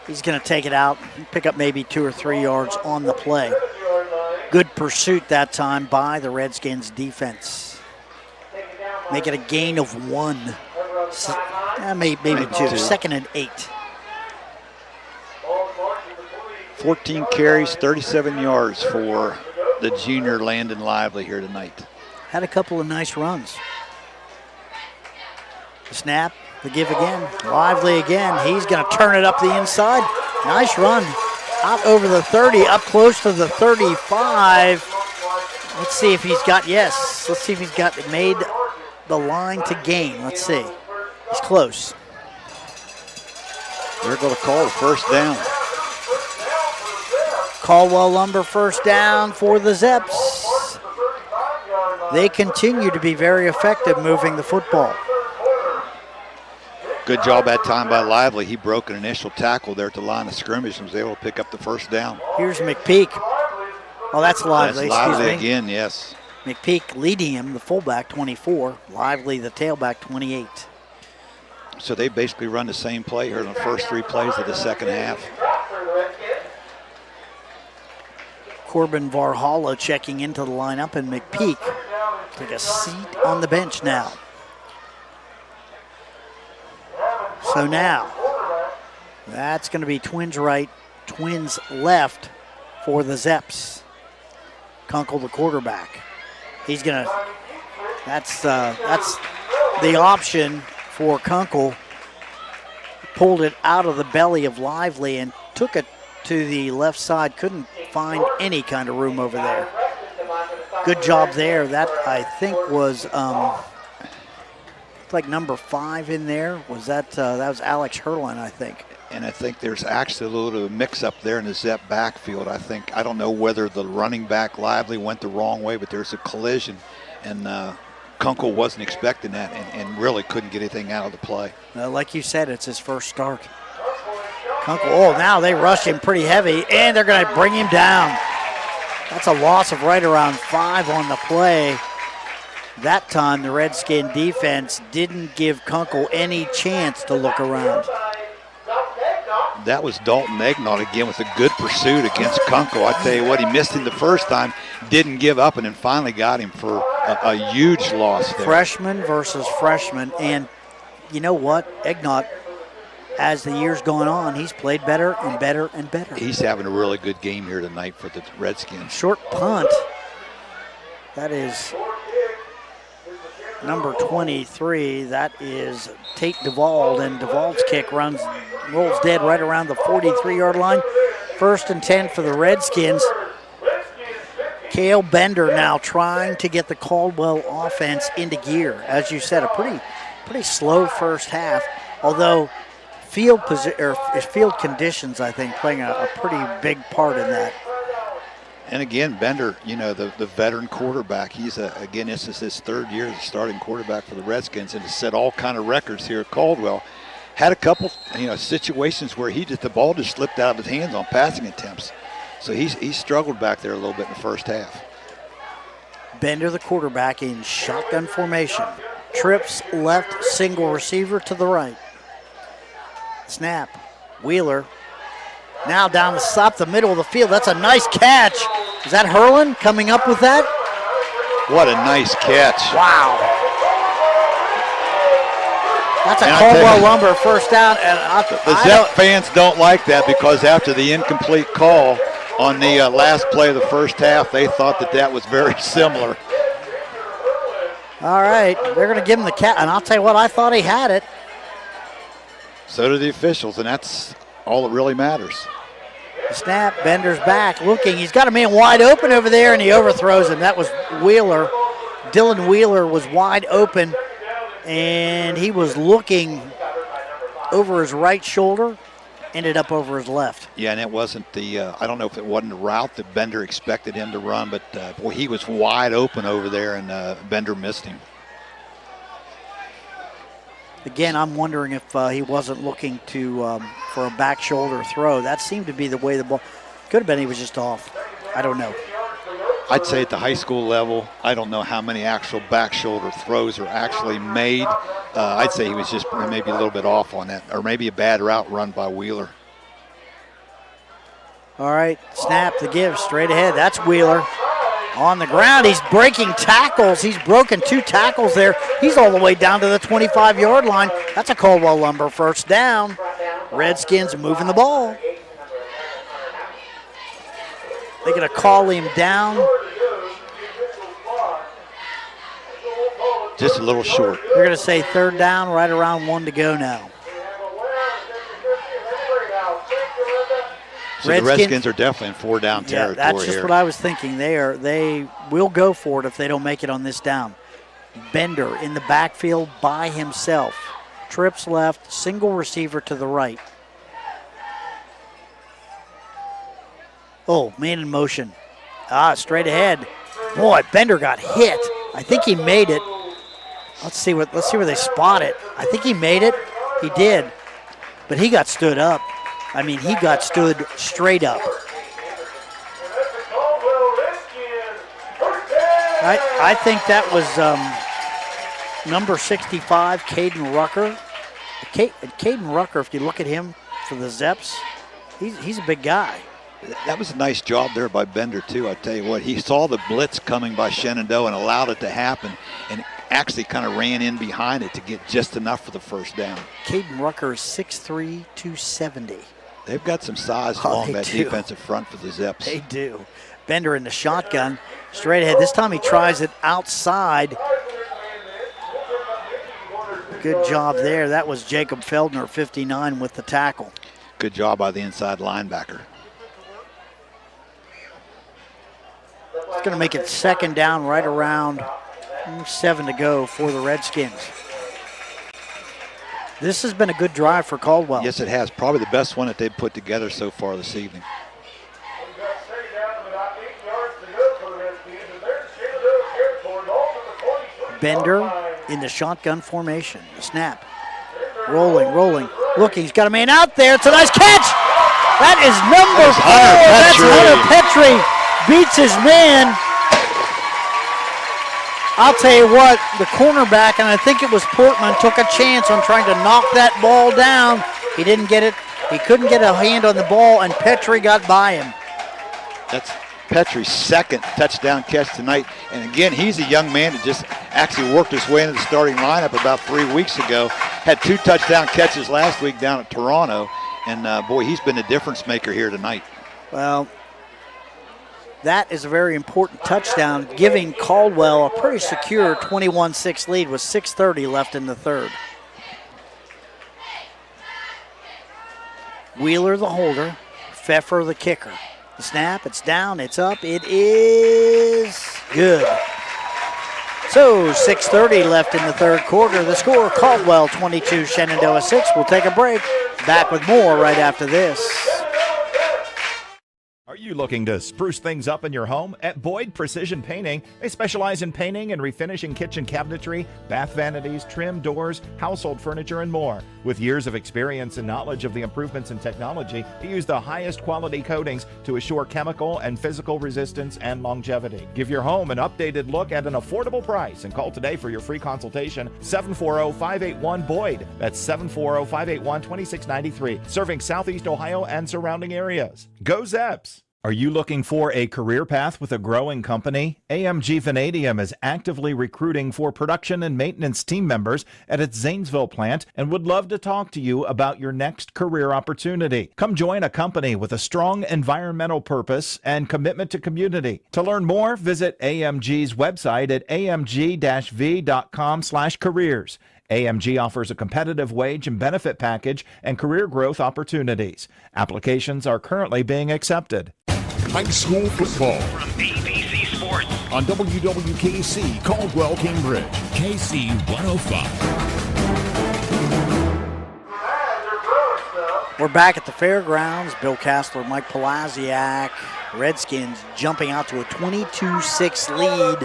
[SPEAKER 2] He's going to take it out, pick up maybe 2 or 3 yards on the play. Good pursuit that time by the Redskins defense. Make it a gain of 1. Maybe 2. 2nd and 8.
[SPEAKER 3] 14 carries, 37 yards for the junior Landon Lively here tonight.
[SPEAKER 2] Had a couple of nice runs. The snap, the give again. Lively again. He's going to turn it up the inside. Nice run. Out over the 30, up close to the 35. Let's see if he's got, let's see if he's got made the line to gain. Let's see. He's close.
[SPEAKER 3] They're going to call the first down.
[SPEAKER 2] Caldwell Lumber first down for the Zeps. They continue to be very effective moving the football.
[SPEAKER 3] Good job that time by Lively. He broke an initial tackle there at the line of scrimmage and was able to pick up the first down.
[SPEAKER 2] Here's McPeak. Oh, that's Lively.
[SPEAKER 3] That's Lively again, yes.
[SPEAKER 2] McPeak leading him, the fullback, 24. Lively, the tailback, 28.
[SPEAKER 3] So they basically run the same play here in the first 3 plays of the second half.
[SPEAKER 2] Corbin Varhala checking into the lineup, and McPeak took a seat on the bench now. So now, that's going to be Twins right, Twins left for the Zeps. Kunkel, the quarterback. He's going to, that's the option for Kunkel. Pulled it out of the belly of Lively and took it to the left side. Couldn't find any kind of room over there. Good job there. That, I think, was like number 5 in there. Was that was Alex Herlin, I think.
[SPEAKER 3] And I think there's actually a little bit of a mix-up there in the Zep backfield. I don't know whether the running back Lively went the wrong way, but there's a collision, and Kunkel wasn't expecting that and really couldn't get anything out of the play.
[SPEAKER 2] Like you said, it's his first start. Kunkel, now they rush him pretty heavy, and they're going to bring him down. That's a loss of right around 5 on the play. That time, the Redskin defense didn't give Kunkel any chance to look around.
[SPEAKER 3] That was Dalton Egnott again with a good pursuit against Kunkel. I tell you what, he missed him the first time, didn't give up, and then finally got him for a huge loss there.
[SPEAKER 2] Freshman versus freshman, and you know what? Egnott, as the year's gone on, he's played better and better and better.
[SPEAKER 3] He's having a really good game here tonight for the Redskins.
[SPEAKER 2] Short punt That is number 23. That is Tate Duvall, and Duvall's kick rolls dead right around the 43-yard line. 1st and 10 for the Redskins. Cale Bender now trying to get the Caldwell offense into gear. As you said, a pretty slow first half, although field conditions, I think, playing a pretty big part in that.
[SPEAKER 3] And again, Bender, the veteran quarterback, he's again, this is his 3rd year as a starting quarterback for the Redskins, and has set all kind of records here at Caldwell. Had a couple, situations where the ball just slipped out of his hands on passing attempts. So he struggled back there a little bit in the first half.
[SPEAKER 2] Bender, the quarterback, in shotgun formation. Trips left, single receiver to the right. Snap. Wheeler. Now down the middle of the field. That's a nice catch. Is that Hurlin coming up with that?
[SPEAKER 3] What a nice catch.
[SPEAKER 2] Wow. That's a Caldwell Lumber first down. And
[SPEAKER 3] the Zep fans don't like that because after the incomplete call on the last play of the first half, they thought that was very similar.
[SPEAKER 2] All right, they're going to give him the catch, and I'll tell you what, I thought he had it.
[SPEAKER 3] So do the officials, and that's all that really matters.
[SPEAKER 2] The snap, Bender's back, looking. He's got a man wide open over there, and he overthrows him. That was Wheeler. Dylan Wheeler was wide open, and he was looking over his right shoulder, ended up over his left.
[SPEAKER 3] Yeah, and it wasn't I don't know if it wasn't the route that Bender expected him to run, but boy, he was wide open over there, and Bender missed him.
[SPEAKER 2] Again, I'm wondering if he wasn't looking for a back shoulder throw. That seemed to be the way the ball, could have been he was just off. I don't know.
[SPEAKER 3] I'd say at the high school level, I don't know how many actual back shoulder throws are actually made. I'd say he was just maybe a little bit off on that, or maybe a bad route run by Wheeler.
[SPEAKER 2] All right, snap the give straight ahead. That's Wheeler on the ground. He's breaking tackles. He's broken 2 tackles there. He's all the way down to the 25-yard line. That's a Caldwell Lumber first down. Redskins moving the ball. They're going to call him down.
[SPEAKER 3] Just a little short.
[SPEAKER 2] They're going to say 3rd down, right around 1 to go now.
[SPEAKER 3] So the Redskins are definitely in 4-down territory.
[SPEAKER 2] Yeah, that's just what I was thinking. They will go for it if they don't make it on this down. Bender in the backfield by himself. Trips left, single receiver to the right. Oh, man in motion. Straight ahead. Boy, Bender got hit. I think he made it. Let's see where they spot it. I think he made it. He did. But he got stood up. I mean, he got stood straight up. I think that was number 65, Caden Rucker. Caden Rucker, if you look at him for the Zeps, he's a big guy.
[SPEAKER 3] That was a nice job there by Bender, too. I tell you what, he saw the blitz coming by Shenandoah and allowed it to happen, and actually kind of ran in behind it to get just enough for the first down.
[SPEAKER 2] Caden Rucker is 6'3", 270.
[SPEAKER 3] They've got some size along that defensive front for the Zeps.
[SPEAKER 2] They do. Bender in the shotgun, straight ahead. This time he tries it outside. Good job there. That was Jacob Feldner, 59, with the tackle.
[SPEAKER 3] Good job by the inside linebacker.
[SPEAKER 2] It's going to make it 2nd down, right around 7 to go for the Redskins. This has been a good drive for Caldwell.
[SPEAKER 3] Yes, it has. Probably the best one that they've put together so far this evening.
[SPEAKER 2] Bender in the shotgun formation. The snap. Rolling. Looking, he's got a man out there. It's a nice catch. That is number 4. That's Hunter Petrie. Beats his man. I'll tell you what, the cornerback, and I think it was Portman, took a chance on trying to knock that ball down. He didn't get it. He couldn't get a hand on the ball, and Petrie got by him.
[SPEAKER 3] That's Petrie's 2nd touchdown catch tonight. And again, he's a young man that just actually worked his way into the starting lineup about 3 weeks ago. Had 2 touchdown catches last week down at Toronto. And boy, he's been a difference maker here tonight.
[SPEAKER 2] Well, That is a very important touchdown, giving Caldwell a pretty secure 21-6 lead with 6:30 left in the third. Wheeler the holder, Pfeffer the kicker. The snap, it's down, it's up, it is good. So 6:30 left in the third quarter. The score, Caldwell 22, Shenandoah 6. We'll take a break. Back with more right after this.
[SPEAKER 7] Are you looking to spruce things up in your home? At Boyd Precision Painting, they specialize in painting and refinishing kitchen cabinetry, bath vanities, trim doors, household furniture, and more. With years of experience and knowledge of the improvements in technology, they use the highest quality coatings to assure chemical and physical resistance and longevity. Give your home an updated look at an affordable price and call today for your free consultation, 740-581-BOYD. That's 740-581-2693, serving Southeast Ohio and surrounding areas. Go Zeps! Are you looking for a career path with a growing company? AMG Vanadium is actively recruiting for production and maintenance team members at its Zanesville plant and would love to talk to you about your next career opportunity. Come join a company with a strong environmental purpose and commitment to community. To learn more, visit AMG's website at amg-v.com/careers. AMG offers a competitive wage and benefit package and career growth opportunities. Applications are currently being accepted.
[SPEAKER 6] High school football
[SPEAKER 22] From ABC Sports.
[SPEAKER 6] on WWKC, Caldwell, Cambridge.
[SPEAKER 8] KC 105.
[SPEAKER 2] We're back at the fairgrounds. Bill Castler, Mike Palaziak, Redskins jumping out to a 22-6 lead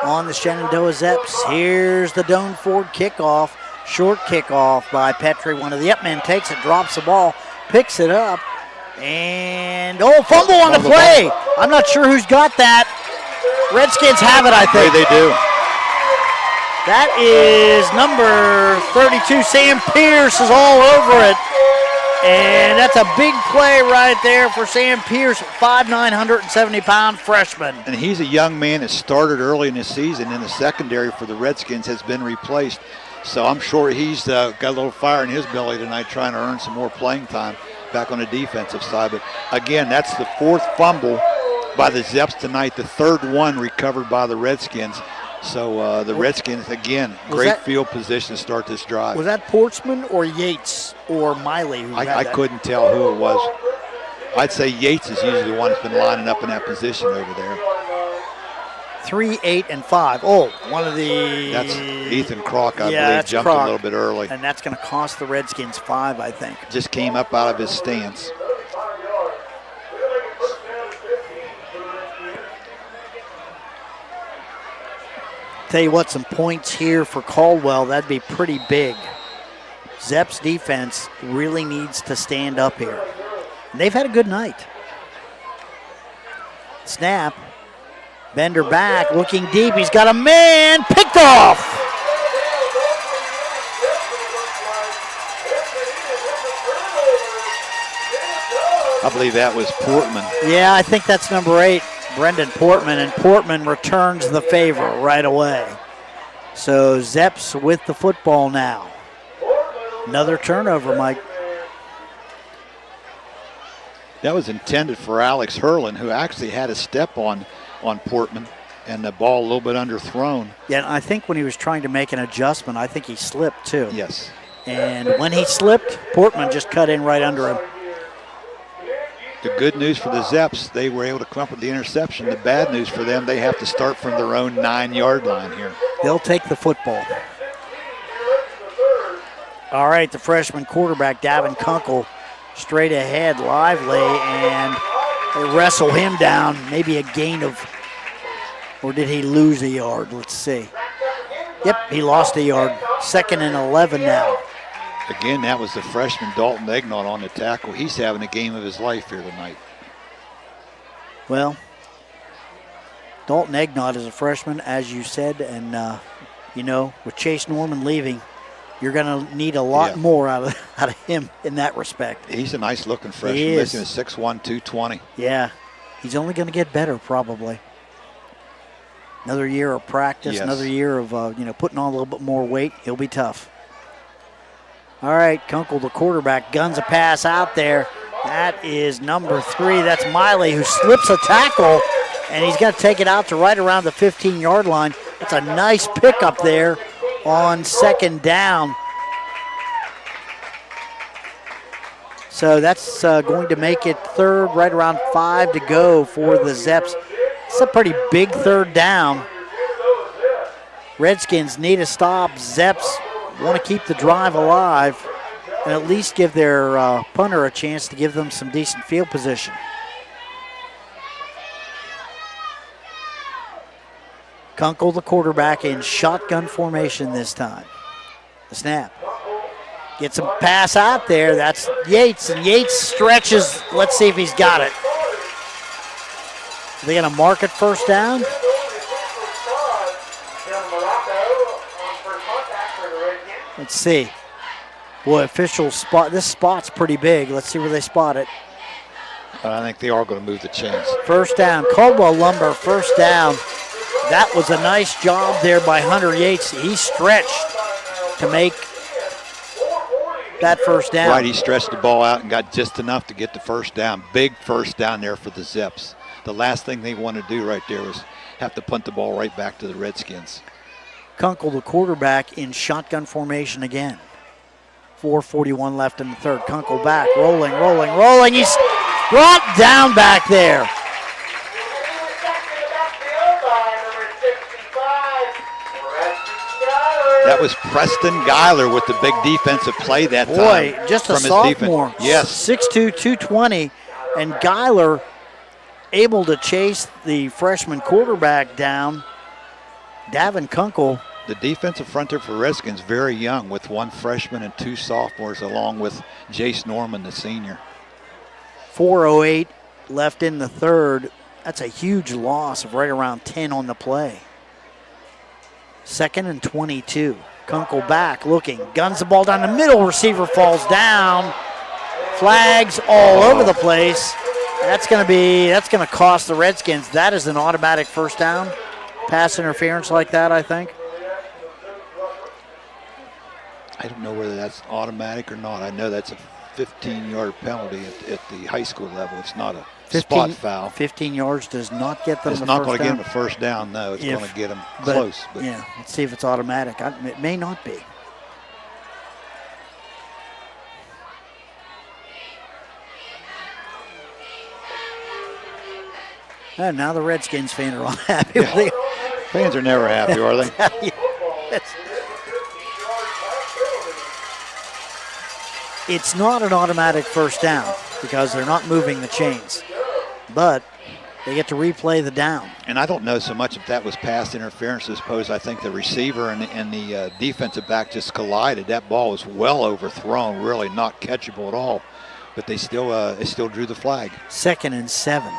[SPEAKER 2] on the Shenandoah Zeps. Here's the Doane Ford kickoff. Short kickoff by Petrie. One of the up men takes it, drops the ball, picks it up, and fumble on the play. I'm not sure who's got that. Redskins have it, I think.
[SPEAKER 3] They do.
[SPEAKER 2] That is number 32. Sam Pierce is all over it. And that's a big play right there for Sam Pierce, 5'9", 170-pound freshman.
[SPEAKER 3] And he's a young man that started early in the season in the secondary for the Redskins, has been replaced. So I'm sure he's got a little fire in his belly tonight trying to earn some more playing time back on the defensive side. But again, that's the fourth fumble by the Zeps tonight, the third one recovered by the Redskins. So the Redskins, again, great field position to start this drive.
[SPEAKER 2] Was that Portsman or Yates or Miley?
[SPEAKER 3] I couldn't tell who it was. I'd say Yates is usually the one that's been lining up in that position over there.
[SPEAKER 2] 3, 8, and 5. Oh, one of the...
[SPEAKER 3] That's Ethan Kroc, I believe, jumped a little bit early.
[SPEAKER 2] And that's going to cost the Redskins 5, I think.
[SPEAKER 3] Just came up out of his stance.
[SPEAKER 2] Tell you what, some points here for Caldwell, that'd be pretty big. Zeps defense really needs to stand up here. And they've had a good night. Snap. Bender back, looking deep. He's got a man, picked off.
[SPEAKER 3] I believe that was Portman.
[SPEAKER 2] Yeah, I think that's number 8. Brendan Portman, and Portman returns the favor right away. So Zeps with the football now. Another turnover, Mike.
[SPEAKER 3] That was intended for Alex Hurlin, who actually had a step on Portman, and the ball a little bit underthrown.
[SPEAKER 2] Yeah, and I think when he was trying to make an adjustment, I think he slipped too.
[SPEAKER 3] Yes.
[SPEAKER 2] And when he slipped, Portman just cut in right under him.
[SPEAKER 3] The good news for the Zeps, they were able to come up with the interception. The bad news for them, they have to start from their own 9-yard line here.
[SPEAKER 2] They'll take the football. All right, the freshman quarterback, Davin Kunkel, straight ahead, lively, and they wrestle him down. Maybe a gain of, or did he lose a yard? Let's see. Yep, he lost a yard. 2nd and 11 now.
[SPEAKER 3] Again, that was the freshman Dalton Egnott on the tackle. He's having a game of his life here tonight.
[SPEAKER 2] Well, Dalton Egnott is a freshman, as you said, and, with Chase Norman leaving, you're going to need a lot more out of him in that respect.
[SPEAKER 3] He's a nice-looking freshman.
[SPEAKER 2] He is.
[SPEAKER 3] He's 6'1", 220.
[SPEAKER 2] Yeah, he's only going to get better probably. Another year of practice, another year of, putting on a little bit more weight. He'll be tough. All right, Kunkel, the quarterback, guns a pass out there. That is number 3. That's Miley, who slips a tackle and he's going to take it out to right around the 15-yard line. That's a nice pickup there on second down. So that's going to make it third, right around 5 to go for the Zeps. It's a pretty big third down. Redskins need a stop. Zeps want to keep the drive alive and at least give their punter a chance to give them some decent field position. Kunkel, the quarterback, in shotgun formation this time. The snap. Gets a pass out there. That's Yates, and Yates stretches. Let's see if he's got it. Are they going to mark it first down? Let's see. Boy, official spot. This spot's pretty big. Let's see where they spot it.
[SPEAKER 3] I think they are going to move the chains.
[SPEAKER 2] First down. Caldwell Lumber, first down. That was a nice job there by Hunter Yates. He stretched to make that first down.
[SPEAKER 3] Right, he stretched the ball out and got just enough to get the first down. Big first down there for the Zeps. The last thing they want to do right there was have to punt the ball right back to the Redskins.
[SPEAKER 2] Kunkel, the quarterback, in shotgun formation again. 4:41 left in the third. Kunkel back, rolling. He's brought down back there.
[SPEAKER 3] That was Preston Geiler with the big defensive play that time.
[SPEAKER 2] Boy, just a sophomore.
[SPEAKER 3] Yes.
[SPEAKER 2] 6'2", 220, and Geiler able to chase the freshman quarterback down. Davin Kunkel.
[SPEAKER 3] The defensive front there for Redskins very young with one freshman and two sophomores along with Jace Norman, the senior.
[SPEAKER 2] 4:08 left in the third. That's a huge loss of right around 10 on the play. 2nd and 22. Kunkel back, looking, guns the ball down the middle. Receiver falls down. Flags all over the place. That's going to cost the Redskins. That is an automatic first down. Pass interference like that, I think.
[SPEAKER 3] I don't know whether that's automatic or not. I know that's a 15-yard penalty at the high school level. It's not a spot foul.
[SPEAKER 2] 15 yards does not get them
[SPEAKER 3] it's
[SPEAKER 2] the
[SPEAKER 3] not
[SPEAKER 2] first
[SPEAKER 3] going to
[SPEAKER 2] down.
[SPEAKER 3] get them a first down, no. It's going to get them close. But
[SPEAKER 2] yeah, let's see if it's automatic. It may not be. And now the Redskins fans are unhappy.
[SPEAKER 3] Yeah. Fans are never happy, are they?
[SPEAKER 2] It's not an automatic first down because they're not moving the chains, but they get to replay the down.
[SPEAKER 3] And I don't know so much if that was pass interference. I suppose I think the receiver and the defensive back just collided. That ball was well overthrown, really not catchable at all. But they still drew the flag.
[SPEAKER 2] 2nd and 7.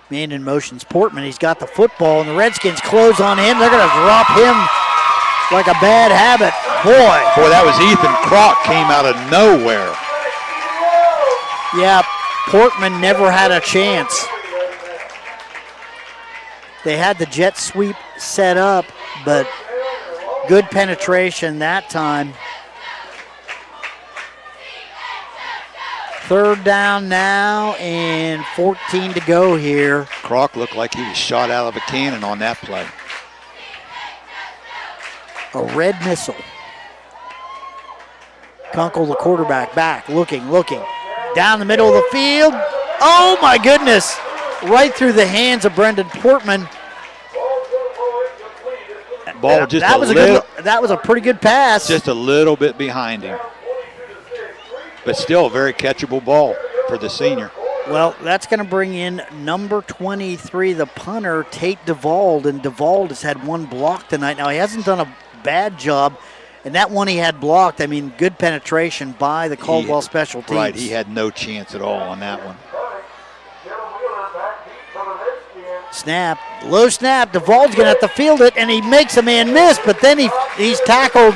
[SPEAKER 2] Man in motion's Portman. He's got the football, and the Redskins close on him. They're going to drop him like a bad habit. Boy,
[SPEAKER 3] that was Ethan Kroc, came out of nowhere.
[SPEAKER 2] Yeah, Portman never had a chance. They had the jet sweep set up, but good penetration that time. Third down now and 14 to go here.
[SPEAKER 3] Kroc looked like he was shot out of a cannon on that play.
[SPEAKER 2] A red missile. Kunkel, the quarterback, back, looking. Down the middle of the field. Oh, my goodness. Right through the hands of Brendan Portman.
[SPEAKER 3] Ball
[SPEAKER 2] that was a pretty good pass.
[SPEAKER 3] Just a little bit behind him. But still a very catchable ball for the senior.
[SPEAKER 2] Well, that's going to bring in number 23, the punter, Tate DeVald. And DeVald has had one block tonight. Now, he hasn't done a bad job. And that one he had blocked, I mean, good penetration by the Caldwell special teams.
[SPEAKER 3] Right, he had no chance at all on that one.
[SPEAKER 2] Snap, low snap. DeVald's going to have to field it, and he makes a man miss, but then he's tackled.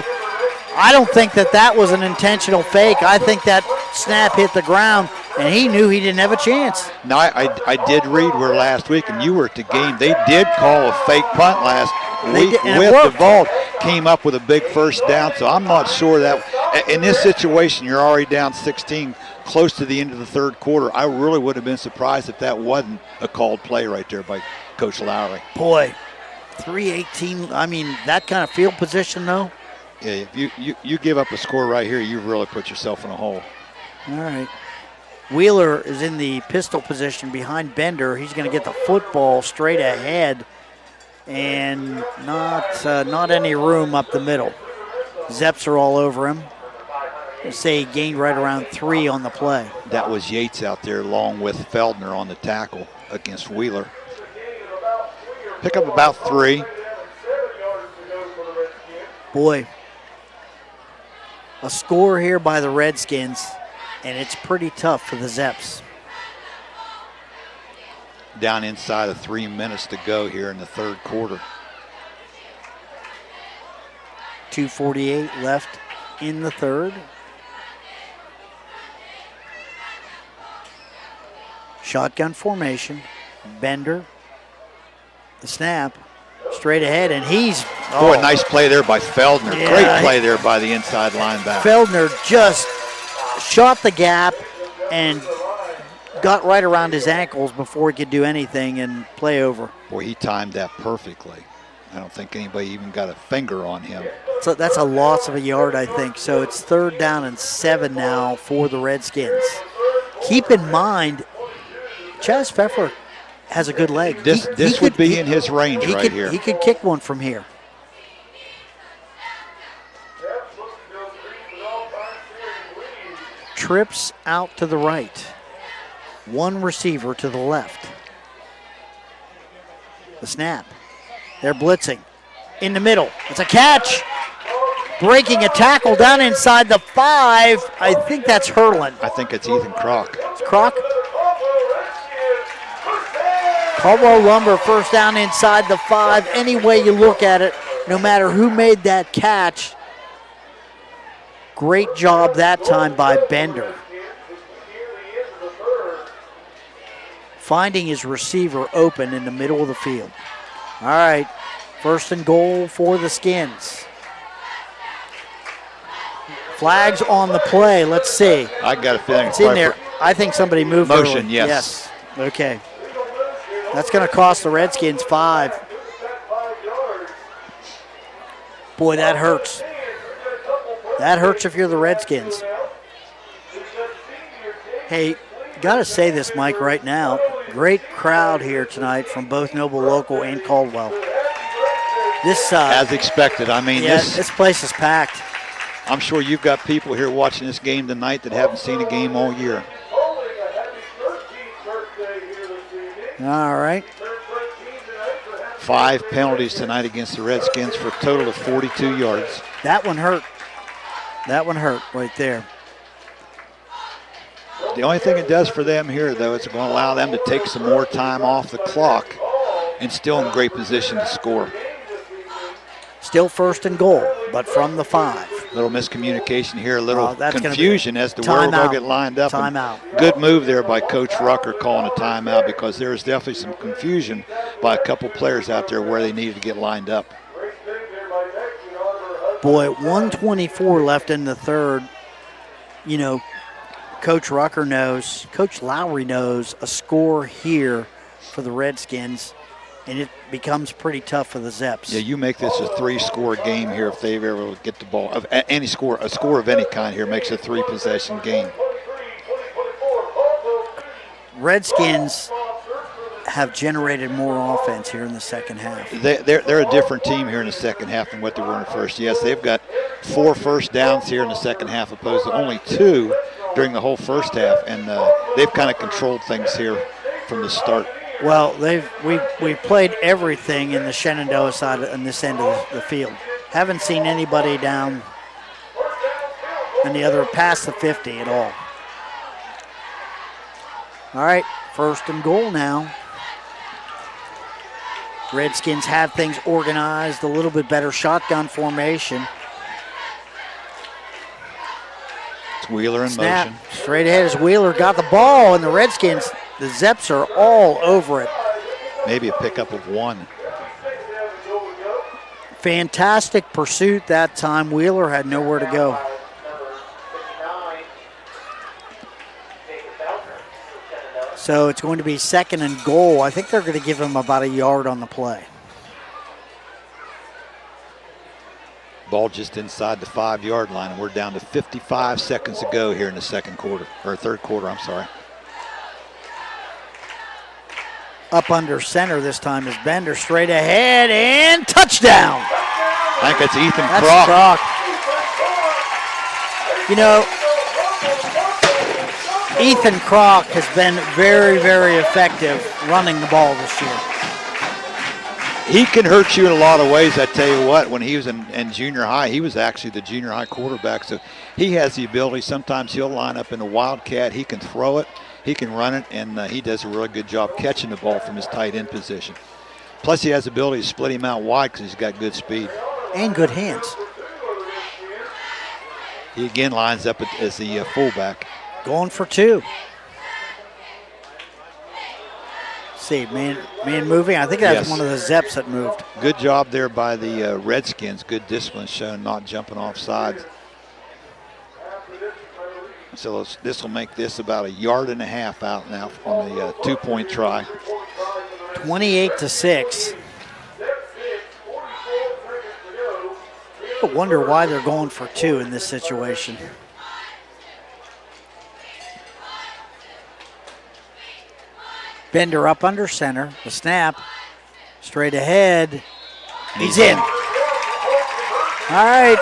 [SPEAKER 2] I don't think that was an intentional fake. I think that snap hit the ground, and he knew he didn't have a chance.
[SPEAKER 3] Now, I did read where last week, and you were at the game. They did call a fake punt last week with DeVald. came up with a big first down. So I'm not sure that in this situation you're already down 16 close to the end of the third quarter. I really would have been surprised if that wasn't a called play right there by Coach Lowry.
[SPEAKER 2] Boy, 3:18. I mean, that kind of field position, though.
[SPEAKER 3] Yeah, if you give up a score right here, you've really put yourself in a hole.
[SPEAKER 2] All right. Wheeler is in the pistol position behind Bender. He's going to get the football straight ahead and not any room up the middle. Zeps are all over him. I'd say he gained right around 3 on the play.
[SPEAKER 3] That was Yates out there along with Feldner on the tackle against Wheeler. Pick up about 3.
[SPEAKER 2] Boy, a score here by the Redskins, and it's pretty tough for the Zeps.
[SPEAKER 3] Down inside of 3 minutes to go here in the third quarter.
[SPEAKER 2] 2:48 left in the third. Shotgun formation. Bender. The snap. Straight ahead, and he's...
[SPEAKER 3] Boy, nice play there by Feldner.
[SPEAKER 2] Yeah,
[SPEAKER 3] Great play there by the inside linebacker.
[SPEAKER 2] Feldner just shot the gap and got right around his ankles before he could do anything and play over.
[SPEAKER 3] Boy, he timed that perfectly. I don't think anybody even got a finger on him.
[SPEAKER 2] So that's a loss of a yard, I think. So it's 3rd down and 7 now for the Redskins. Keep in mind, Chaz Pfeffer has a good leg.
[SPEAKER 3] This would be in his range right here.
[SPEAKER 2] He could kick one from here. Trips out to the right. One receiver to the left. The snap. They're blitzing. In the middle. It's a catch. Breaking a tackle down inside the 5. I think that's Hurlin.
[SPEAKER 3] I think it's Ethan Kroc.
[SPEAKER 2] It's Kroc. Caldwell Lumber first down inside the 5. Any way you look at it, no matter who made that catch, great job that time by Bender. Finding his receiver open in the middle of the field. All right, 1st and goal for the Skins. Flags on the play. Let's see.
[SPEAKER 3] I got a feeling
[SPEAKER 2] it's in there. I think somebody moved
[SPEAKER 3] motion.
[SPEAKER 2] Early.
[SPEAKER 3] Yes.
[SPEAKER 2] Okay. That's going to cost the Redskins 5. Boy, that hurts. That hurts if you're the Redskins. Hey, got to say this, Mike, right now. Great crowd here tonight from both Noble Local and Caldwell. This
[SPEAKER 3] as expected. I mean,
[SPEAKER 2] this place is packed.
[SPEAKER 3] I'm sure you've got people here watching this game tonight that haven't seen a game all year.
[SPEAKER 2] All right.
[SPEAKER 3] 5 penalties tonight against the Redskins for a total of 42 yards.
[SPEAKER 2] That one hurt. That one hurt right there.
[SPEAKER 3] The only thing it does for them here, though, is going to allow them to take some more time off the clock and still in great position to score.
[SPEAKER 2] Still 1st and goal, but from the 5.
[SPEAKER 3] Little miscommunication here, a little confusion as to where they'll get lined up.
[SPEAKER 2] Timeout.
[SPEAKER 3] Good move there by Coach Rucker calling a timeout, because there is definitely some confusion by a couple players out there where they needed to get lined up.
[SPEAKER 2] Boy, 1:24 left in the third. You know, Coach Rucker knows, Coach Lowry knows a score here for the Redskins, and it becomes pretty tough for the Zeps.
[SPEAKER 3] Yeah, you make this a 3-score game here if they ever get the ball. A score of any kind here makes a 3-possession game.
[SPEAKER 2] Redskins have generated more offense here in the second half.
[SPEAKER 3] They're a different team here in the second half than what they were in the first. Yes, they've got 4 first downs here in the second half opposed to only 2 during the whole first half, and they've kind of controlled things here from the start.
[SPEAKER 2] Well, we've played everything in the Shenandoah side on this end of the field. Haven't seen anybody down in the other past the 50 at all. All right, 1st and goal now. Redskins have things organized, a little bit better shotgun formation.
[SPEAKER 3] It's Wheeler in
[SPEAKER 2] Snap.
[SPEAKER 3] motion.
[SPEAKER 2] Straight ahead as Wheeler got the ball, and the Redskins, the Zeps are all over it.
[SPEAKER 3] Maybe a pickup of 1.
[SPEAKER 2] fantastic pursuit that time. Wheeler had nowhere to go. So it's going to be 2nd and goal. I think they're going to give him about a yard on the play.
[SPEAKER 3] Ball just inside the 5-yard line, and we're down to 55 seconds to go here in the third quarter, I'm sorry.
[SPEAKER 2] Up under center this time is Bender, straight ahead, and touchdown.
[SPEAKER 3] I think that's Ethan
[SPEAKER 2] That's
[SPEAKER 3] Kroc.
[SPEAKER 2] Kroc. You know, Ethan Kroc has been very, very effective running the ball this year.
[SPEAKER 3] He can hurt you in a lot of ways. I tell you what, when he was in junior high, he was actually the junior high quarterback. So he has the ability. Sometimes he'll line up in a wildcat. He can throw it. He can run it. And he does a really good job catching the ball from his tight end position. Plus, he has the ability to split him out wide because he's got good speed.
[SPEAKER 2] And good hands.
[SPEAKER 3] He again lines up as the fullback.
[SPEAKER 2] Going for 2. See, man moving. I think that's one of the Zeps that moved.
[SPEAKER 3] Good job there by the Redskins. Good discipline shown, not jumping off sides. So this will make this about a yard and a half out now on the 2-point try.
[SPEAKER 2] 28-6. I wonder why they're going for 2 in this situation. Bender up under center. The snap. Straight ahead. He's in. All right.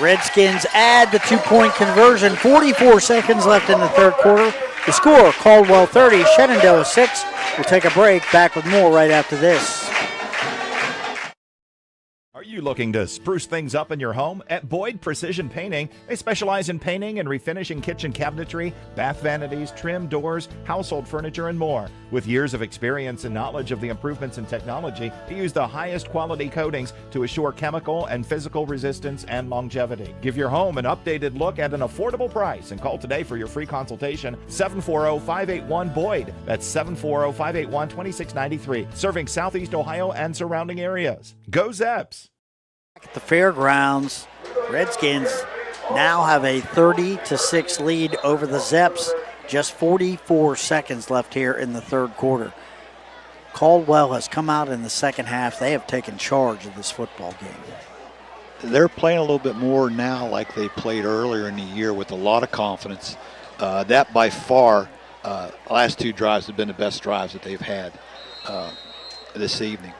[SPEAKER 2] Redskins add the 2-point conversion. 44 seconds left in the third quarter. The score, Caldwell 30, Shenandoah 6. We'll take a break. Back with more right after this.
[SPEAKER 7] Are you looking to spruce things up in your home? At Boyd Precision Painting, they specialize in painting and refinishing kitchen cabinetry, bath vanities, trim doors, household furniture, and more. With years of experience and knowledge of the improvements in technology, they use the highest quality coatings to assure chemical and physical resistance and longevity. Give your home an updated look at an affordable price and call today for your free consultation, 740-581-BOYD. That's 740-581-2693, serving Southeast Ohio and surrounding areas. Go Zeps!
[SPEAKER 2] At the fairgrounds, Redskins now have a 30-6 lead over the Zeps. Just 44 seconds left here in the third quarter. Caldwell has come out in the second half. They have taken charge of this football game.
[SPEAKER 3] They're playing a little bit more now like they played earlier in the year with a lot of confidence. That by far, last 2 drives have been the best drives that they've had this evening.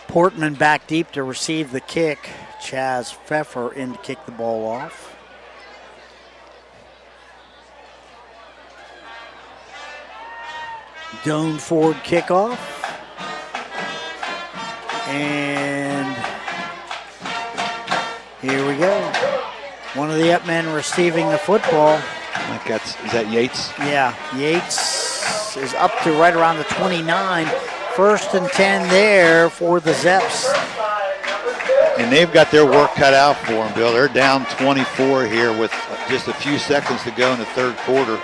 [SPEAKER 2] Portman back deep to receive the kick. Chaz Pfeffer in to kick the ball off. Doan Ford kickoff. And here we go. One of the up men receiving the football.
[SPEAKER 3] I think is that Yates?
[SPEAKER 2] Yeah, Yates is up to right around the 29. 1st and 10 there for the Zeps.
[SPEAKER 3] And they've got their work cut out for them, Bill. They're down 24 here with just a few seconds to go in the third quarter.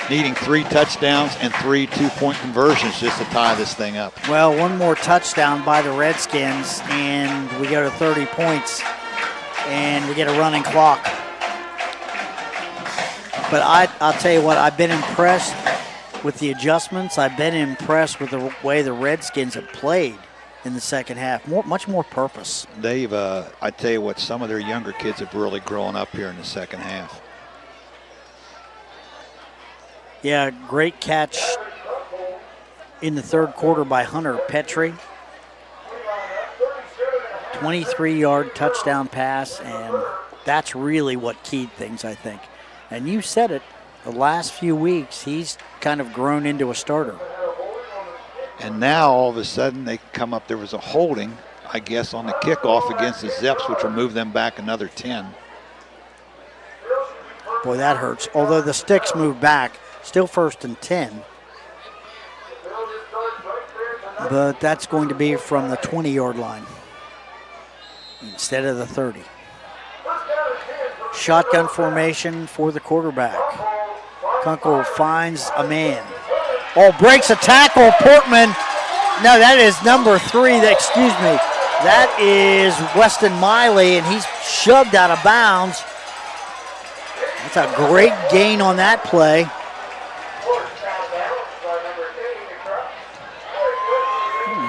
[SPEAKER 3] Needing 3 touchdowns and 3 2-point conversions just to tie this thing up.
[SPEAKER 2] Well, one more touchdown by the Redskins, and we go to 30 points, and we get a running clock. But I'll tell you what, I've been impressed with the adjustments. I've been impressed with the way the Redskins have played in the second half. Much more purpose.
[SPEAKER 3] They've, I tell you what, some of their younger kids have really grown up here in the second half.
[SPEAKER 2] Yeah, great catch in the third quarter by Hunter Petrie. 23-yard touchdown pass, and that's really what keyed things, I think. And you said it, the last few weeks, he's kind of grown into a starter.
[SPEAKER 3] And now, all of a sudden, they come up. There was a holding, I guess, on the kickoff against the Zeps, which will move them back another 10.
[SPEAKER 2] Boy, that hurts. Although the sticks move back, still 1st and 10. But that's going to be from the 20-yard line instead of the 30. Shotgun formation for the quarterback. Kunkel finds a man. Oh, breaks a tackle. Portman No, that is number 3. Excuse me. That is Weston Miley, and he's shoved out of bounds. That's a great gain on that play.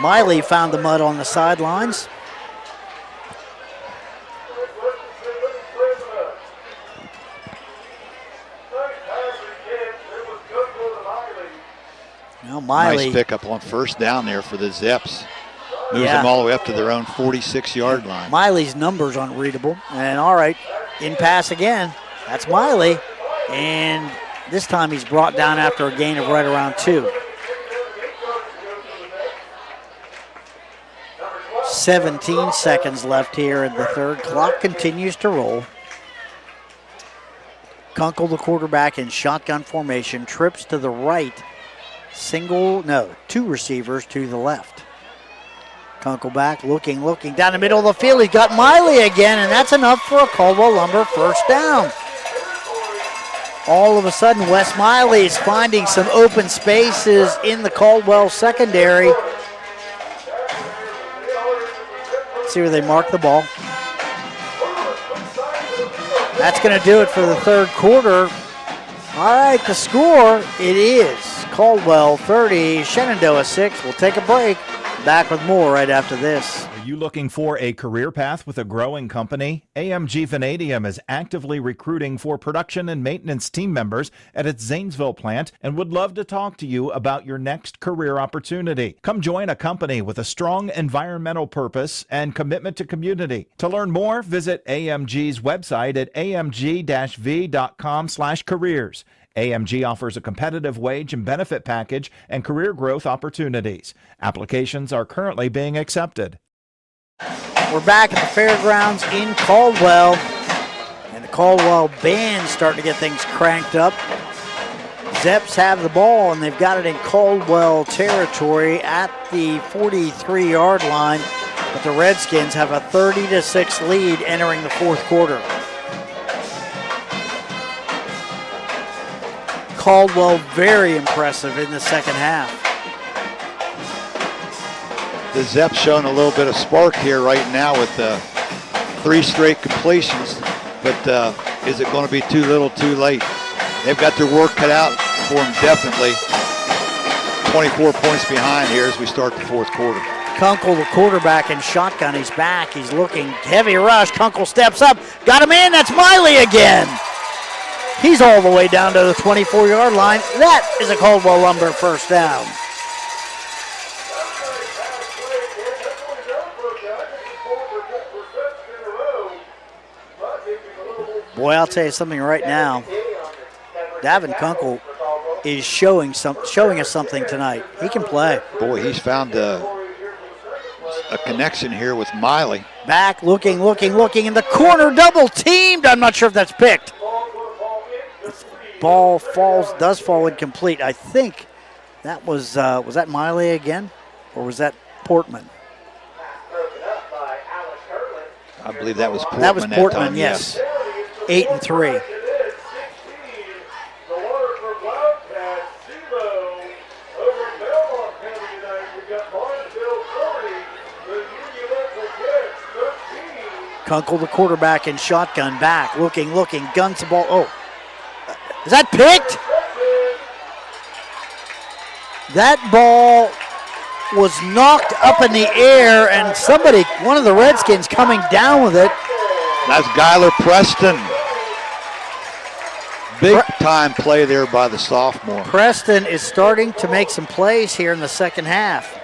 [SPEAKER 2] Miley found the mud on the sidelines. Now Miley.
[SPEAKER 3] Nice pickup on first down there for the Zeps. Moves them all the way up to their own 46-yard line.
[SPEAKER 2] Miley's numbers unreadable. And all right, in pass again. That's Miley. And this time he's brought down after a gain of right around 2. 17 seconds left here in the third. Clock continues to roll. Kunkel, the quarterback, in shotgun formation, trips to the right. Two receivers to the left. Kunkel back, looking down the middle of the field. He's got Miley again, and that's enough for a Caldwell Lumber first down. All of a sudden, Wes Miley is finding some open spaces in the Caldwell secondary. See where they mark the ball. That's going to do it for the third quarter. All right, the score, it is Caldwell 30, Shenandoah 6. We'll take a break. Back with more right after this.
[SPEAKER 7] Are you looking for a career path with a growing company? AMG Vanadium is actively recruiting for production and maintenance team members at its Zanesville plant and would love to talk to you about your next career opportunity. Come join a company with a strong environmental purpose and commitment to community. To learn more, visit AMG's website at amg-v.com/careers. AMG offers a competitive wage and benefit package and career growth opportunities. Applications are currently being accepted.
[SPEAKER 2] We're back at the fairgrounds in Caldwell, and the Caldwell band's starting to get things cranked up. Zeps have the ball, and they've got it in Caldwell territory at the 43-yard line, but the Redskins have a 30-6 lead entering the fourth quarter. Caldwell very impressive in the second half.
[SPEAKER 3] The Zeps showing a little bit of spark here right now with 3 straight completions, but is it going to be too little too late? They've got their work cut out for them definitely. 24 points behind here as we start the fourth quarter.
[SPEAKER 2] Kunkel, the quarterback, in shotgun. He's back. He's looking. Heavy rush. Kunkel steps up. Got him in. That's Miley again. He's all the way down to the 24-yard line. That is a Caldwell Lumber first down. Boy, I'll tell you something right now. Davin Kunkel is showing us something tonight. He can play.
[SPEAKER 3] Boy, he's found a connection here with Miley.
[SPEAKER 2] Back, looking in the corner, double teamed. I'm not sure if that's picked. Ball does fall incomplete. I think that was that Miley again, or was that Portman?
[SPEAKER 3] I believe that was Portman.
[SPEAKER 2] That was Portman,
[SPEAKER 3] time,
[SPEAKER 2] yes. 8-3. Kunkel, the quarterback, in shotgun, back, looking, guns the ball. Oh, is that picked? That ball was knocked up in the air, and one of the Redskins coming down with it.
[SPEAKER 3] That's Skylar Preston. Big time play there by the sophomore.
[SPEAKER 2] Preston is starting to make some plays here in the second half.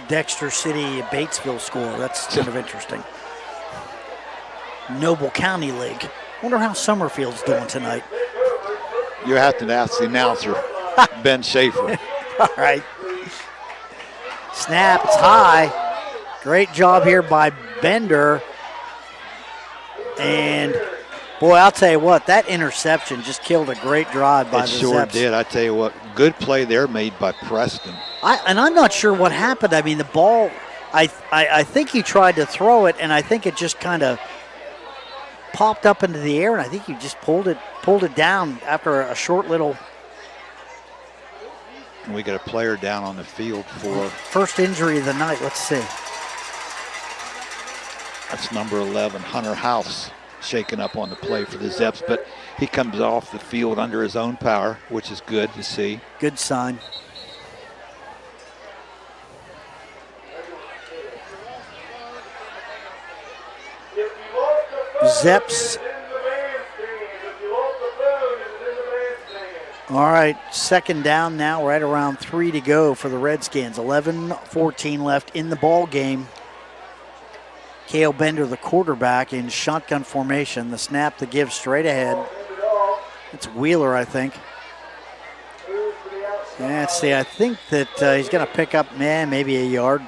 [SPEAKER 2] Dexter City, Batesville score. That's kind of interesting. Noble County League. Wonder how Summerfield's doing tonight.
[SPEAKER 3] You have to ask the announcer, Ben Schaefer.
[SPEAKER 2] All right. Snap, it's high. Great job here by Bender. And, boy, I'll tell you what, that interception just killed a great drive by the
[SPEAKER 3] Zeps. It sure
[SPEAKER 2] Zeps.
[SPEAKER 3] did. I tell you what, good play there made by Preston.
[SPEAKER 2] I'm not sure what happened. I mean, the ball, I think he tried to throw it, and I think it just kind of popped up into the air, and I think he just pulled it down after a short little.
[SPEAKER 3] And we got a player down on the field for
[SPEAKER 2] first injury of the night. Let's see.
[SPEAKER 3] That's number 11, Hunter House, shaken up on the play for the Zeps, but he comes off the field under his own power, which is good to see.
[SPEAKER 2] Good sign. Zeps. All right, second down now, right around 3 to go for the Redskins. 11-14 left in the ball game. Cale Bender, the quarterback, in shotgun formation. The snap, the give straight ahead. It's Wheeler, I think. Yeah, let's see, I think that he's going to pick up, maybe a yard.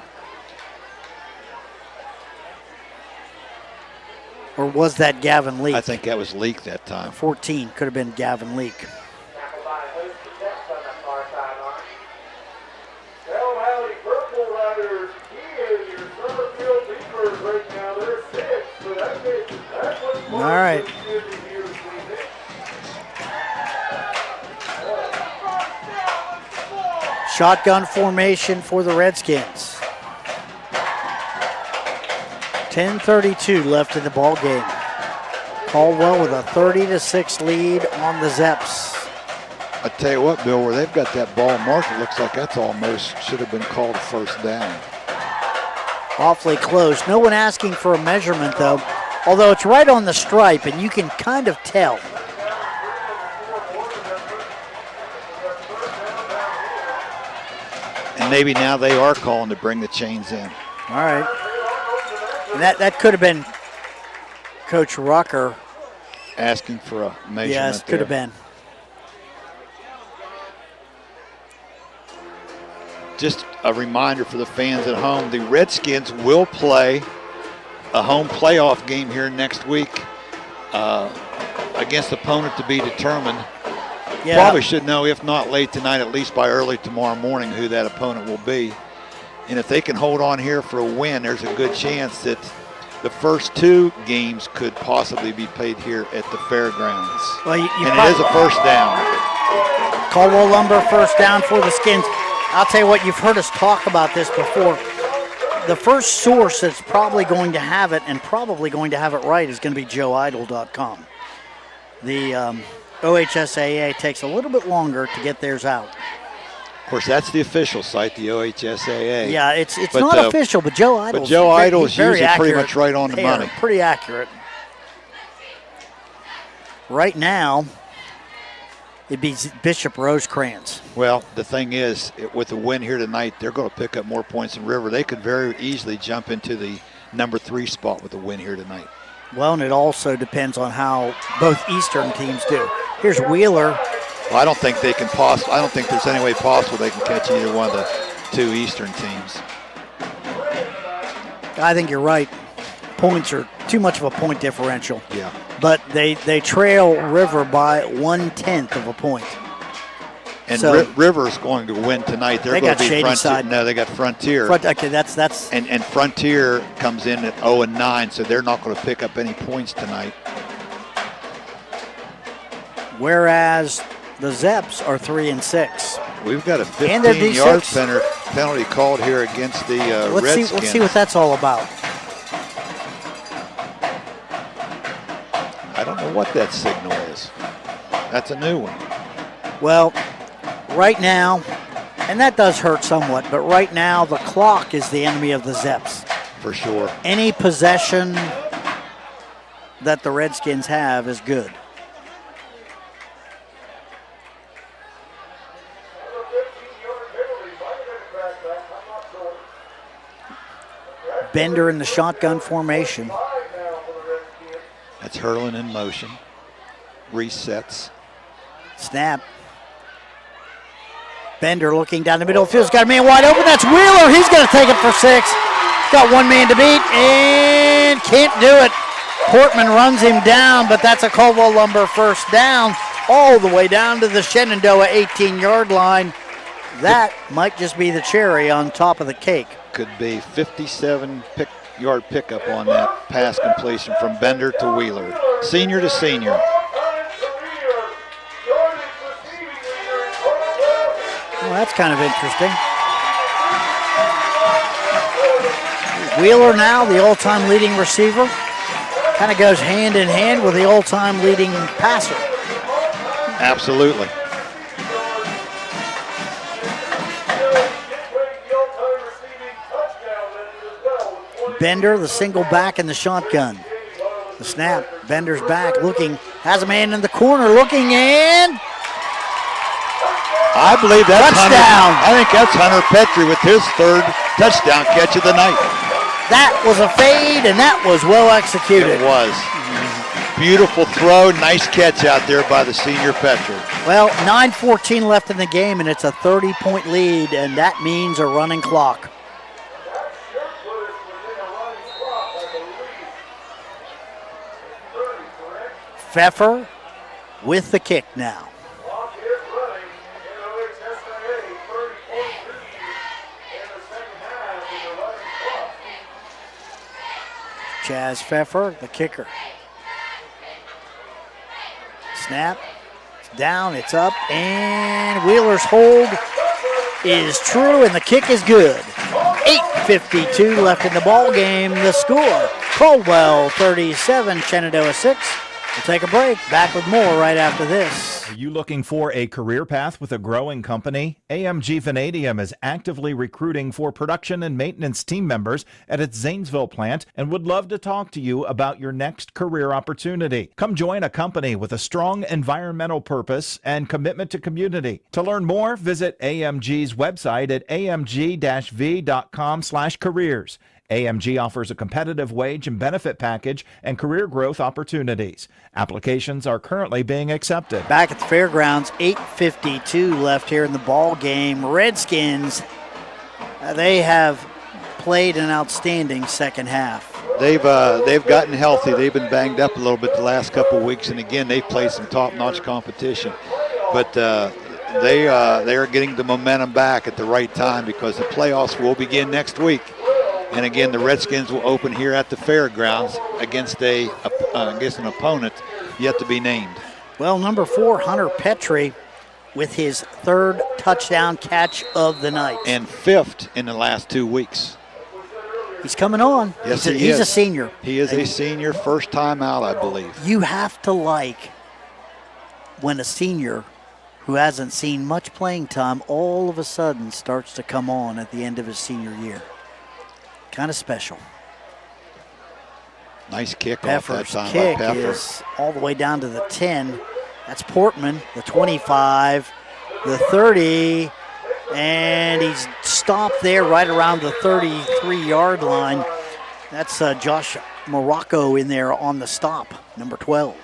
[SPEAKER 2] Or was that Gavin Leake?
[SPEAKER 3] I think that was Leake that time.
[SPEAKER 2] 14 could have been Gavin Leake. All right. Shotgun formation for the Redskins. 10:32 left in the ball game. Caldwell with a 30-6 lead on the Zeps.
[SPEAKER 3] I tell you what, Bill, where they've got that ball marked, it looks like that's almost should have been called a first down.
[SPEAKER 2] Awfully close. No one asking for a measurement, though, although it's right on the stripe, and you can kind of tell.
[SPEAKER 3] And maybe now they are calling to bring the chains in.
[SPEAKER 2] All right. And that could have been Coach Rucker.
[SPEAKER 3] Asking for a measurement.
[SPEAKER 2] Yes, could have been.
[SPEAKER 3] Just a reminder for the fans at home, the Redskins will play a home playoff game here next week against opponent to be determined. Yeah. Probably should know, if not late tonight, at least by early tomorrow morning, who that opponent will be. And if they can hold on here for a win, there's a good chance that the first two games could possibly be played here at the fairgrounds.
[SPEAKER 2] Well,
[SPEAKER 3] and it is a first down.
[SPEAKER 2] Caldwell Lumber first down for the Skins. I'll tell you what, you've heard us talk about this before. The first source that's probably going to have it and probably going to have it right is going to be joeidle.com. The OHSAA takes a little bit longer to get theirs out.
[SPEAKER 3] Of course, that's the official site, the OHSAA.
[SPEAKER 2] Yeah, it's not official, but Joe Idle.
[SPEAKER 3] But Joe Idle is usually pretty much right on the money.
[SPEAKER 2] Pretty accurate. Right now, it'd be Bishop Rosecrans.
[SPEAKER 3] Well, the thing is, with the win here tonight, they're going to pick up more points than River. They could very easily jump into the number 3 spot with the win here tonight.
[SPEAKER 2] Well, and it also depends on how both Eastern teams do. Here's Wheeler.
[SPEAKER 3] Well, I don't think they can I don't think there's any way possible they can catch either one of the two Eastern teams.
[SPEAKER 2] I think you're right. Points are too much of a point differential.
[SPEAKER 3] Yeah.
[SPEAKER 2] But they trail River by 1/10 of a point.
[SPEAKER 3] And so, River's going to win tonight. They're going to be Frontier.
[SPEAKER 2] Side.
[SPEAKER 3] No, they got Frontier.
[SPEAKER 2] Okay, that's.
[SPEAKER 3] And Frontier comes in at 0-9, so they're not going to pick up any points tonight.
[SPEAKER 2] Whereas the Zeps are 3-6.
[SPEAKER 3] We've got a 15-yard penalty called here against the Redskins.
[SPEAKER 2] Let's see what that's all about.
[SPEAKER 3] I don't know what that signal is. That's a new one.
[SPEAKER 2] Well, right now, and that does hurt somewhat, but right now the clock is the enemy of the Zeps.
[SPEAKER 3] For sure.
[SPEAKER 2] Any possession that the Redskins have is good. Bender in the shotgun formation.
[SPEAKER 3] That's Hurlin in motion. Resets.
[SPEAKER 2] Snap. Bender looking down the middle of the field. He's got a man wide open. That's Wheeler. He's going to take it for 6. Got one man to beat and can't do it. Portman runs him down, but that's a Caldwell Lumber first down all the way down to the Shenandoah 18-yard line. that might just be the cherry on top of the cake.
[SPEAKER 3] Could be 57-yard pickup on that pass completion from Bender to Wheeler. Senior to senior.
[SPEAKER 2] Well, that's kind of interesting. Wheeler now, the all-time leading receiver. Kind of goes hand in hand with the all-time leading passer.
[SPEAKER 3] Absolutely.
[SPEAKER 2] Bender, the single back in the shotgun. The snap, Bender's back, looking, has a man in the corner, looking, and
[SPEAKER 3] I believe that's
[SPEAKER 2] touchdown.
[SPEAKER 3] I think that's Hunter Petrie with his third touchdown catch of the night.
[SPEAKER 2] That was a fade, and that was well executed.
[SPEAKER 3] It was. Beautiful throw, nice catch out there by the senior Petrie.
[SPEAKER 2] Well, 9:14 left in the game, and it's a 30-point lead, and that means a running clock. Pfeffer with the kick now. Chaz Pfeffer, the kicker. Snap, it's down, it's up, and Wheeler's hold is true, and the kick is good. 8:52 left in the ball game. The score, Caldwell 37, Shenandoah 6. We'll take a break. Back with more right after this.
[SPEAKER 7] Are you looking for a career path with a growing company? AMG Vanadium is actively recruiting for production and maintenance team members at its Zanesville plant and would love to talk to you about your next career opportunity. Come join a company with a strong environmental purpose and commitment to community. To learn more, visit AMG's website at amg-v.com/careers. AMG offers a competitive wage and benefit package and career growth opportunities. Applications are currently being accepted.
[SPEAKER 2] Back at the fairgrounds, 8:52 left here in the ball game. Redskins, they have played an outstanding second half.
[SPEAKER 3] They've gotten healthy. They've been banged up a little bit the last couple of weeks, and again, they've played some top-notch competition. But they are getting the momentum back at the right time because the playoffs will begin next week. And again, the Redskins will open here at the fairgrounds against an opponent yet to be named.
[SPEAKER 2] Well, number 4, Hunter Petrie, with his third touchdown catch of the night.
[SPEAKER 3] And 5th in the last 2 weeks.
[SPEAKER 2] He's coming on.
[SPEAKER 3] Yes,
[SPEAKER 2] he's a senior.
[SPEAKER 3] He is a senior, first time out, I believe.
[SPEAKER 2] You have to like when a senior who hasn't seen much playing time all of a sudden starts to come on at the end of his senior year. Kind of special.
[SPEAKER 3] Nice kick off that time by
[SPEAKER 2] kick
[SPEAKER 3] Pfeffer.
[SPEAKER 2] is all the way down to the 10. That's Portman, the 25, the 30, and he's stopped there right around the 33-yard line. That's Josh Morocco in there on the stop, number 12.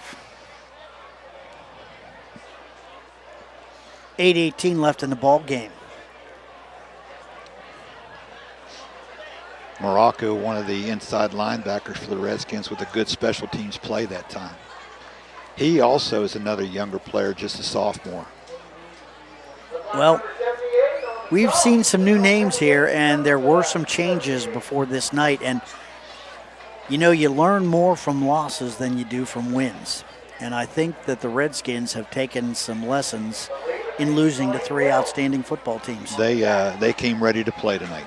[SPEAKER 2] 8:18 left in the ball game.
[SPEAKER 3] Morocco, one of the inside linebackers for the Redskins with a good special teams play that time. He also is another younger player, just a sophomore.
[SPEAKER 2] Well, we've seen some new names here, and there were some changes before this night. And, you know, you learn more from losses than you do from wins. And I think that the Redskins have taken some lessons in losing to 3 outstanding football teams.
[SPEAKER 3] They came ready to play tonight.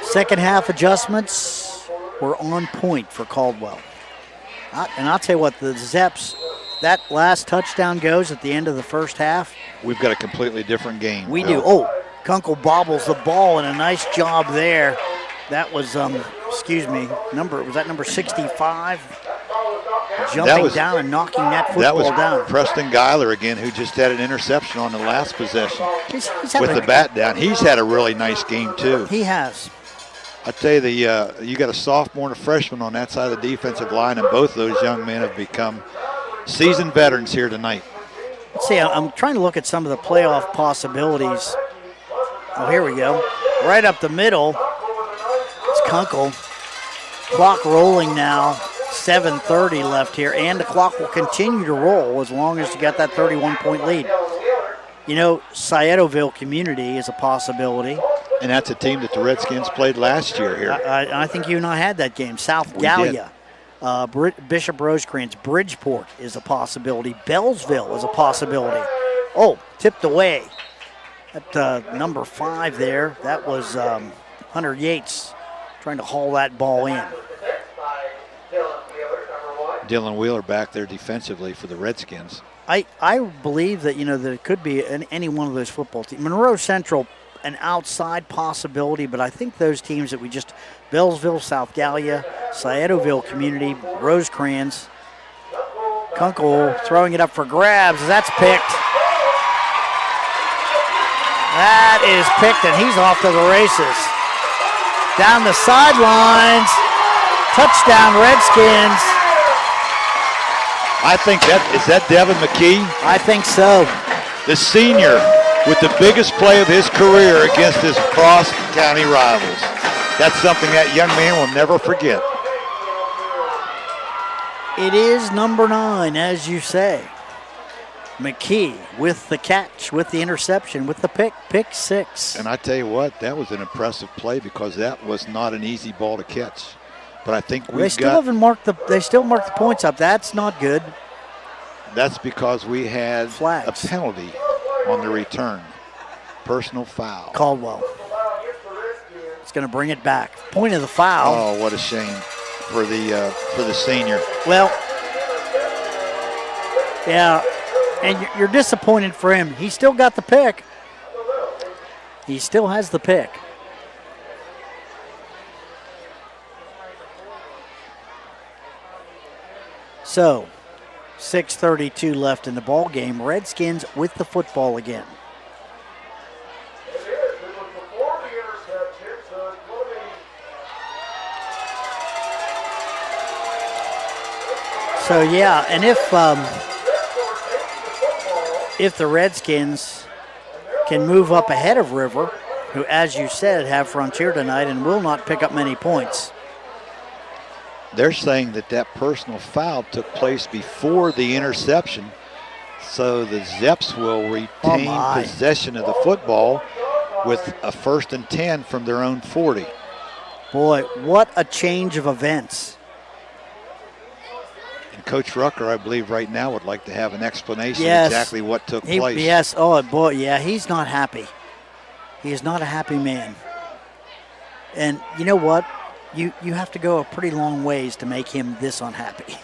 [SPEAKER 2] Second half adjustments were on point for Caldwell. And I'll tell you what, the Zeps, that last touchdown goes at the end of the first half.
[SPEAKER 3] We've got a completely different game.
[SPEAKER 2] We do. Oh, Kunkel bobbles the ball, and a nice job there. That was, was that number 65? Jumping down and knocking that football down.
[SPEAKER 3] That was Preston Geiler again, who just had an interception on the last possession
[SPEAKER 2] he's
[SPEAKER 3] with the bat down. He's had a really nice game, too.
[SPEAKER 2] He has.
[SPEAKER 3] I tell you, you got a sophomore and a freshman on that side of the defensive line, and both of those young men have become seasoned veterans here tonight.
[SPEAKER 2] Let's see, I'm trying to look at some of the playoff possibilities. Oh, here we go. Right up the middle, it's Kunkel. Clock rolling now, 7:30 left here, and the clock will continue to roll as long as you got that 31-point lead. Sciattoville Community is a possibility.
[SPEAKER 3] And that's a team that the Redskins played last year here.
[SPEAKER 2] I think you and I had that game. South Gallia, Bishop Rosecrans, Bridgeport is a possibility. Bellsville is a possibility. Oh, tipped away at number 5 there. That was Hunter Yates trying to haul that ball in.
[SPEAKER 3] Dylan Wheeler back there defensively for the Redskins.
[SPEAKER 2] I believe that, that it could be any one of those football teams. Monroe Central, an outside possibility, but I think those teams that Bellsville, South Gallia, Sciattoville Community, Rosecrans, Kunkel throwing it up for grabs. That's picked. That is picked, and he's off to the races. Down the sidelines. Touchdown, Redskins.
[SPEAKER 3] I think is that Devin McKee?
[SPEAKER 2] I think so.
[SPEAKER 3] The senior with the biggest play of his career against his cross-county rivals. That's something that young man will never forget.
[SPEAKER 2] It is number 9, as you say. McKee with the catch, with the interception, with the pick 6.
[SPEAKER 3] And I tell you what, that was an impressive play because that was not an easy ball to catch. But I think
[SPEAKER 2] they still marked the points up. That's not good.
[SPEAKER 3] That's because we had
[SPEAKER 2] flags.
[SPEAKER 3] A penalty on the return. Personal foul.
[SPEAKER 2] Caldwell. It's going to bring it back. Point of the foul.
[SPEAKER 3] Oh, what a shame for the senior.
[SPEAKER 2] Well, yeah, and you're disappointed for him. He still got the pick. He still has the pick. So, 6:32 left in the ball game. Redskins with the football again. So yeah, and if the Redskins can move up ahead of River, who, as you said, have Frontier tonight and will not pick up many points.
[SPEAKER 3] They're saying that personal foul took place before the interception, so the Zeps will retain possession of the football with a 1st and 10 from their own 40.
[SPEAKER 2] Boy, what a change of events.
[SPEAKER 3] And Coach Rucker, I believe right now, would like to have an explanation exactly what took place.
[SPEAKER 2] Yes, oh boy, yeah, he's not happy. He is not a happy man. And you know what? You have to go a pretty long ways to make him this unhappy.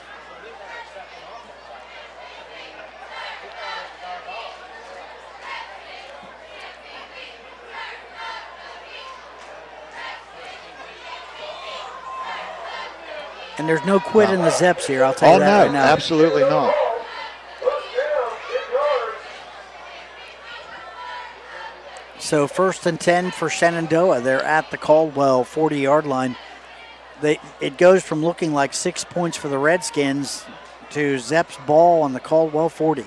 [SPEAKER 2] And there's no quit in the Zeps here, I'll tell you that right now.
[SPEAKER 3] Absolutely not.
[SPEAKER 2] So 1st and 10 for Shenandoah. They're at the Caldwell 40-yard line. It goes from looking like 6 points for the Redskins to Zeps ball on the Caldwell 40.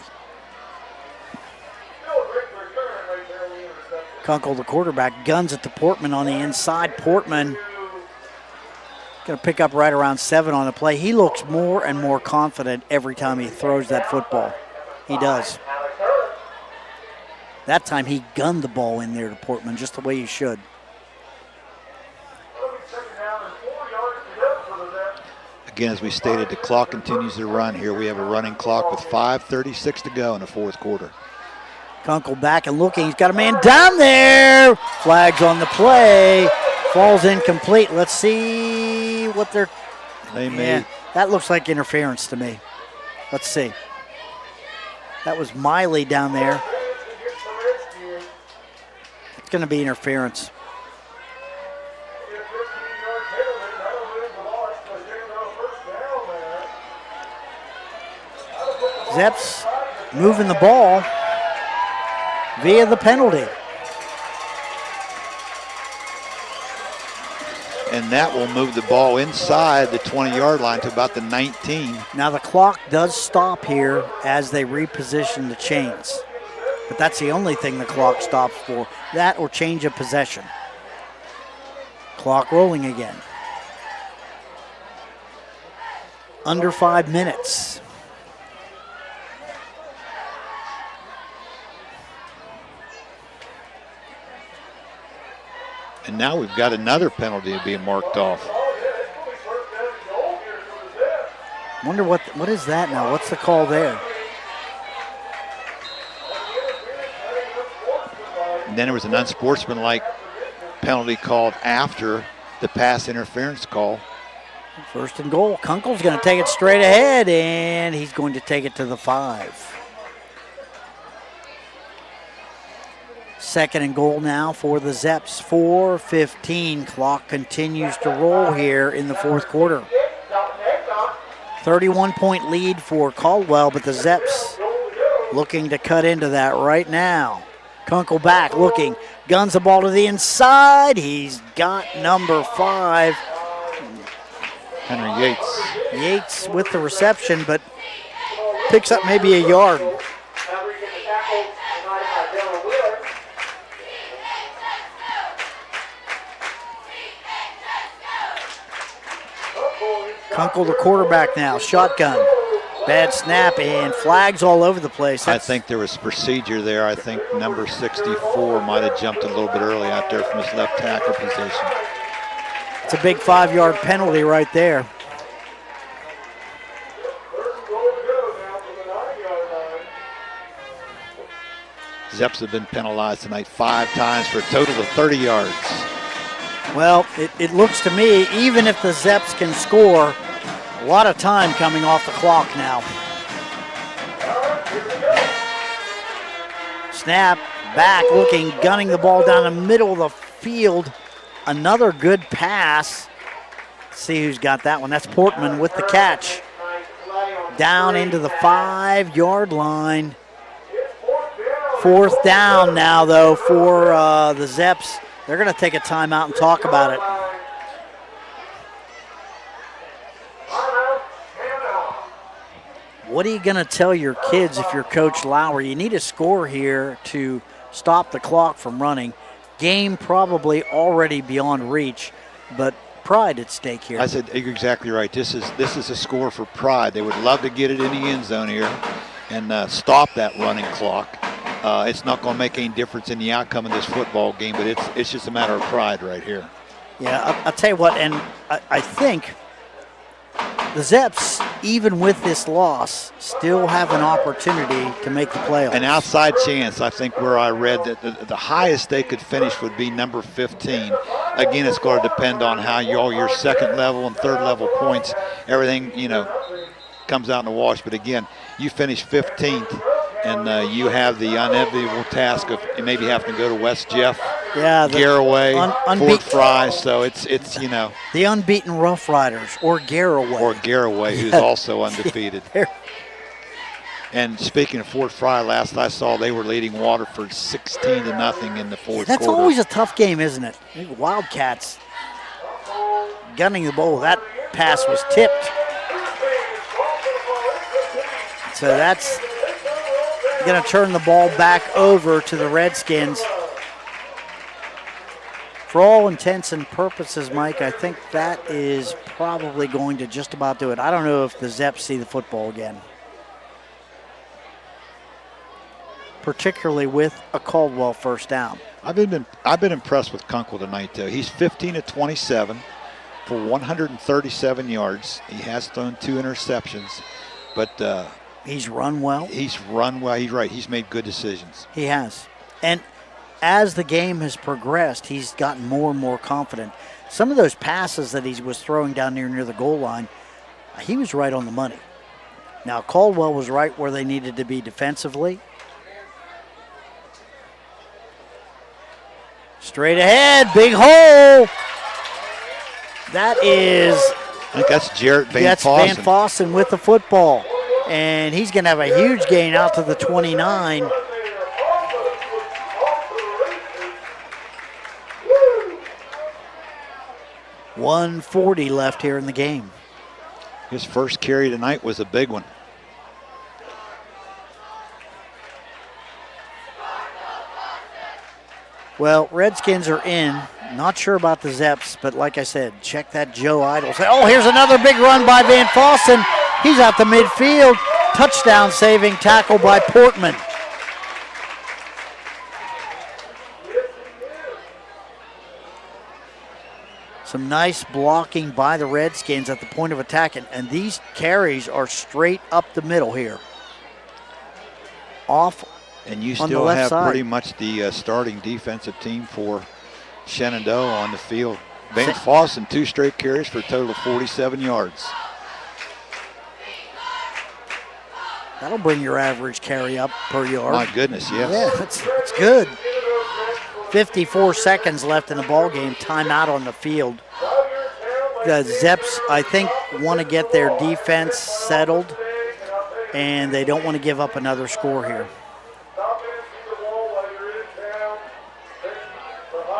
[SPEAKER 2] Kunkel, the quarterback, guns it to Portman on the inside. Portman going to pick up right around 7 on the play. He looks more and more confident every time he throws that football. He does. That time he gunned the ball in there to Portman just the way he should.
[SPEAKER 3] Again, as we stated, the clock continues to run here. We have a running clock with 5:36 to go in the 4th quarter.
[SPEAKER 2] Kunkel back and looking. He's got a man down there. Flags on the play. Falls incomplete. Let's see what they're... that looks like interference to me. Let's see. That was Miley down there. It's going to be interference. Zeps moving the ball via the penalty.
[SPEAKER 3] And that will move the ball inside the 20-yard line to about the 19.
[SPEAKER 2] Now the clock does stop here as they reposition the chains. But that's the only thing the clock stops for. That or change of possession. Clock rolling again. Under 5 minutes.
[SPEAKER 3] And now we've got another penalty being marked off.
[SPEAKER 2] Wonder what is that now? What's the call there?
[SPEAKER 3] And then there was an unsportsmanlike penalty called after the pass interference call.
[SPEAKER 2] First and goal. Kunkel's going to take it straight ahead, and he's going to take it to the 5. Second and goal now for the Zeps. 4:15. Clock continues to roll here in the fourth quarter. 31-point lead for Caldwell, but the Zeps looking to cut into that right now. Kunkel back, looking, guns the ball to the inside. He's got number 5.
[SPEAKER 3] Henry Yates.
[SPEAKER 2] Yates with the reception, but picks up maybe a yard. Kunkel, the quarterback now, shotgun. Bad snap and flags all over the place.
[SPEAKER 3] I think there was procedure there. I think number 64 might have jumped a little bit early out there from his left tackle position.
[SPEAKER 2] It's a big 5-yard penalty right there.
[SPEAKER 3] Zeps have been penalized tonight 5 times for a total of 30 yards.
[SPEAKER 2] Well, it looks to me, even if the Zeps can score, a lot of time coming off the clock now. Snap, back, looking, gunning the ball down the middle of the field. Another good pass. Let's see who's got that one. That's Portman with the catch. Down into the 5-yard line. Fourth down now, though, for the Zeps. They're going to take a timeout and talk about it. What are you going to tell your kids if you're Coach Lowry? You need a score here to stop the clock from running. Game probably already beyond reach, but pride at stake here.
[SPEAKER 3] I said you're exactly right. This is a score for pride. They would love to get it in the end zone here and stop that running clock. It's not going to make any difference in the outcome of this football game, but it's just a matter of pride right here.
[SPEAKER 2] Yeah, I'll tell you what, and I think the Zeps, even with this loss, still have an opportunity to make the playoffs.
[SPEAKER 3] An outside chance, I think, where I read that the highest they could finish would be number 15. Again, it's going to depend on how all your second level and third level points, everything, comes out in the wash. But again, you finish 15th, and you have the unenviable task of maybe having to go to West Jeff, Garraway, Fort Fry. So it's
[SPEAKER 2] the unbeaten Rough Riders or Garraway.
[SPEAKER 3] Who's also undefeated. And speaking of Fort Fry, last I saw they were leading Waterford 16-0 in the fourth quarter.
[SPEAKER 2] That's always a tough game, isn't it? Wildcats gunning the ball. That pass was tipped. So that's going to turn the ball back over to the Redskins. For all intents and purposes, Mike, I think that is probably going to just about do it. I don't know if the Zeps see the football again, particularly with a Caldwell first down.
[SPEAKER 3] I've been impressed with Kunkel tonight, though. He's 15 of 27 for 137 yards. He has thrown 2 interceptions, but
[SPEAKER 2] he's run well.
[SPEAKER 3] He's right. He's made good decisions.
[SPEAKER 2] He has. And as the game has progressed, he's gotten more and more confident. Some of those passes that he was throwing down near the goal line, he was right on the money. Now, Caldwell was right where they needed to be defensively. Straight ahead, big hole. That is...
[SPEAKER 3] I think that's Jarrett Van
[SPEAKER 2] That's
[SPEAKER 3] Fossen.
[SPEAKER 2] Van Fossen with the football. And he's going to have a huge gain out to the 29. .140 left here in the game.
[SPEAKER 3] His first carry tonight was a big one.
[SPEAKER 2] Well, Redskins are in. Not sure about the Zeps, but like I said, check that Joe Idle. Oh, here's another big run by Van Fossen. He's out the midfield. Touchdown saving tackle by Portman. Some nice blocking by the Redskins at the point of attack, and these carries are straight up the middle here. Off
[SPEAKER 3] and you
[SPEAKER 2] on
[SPEAKER 3] still
[SPEAKER 2] the left
[SPEAKER 3] have
[SPEAKER 2] side.
[SPEAKER 3] pretty much the starting defensive team for Shenandoah on the field. Vance Fossen, 2 straight carries for a total of 47 yards.
[SPEAKER 2] That'll bring your average carry up per yard.
[SPEAKER 3] My goodness, yes.
[SPEAKER 2] Yeah, that's good. 54 seconds left in the ball game. Timeout on the field. The Zeps, I think, want to get their defense settled, and they don't want to give up another score here.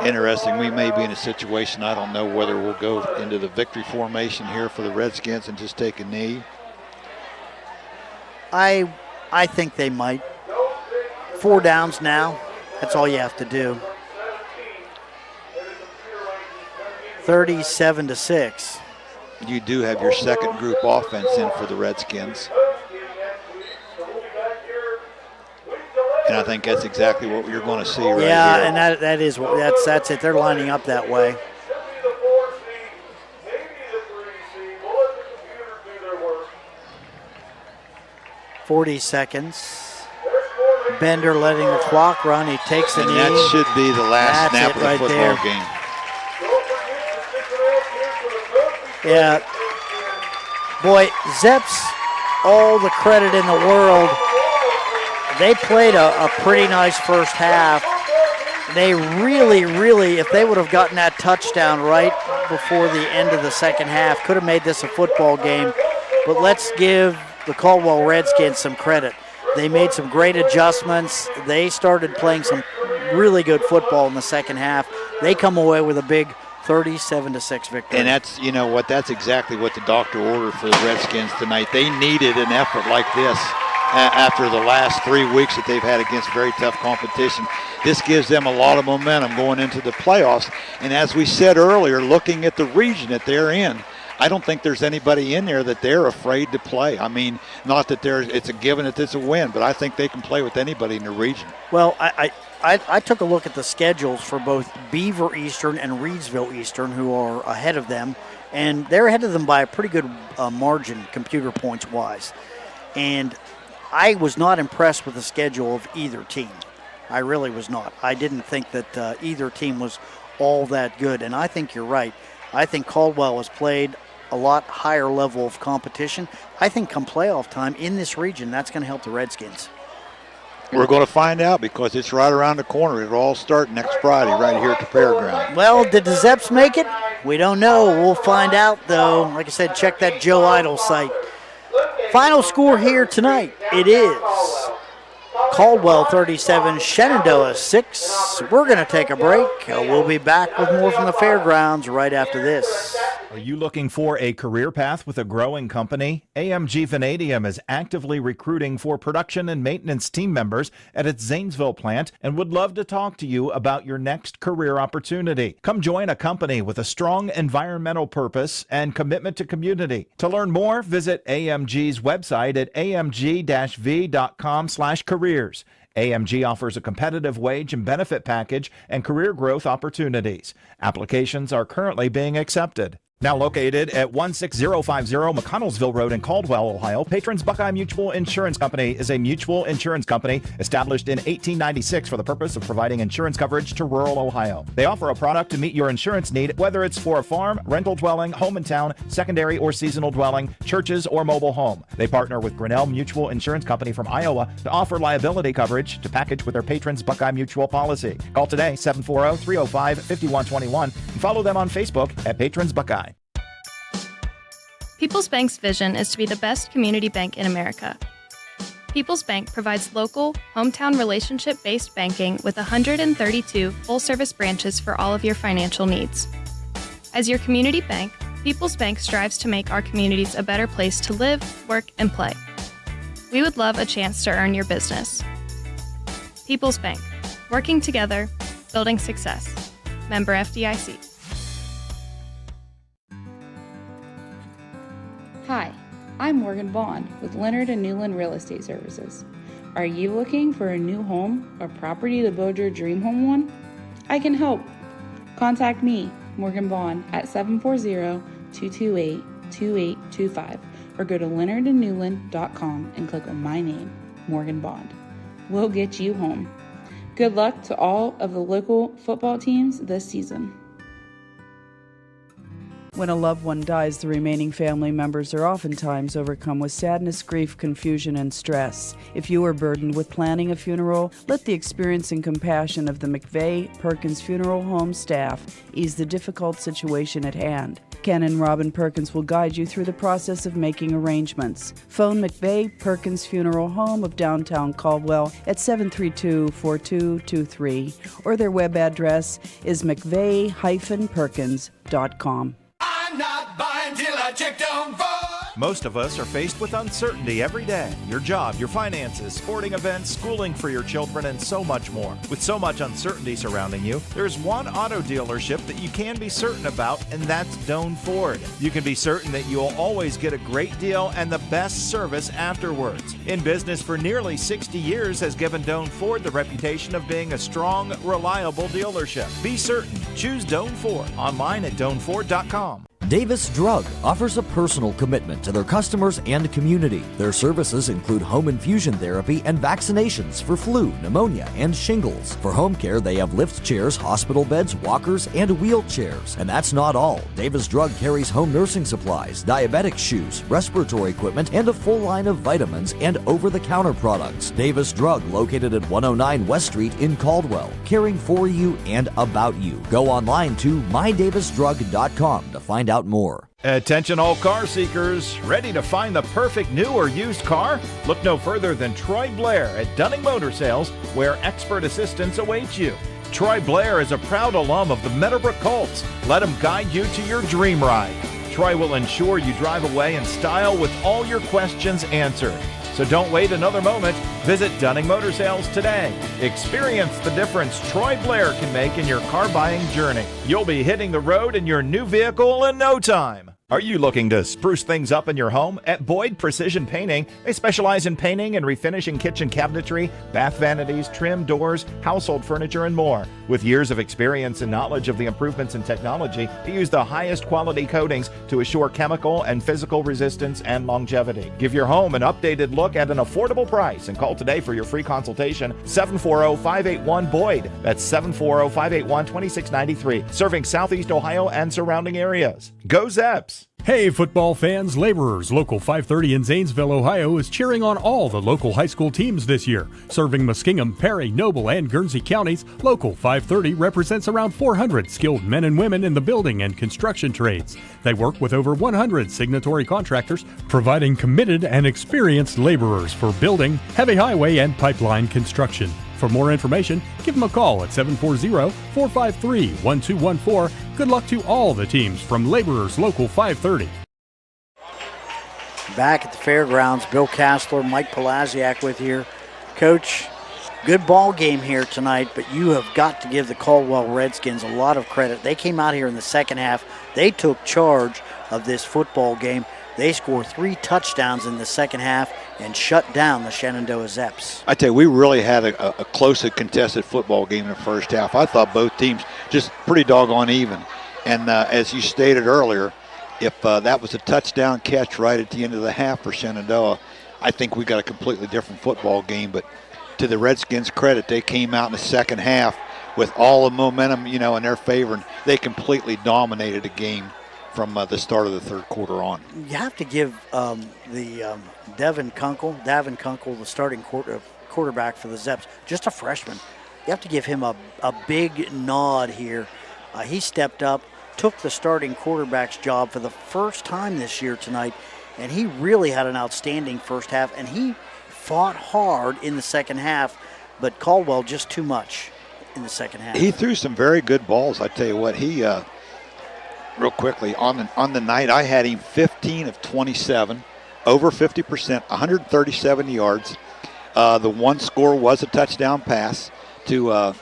[SPEAKER 3] Interesting. We may be in a situation, I don't know whether we'll go into the victory formation here for the Redskins and just take a knee.
[SPEAKER 2] I think they might. 4 downs now. That's all you have to do. 37-6.
[SPEAKER 3] You do have your second group offense in for the Redskins. And I think that's exactly what you're going to see right here.
[SPEAKER 2] Yeah, and that's it. They're lining up that way. .40 seconds. Bender letting the clock run. He takes the knee.
[SPEAKER 3] And that should be the last snap of the football game.
[SPEAKER 2] Yeah. Boy, Zeps, all the credit in the world. They played a pretty nice first half. They really, if they would have gotten that touchdown right before the end of the second half, could have made this a football game. But let's give the Caldwell Redskins some credit. They made some great adjustments. They started playing some really good football in the second half. They come away with a big 37-6 victory.
[SPEAKER 3] And that's exactly what the doctor ordered for the Redskins tonight. They needed an effort like this after the last 3 weeks that they've had against very tough competition. This gives them a lot of momentum going into the playoffs. And as we said earlier, looking at the region that they're in, I don't think there's anybody in there that they're afraid to play. I mean, not that it's a given that it's a win, but I think they can play with anybody in the region.
[SPEAKER 2] Well, I took a look at the schedules for both Beaver Eastern and Reedsville Eastern, who are ahead of them, and they're ahead of them by a pretty good margin, computer points-wise. And I was not impressed with the schedule of either team. I really was not. I didn't think that either team was all that good, and I think you're right. I think Caldwell has played a lot higher level of competition. I think come playoff time in this region, that's going to help the Redskins.
[SPEAKER 3] We're going to find out because it's right around the corner. It'll all start next Friday right here at the Fairground.
[SPEAKER 2] Well, did the Zeps make it? We don't know. We'll find out, though. Like I said, check that Joe Idle site. Final score here tonight, it is Caldwell 37, Shenandoah 6. We're going to take a break. We'll be back with more from the Fairgrounds right after this.
[SPEAKER 7] Are you looking for a career path with a growing company? AMG Vanadium is actively recruiting for production and maintenance team members at its Zanesville plant and would love to talk to you about your next career opportunity. Come join a company with a strong environmental purpose and commitment to community. To learn more, visit AMG's website at amg-v.com/careers. AMG offers a competitive wage and benefit package and career growth opportunities. Applications are currently being accepted. Now located at 16050 McConnellsville Road in Caldwell, Ohio, Patrons Buckeye Mutual Insurance Company is a mutual insurance company established in 1896 for the purpose of providing insurance coverage to rural Ohio. They offer a product to meet your insurance need, whether it's for a farm, rental dwelling, home in town, secondary or seasonal dwelling, churches, or mobile home. They partner with Grinnell Mutual Insurance Company from Iowa to offer liability coverage to package with their Patrons Buckeye Mutual policy. Call today, 740-305-5121, and follow them on Facebook at Patrons Buckeye.
[SPEAKER 19] People's Bank's vision is to be the best community bank in America. People's Bank provides local, hometown relationship-based banking with 132 full-service branches for all of your financial needs. As your community bank, People's Bank strives to make our communities a better place to live, work, and play. We would love a chance to earn your business. People's Bank, working together, building success. Member FDIC.
[SPEAKER 8] Hi, I'm Morgan Vaughn with Leonard & Newland Real Estate Services. Are you looking for a new home or property to build your dream home on? I can help. Contact me, Morgan Bond at 740-228-2825 or go to leonardandnewland.com and click on my name, Morgan Bond. We'll get you home. Good luck to all of the local football teams this season.
[SPEAKER 21] When a loved one dies, the remaining family members are oftentimes overcome with sadness, grief, confusion, and stress. If you are burdened with planning a funeral, let the experience and compassion of the McVeigh Perkins Funeral Home staff ease the difficult situation at hand. Ken and Robin Perkins will guide you through the process of making arrangements. Phone McVeigh Perkins Funeral Home of downtown Caldwell at 732-4223 or their web address is mcveigh-perkins.com.
[SPEAKER 22] I'm not buying till I check down for.
[SPEAKER 7] Most of us are faced with uncertainty every day. Your job, your finances, sporting events, schooling for your children, and so much more. With so much uncertainty surrounding you, there's one auto dealership that you can be certain about, and that's Doan Ford. You can be certain that you'll always get a great deal and the best service afterwards. In business for nearly 60 years has given Doan Ford the reputation of being a strong, reliable dealership. Be certain. Choose Doan Ford. Online at DoanFord.com.
[SPEAKER 9] Davis Drug offers a personal commitment to their customers and community. Their services include home infusion therapy and vaccinations for flu, pneumonia, and shingles. For home care, they have lift chairs, hospital beds, walkers, and wheelchairs. And that's not all. Davis Drug carries home nursing supplies, diabetic shoes, respiratory equipment, and a full line of vitamins and over-the-counter products. Davis Drug, located at 109 West Street in Caldwell, caring for you and about you. Go online to mydavisdrug.com to find out more.
[SPEAKER 7] Attention all car seekers, ready to find the perfect new or used car? Look no further than Troy Blair at Dunning Motor Sales, where expert assistance awaits you. Troy Blair is a proud alum of the Meadowbrook Colts. Let him guide you to your dream ride. Troy will ensure you drive away in style with all your questions answered. So don't wait another moment. Visit Dunning Motor Sales today. Experience the difference Troy Blair can make in your car buying journey. You'll be hitting the road in your new vehicle in no time. Are you looking to spruce things up in your home? At Boyd Precision Painting, they specialize in painting and refinishing kitchen cabinetry, bath vanities, trim, doors, household furniture, and more. With years of experience and knowledge of the improvements in technology, they use the highest quality coatings to assure chemical and physical resistance and longevity. Give your home an updated look at an affordable price and call today for your free consultation, 740-581-BOYD. That's 740-581-2693. Serving Southeast Ohio and surrounding areas. Go Zeps!
[SPEAKER 15] Hey, football fans, laborers. Local 530 in Zanesville, Ohio is cheering on all the local high school teams this year. Serving Muskingum, Perry, Noble, and Guernsey counties, Local 530 represents around 400 skilled men and women in the building and construction trades. They work with over 100 signatory contractors, providing committed and experienced laborers for building, heavy highway, and pipeline construction. For more information, give them a call at 740-453-1214. Good luck to all the teams from Laborers Local 530.
[SPEAKER 2] Back at the fairgrounds, Bill Castler, Mike Palaziak with you. Coach, good ball game here tonight, but you have got to give the Caldwell Redskins a lot of credit. They came out here in the second half. They took charge of this football game. They scored 3 touchdowns in the second half and shut down the Shenandoah Zeps.
[SPEAKER 3] I tell you, we really had a close and contested football game in the first half. I thought both teams just pretty doggone even. And as you stated earlier, if that was a touchdown catch right at the end of the half for Shenandoah, I think we got a completely different football game. But to the Redskins' credit, they came out in the second half with all the momentum, in their favor, and they completely dominated the game from the start of the third quarter on.
[SPEAKER 2] You have to give Davin Kunkel, the starting quarterback for the Zeps, just a freshman. You have to give him a big nod here. He stepped up, took the starting quarterback's job for the first time this year tonight, and he really had an outstanding first half, and he fought hard in the second half, but Caldwell just too much in the second half.
[SPEAKER 3] He threw some very good balls. I tell you what, he real quickly, on the night, I had him 15 of 27, over 50%, 137 yards. The one score was a touchdown pass to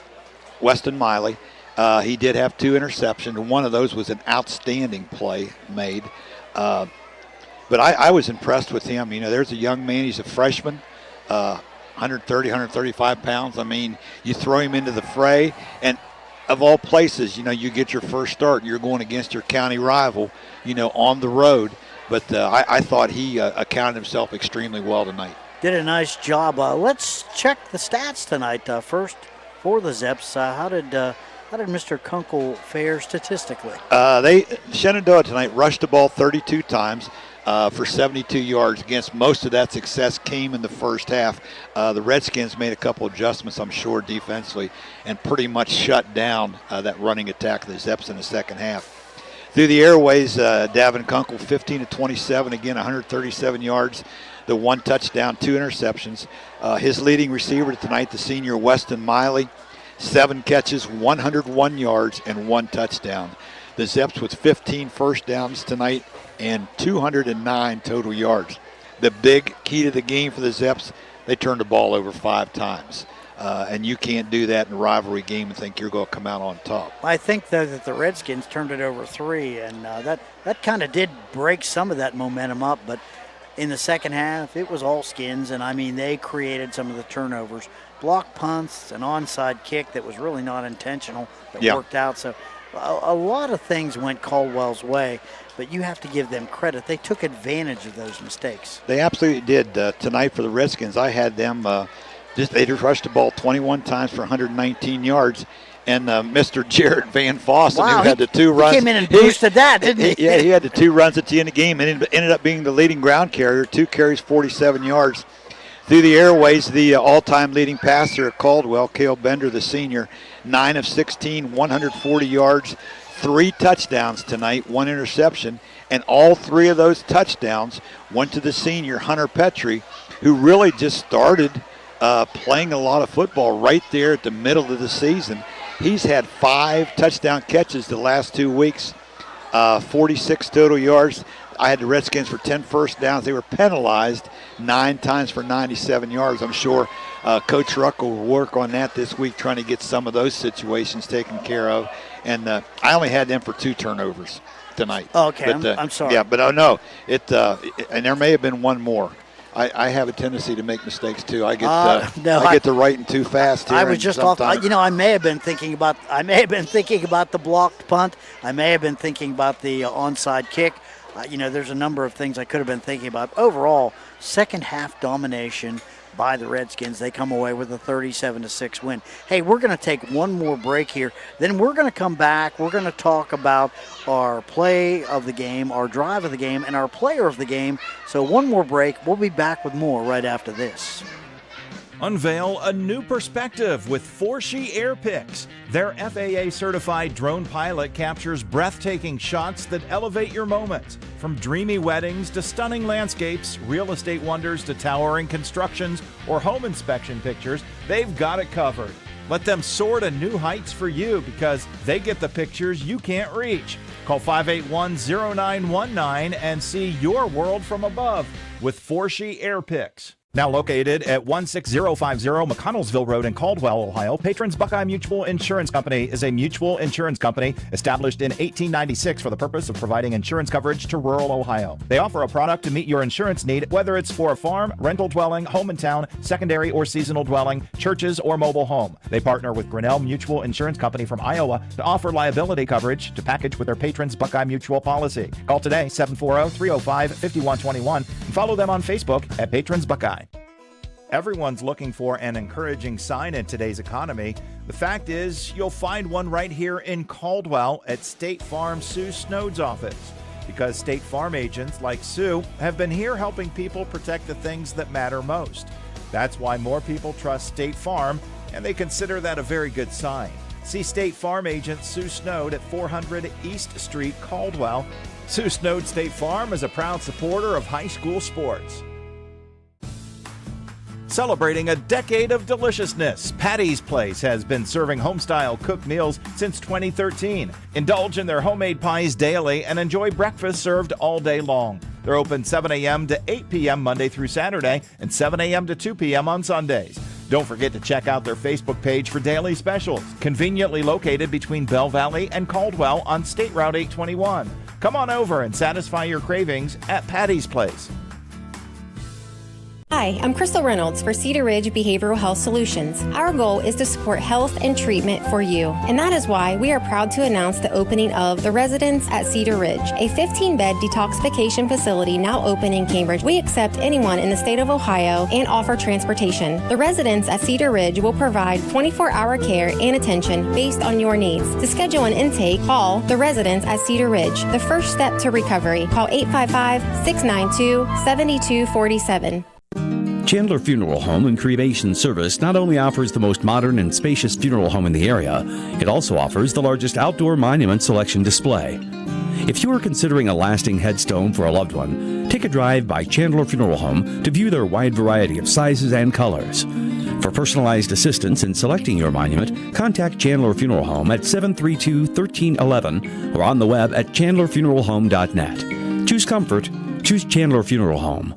[SPEAKER 3] Weston Miley. He did have 2 interceptions. One of those was an outstanding play made. But I was impressed with him. There's a young man. He's a freshman, 135 pounds. I mean, you throw him into the fray, and of all places, you get your first start. You're going against your county rival, on the road. But I thought he accounted himself extremely well tonight.
[SPEAKER 2] Did a nice job. Let's check the stats tonight. First, for the Zeps, how did Mr. Kunkel fare statistically?
[SPEAKER 3] Shenandoah tonight rushed the ball 32 times for 72 yards. Against most of that success came in the first half. The Redskins made a couple adjustments, I'm sure, defensively, and pretty much shut down that running attack of the Zeps in the second half. Through the airways, Davin Kunkel, 15 of 27, again 137 yards, the 1 touchdown, 2 interceptions. His leading receiver tonight, the senior Weston Miley, 7 catches, 101 yards, and 1 touchdown. The Zeps with 15 first downs tonight and 209 total yards. The big key to the game for the Zeps, they turned the ball over 5 times. And you can't do that in a rivalry game and think you're going to come out on top.
[SPEAKER 2] I think, though, that the Redskins turned it over 3, and that kind of did break some of that momentum up. But in the second half, it was all Skins, and, they created some of the turnovers. Block punts, an onside kick that was really not intentional that worked out. So a lot of things went Caldwell's way, but you have to give them credit. They took advantage of those mistakes.
[SPEAKER 3] They absolutely did. Tonight for the Redskins, I had them they just rushed the ball 21 times for 119 yards. And Mr. Jared Van Fossen, who had the 2 runs.
[SPEAKER 2] He came in and boosted that, didn't he?
[SPEAKER 3] Yeah, he had the 2 runs at the end of the game and ended up being the leading ground carrier, 2 carries, 47 yards. Through the airways, the all-time leading passer at Caldwell, Cale Bender, the senior, 9 of 16, 140 yards, 3 touchdowns tonight, 1 interception. And all 3 of those touchdowns went to the senior, Hunter Petrie, who really just started playing a lot of football right there at the middle of the season. He's had 5 touchdown catches the last 2 weeks, 46 total yards. I had the Redskins for 10 first downs. They were penalized 9 times for 97 yards. I'm sure Coach Ruck will work on that this week, trying to get some of those situations taken care of. And I only had them for 2 turnovers tonight.
[SPEAKER 2] Okay, but, I'm sorry.
[SPEAKER 3] Yeah, but no, and there may have been one more. I have a tendency to make mistakes too. I get to writing too fast here.
[SPEAKER 2] I was just off. I may have been thinking about the blocked punt. I may have been thinking about the onside kick. There's a number of things I could have been thinking about. Overall, second half domination by the Redskins. They come away with a 37-6 win. Hey, we're going to take one more break here. Then we're going to come back. We're going to talk about our play of the game, our drive of the game, and our player of the game. So one more break. We'll be back with more right after this.
[SPEAKER 7] Unveil a new perspective with Forshee Air Picks. Their FAA-certified drone pilot captures breathtaking shots that elevate your moments. From dreamy weddings to stunning landscapes, real estate wonders to towering constructions or home inspection pictures, they've got it covered. Let them soar to new heights for you because they get the pictures you can't reach. Call 581-0919 and see your world from above with Forshee Air Picks. Now located at 16050 McConnellsville Road in Caldwell, Ohio, Patrons Buckeye Mutual Insurance Company is a mutual insurance company established in 1896 for the purpose of providing insurance coverage to rural Ohio. They offer a product to meet your insurance need, whether it's for a farm, rental dwelling, home in town, secondary or seasonal dwelling, churches, or mobile home. They partner with Grinnell Mutual Insurance Company from Iowa to offer liability coverage to package with their Patrons Buckeye Mutual policy. Call today, 740-305-5121, and follow them on Facebook at Patrons Buckeye. Everyone's looking for an encouraging sign in today's economy. The fact is, you'll find one right here in Caldwell at State Farm Sue Snowd's office. Because State Farm agents like Sue have been here helping people protect the things that matter most. That's why more people trust State Farm, and they consider that a very good sign. See State Farm agent Sue Snowd at 400 East Street, Caldwell. Sue Snowd State Farm is a proud supporter of high school sports. Celebrating a decade of deliciousness, Patty's Place has been serving home-style cooked meals since 2013. Indulge in their homemade pies daily and enjoy breakfast served all day long. They're open 7 a.m. to 8 p.m. Monday through Saturday and 7 a.m. to 2 p.m. on Sundays. Don't forget to check out their Facebook page for daily specials, conveniently located between Bell Valley and Caldwell on State Route 821. Come on over and satisfy your cravings at Patty's Place.
[SPEAKER 5] Hi, I'm Crystal Reynolds for Cedar Ridge Behavioral Health Solutions. Our goal is to support health and treatment for you, and that is why we are proud to announce the opening of the Residence at Cedar Ridge, a 15-bed detoxification facility now open in Cambridge. We accept anyone in the state of Ohio and offer transportation. The Residence at Cedar Ridge will provide 24-hour care and attention based on your needs. To schedule an intake, call the Residence at Cedar Ridge. The first step to recovery. Call 855-692-7247.
[SPEAKER 18] Chandler Funeral Home and Cremation Service not only offers the most modern and spacious funeral home in the area, it also offers the largest outdoor monument selection display. If you are considering a lasting headstone for a loved one, take a drive by Chandler Funeral Home to view their wide variety of sizes and colors. For personalized assistance in selecting your monument, contact Chandler Funeral Home at 732-1311 or on the web at chandlerfuneralhome.net. Choose comfort. Choose Chandler Funeral Home.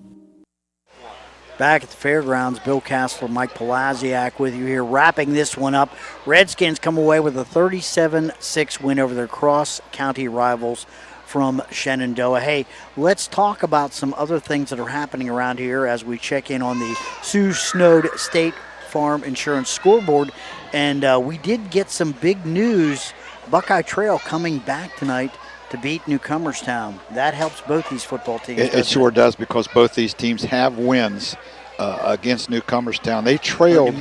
[SPEAKER 2] Back at the fairgrounds, Bill Castler, Mike Palaziak with you here, wrapping this one up. Redskins come away with a 37-6 win over their cross-county rivals from Shenandoah. Hey, let's talk about some other things that are happening around here as we check in on the Sioux Snowed State Farm Insurance scoreboard. And we did get some big news. Buckeye Trail coming back tonight to beat Newcomerstown. That helps both these football teams.
[SPEAKER 3] It sure does, because both these teams have wins against Newcomerstown. They trailed.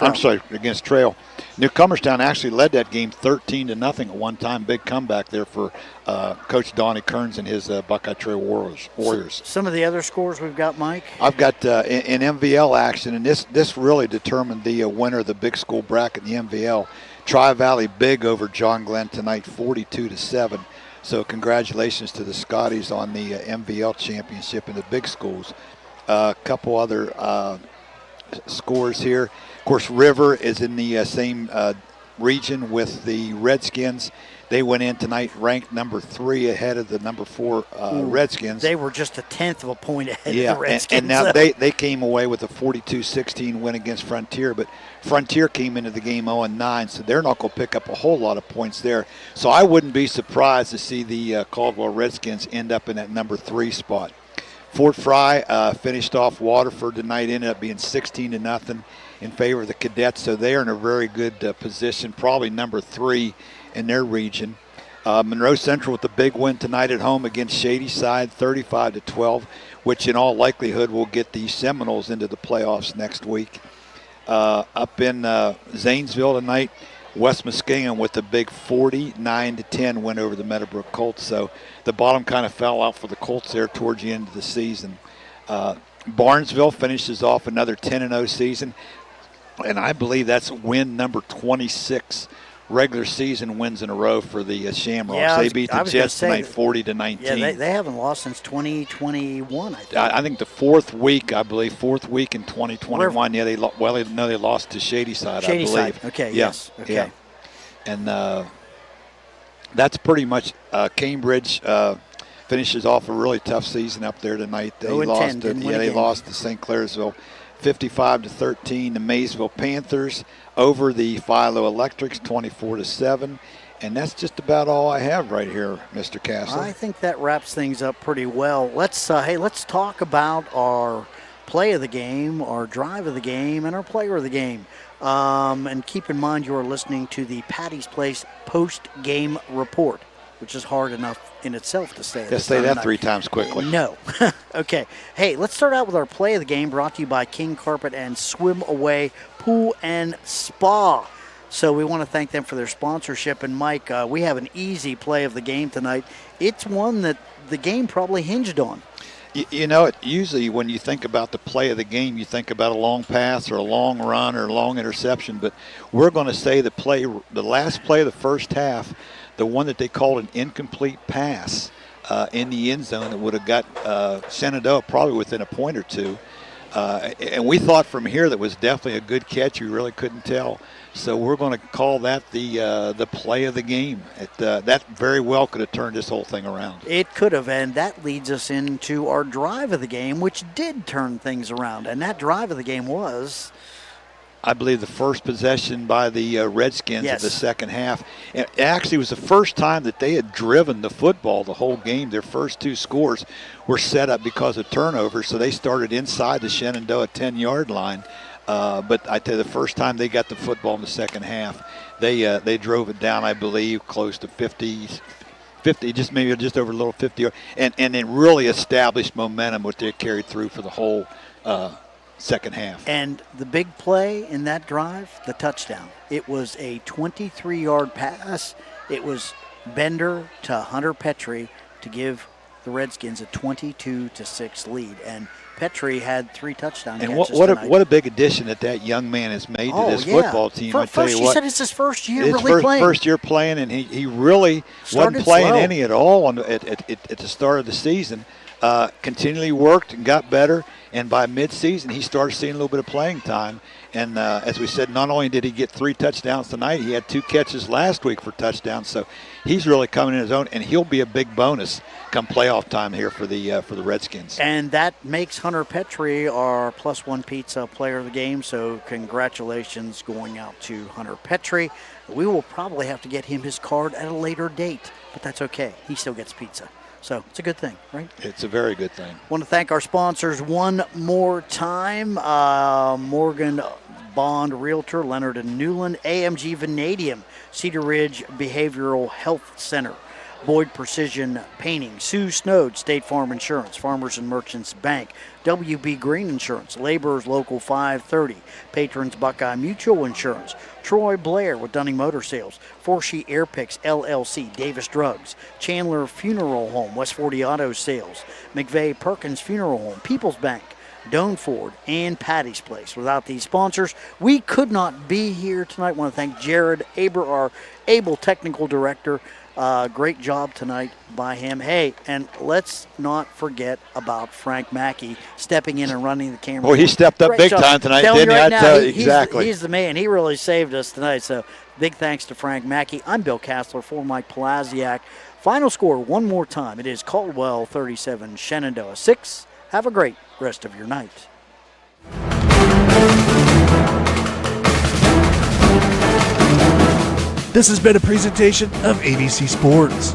[SPEAKER 3] I'm sorry, against Trail. Newcomerstown actually led that game 13-0 at one time. Big comeback there for Coach Donnie Kearns and his Buckeye Trail Warriors.
[SPEAKER 2] Some of the other scores we've got, Mike?
[SPEAKER 3] I've got in MVL action, and this really determined the winner of the big school bracket in the MVL. Tri-Valley big over John Glenn tonight, 42-7. So congratulations to the Scotties on the MVL championship in the big schools. A couple other scores here. Of course, River is in the same region with the Redskins. They went in tonight ranked number 3 ahead of the number 4 Redskins.
[SPEAKER 2] They were just a tenth of a point ahead of the Redskins.
[SPEAKER 3] And now they came away with a 42-16 win against Frontier, but Frontier came into the game 0-9, so they're not going to pick up a whole lot of points there. So I wouldn't be surprised to see the Caldwell Redskins end up in that number 3 spot. Fort Fry finished off Waterford tonight, ended up being 16-0 in favor of the Cadets, so they are in a very good position, probably number 3 in their region. Monroe Central with the big win tonight at home against Shadyside, 35-12, which in all likelihood will get the Seminoles into the playoffs next week. Up in Zanesville tonight, West Muskingum with the big 49-10 win over the Meadowbrook Colts. So the bottom kind of fell out for the Colts there towards the end of the season. Barnesville finishes off another 10-0 season, and I believe that's win number 26 regular season wins in a row for the Shamrocks.
[SPEAKER 2] Yeah,
[SPEAKER 3] they beat the Jets tonight 40-19.
[SPEAKER 2] Yeah, they haven't lost since 2021, I think.
[SPEAKER 3] I think the fourth week in 2021. Yeah, they lost to Shadyside, I believe.
[SPEAKER 2] Okay,
[SPEAKER 3] yeah,
[SPEAKER 2] yes. Okay.
[SPEAKER 3] Yeah. And that's pretty much Cambridge finishes off a really tough season up there tonight. They lost to St. Clairsville 55-13. The Maysville Panthers over the Philo Electrics 24-7. And that's just about all I have right here, Mr. Castle.
[SPEAKER 2] I think that wraps things up pretty well. Let's talk about our play of the game, our drive of the game, and our player of the game. And keep in mind you are listening to the Patty's Place post-game report, which is hard enough in itself to say.
[SPEAKER 3] Just say that 3 times quickly.
[SPEAKER 2] No. Okay. Hey, let's start out with our play of the game, brought to you by King Carpet and Swim Away Pool and Spa. So we want to thank them for their sponsorship. And, Mike, we have an easy play of the game tonight. It's one that the game probably hinged on.
[SPEAKER 3] You know, usually when you think about the play of the game, you think about a long pass or a long run or a long interception. But we're going to say the last play of the first half, the one that they called an incomplete pass in the end zone that would have got Shenandoah probably within a point or two. And we thought from here that was definitely a good catch. We really couldn't tell. So we're going to call that the play of the game. That very well could have turned this whole thing around.
[SPEAKER 2] It could have, and that leads us into our drive of the game, which did turn things around. And that drive of the game was
[SPEAKER 3] I believe, the first possession by the Redskins
[SPEAKER 2] Yes.
[SPEAKER 3] of the second half. It actually was the first time that they had driven the football the whole game. Their first 2 scores were set up because of turnovers, so they started inside the Shenandoah 10-yard line. But I tell you, the first time they got the football in the second half, they drove it down, I believe, close to 50, just over a little 50, and it really established momentum, which they carried through for the whole second half.
[SPEAKER 2] And the big play in that drive, the touchdown. It was a 23-yard pass. It was Bender to Hunter Petrie to give the Redskins a 22-6 lead. And Petrie had 3 touchdown catches tonight.
[SPEAKER 3] What a big addition that young man has made to this football team. I tell you what,
[SPEAKER 2] he said it's his first year really playing.
[SPEAKER 3] First year playing, and he really wasn't playing any at all at the start of the season. Continually worked and got better, and by midseason he started seeing a little bit of playing time. And as we said, not only did he get 3 touchdowns tonight, he had 2 catches last week for touchdowns. So he's really coming in his own, and he'll be a big bonus come playoff time here for the Redskins.
[SPEAKER 2] And that makes Hunter Petrie our +1 pizza player of the game. So congratulations going out to Hunter Petrie. We will probably have to get him his card at a later date, but that's okay. He still gets pizza. So it's a good thing, right?
[SPEAKER 3] It's a very good thing.
[SPEAKER 2] Want to thank our sponsors one more time. Morgan Bond Realtor, Leonard and Newland, AMG Vanadium, Cedar Ridge Behavioral Health Center, Boyd Precision Painting, Sue Snowd, State Farm Insurance, Farmers and Merchants Bank, WB Green Insurance, Laborers Local 530, Patrons Buckeye Mutual Insurance, Troy Blair with Dunning Motor Sales, Forshee Air Picks LLC, Davis Drugs, Chandler Funeral Home, West 40 Auto Sales, McVeigh Perkins Funeral Home, People's Bank, Doan Ford, and Patty's Place. Without these sponsors, we could not be here tonight. I want to thank Jared Aber, our able technical director. Great job tonight by him. Hey, and let's not forget about Frank Mackey stepping in and running the camera.
[SPEAKER 3] Well, he stepped up big time tonight, didn't he?
[SPEAKER 2] Right now,
[SPEAKER 3] exactly.
[SPEAKER 2] He's the man. He really saved us tonight. So big thanks to Frank Mackey. I'm Bill Kassler for Mike Palaziak. Final score one more time. It is Caldwell 37, Shenandoah 6. Have a great rest of your night.
[SPEAKER 10] This has been a presentation of ABC Sports.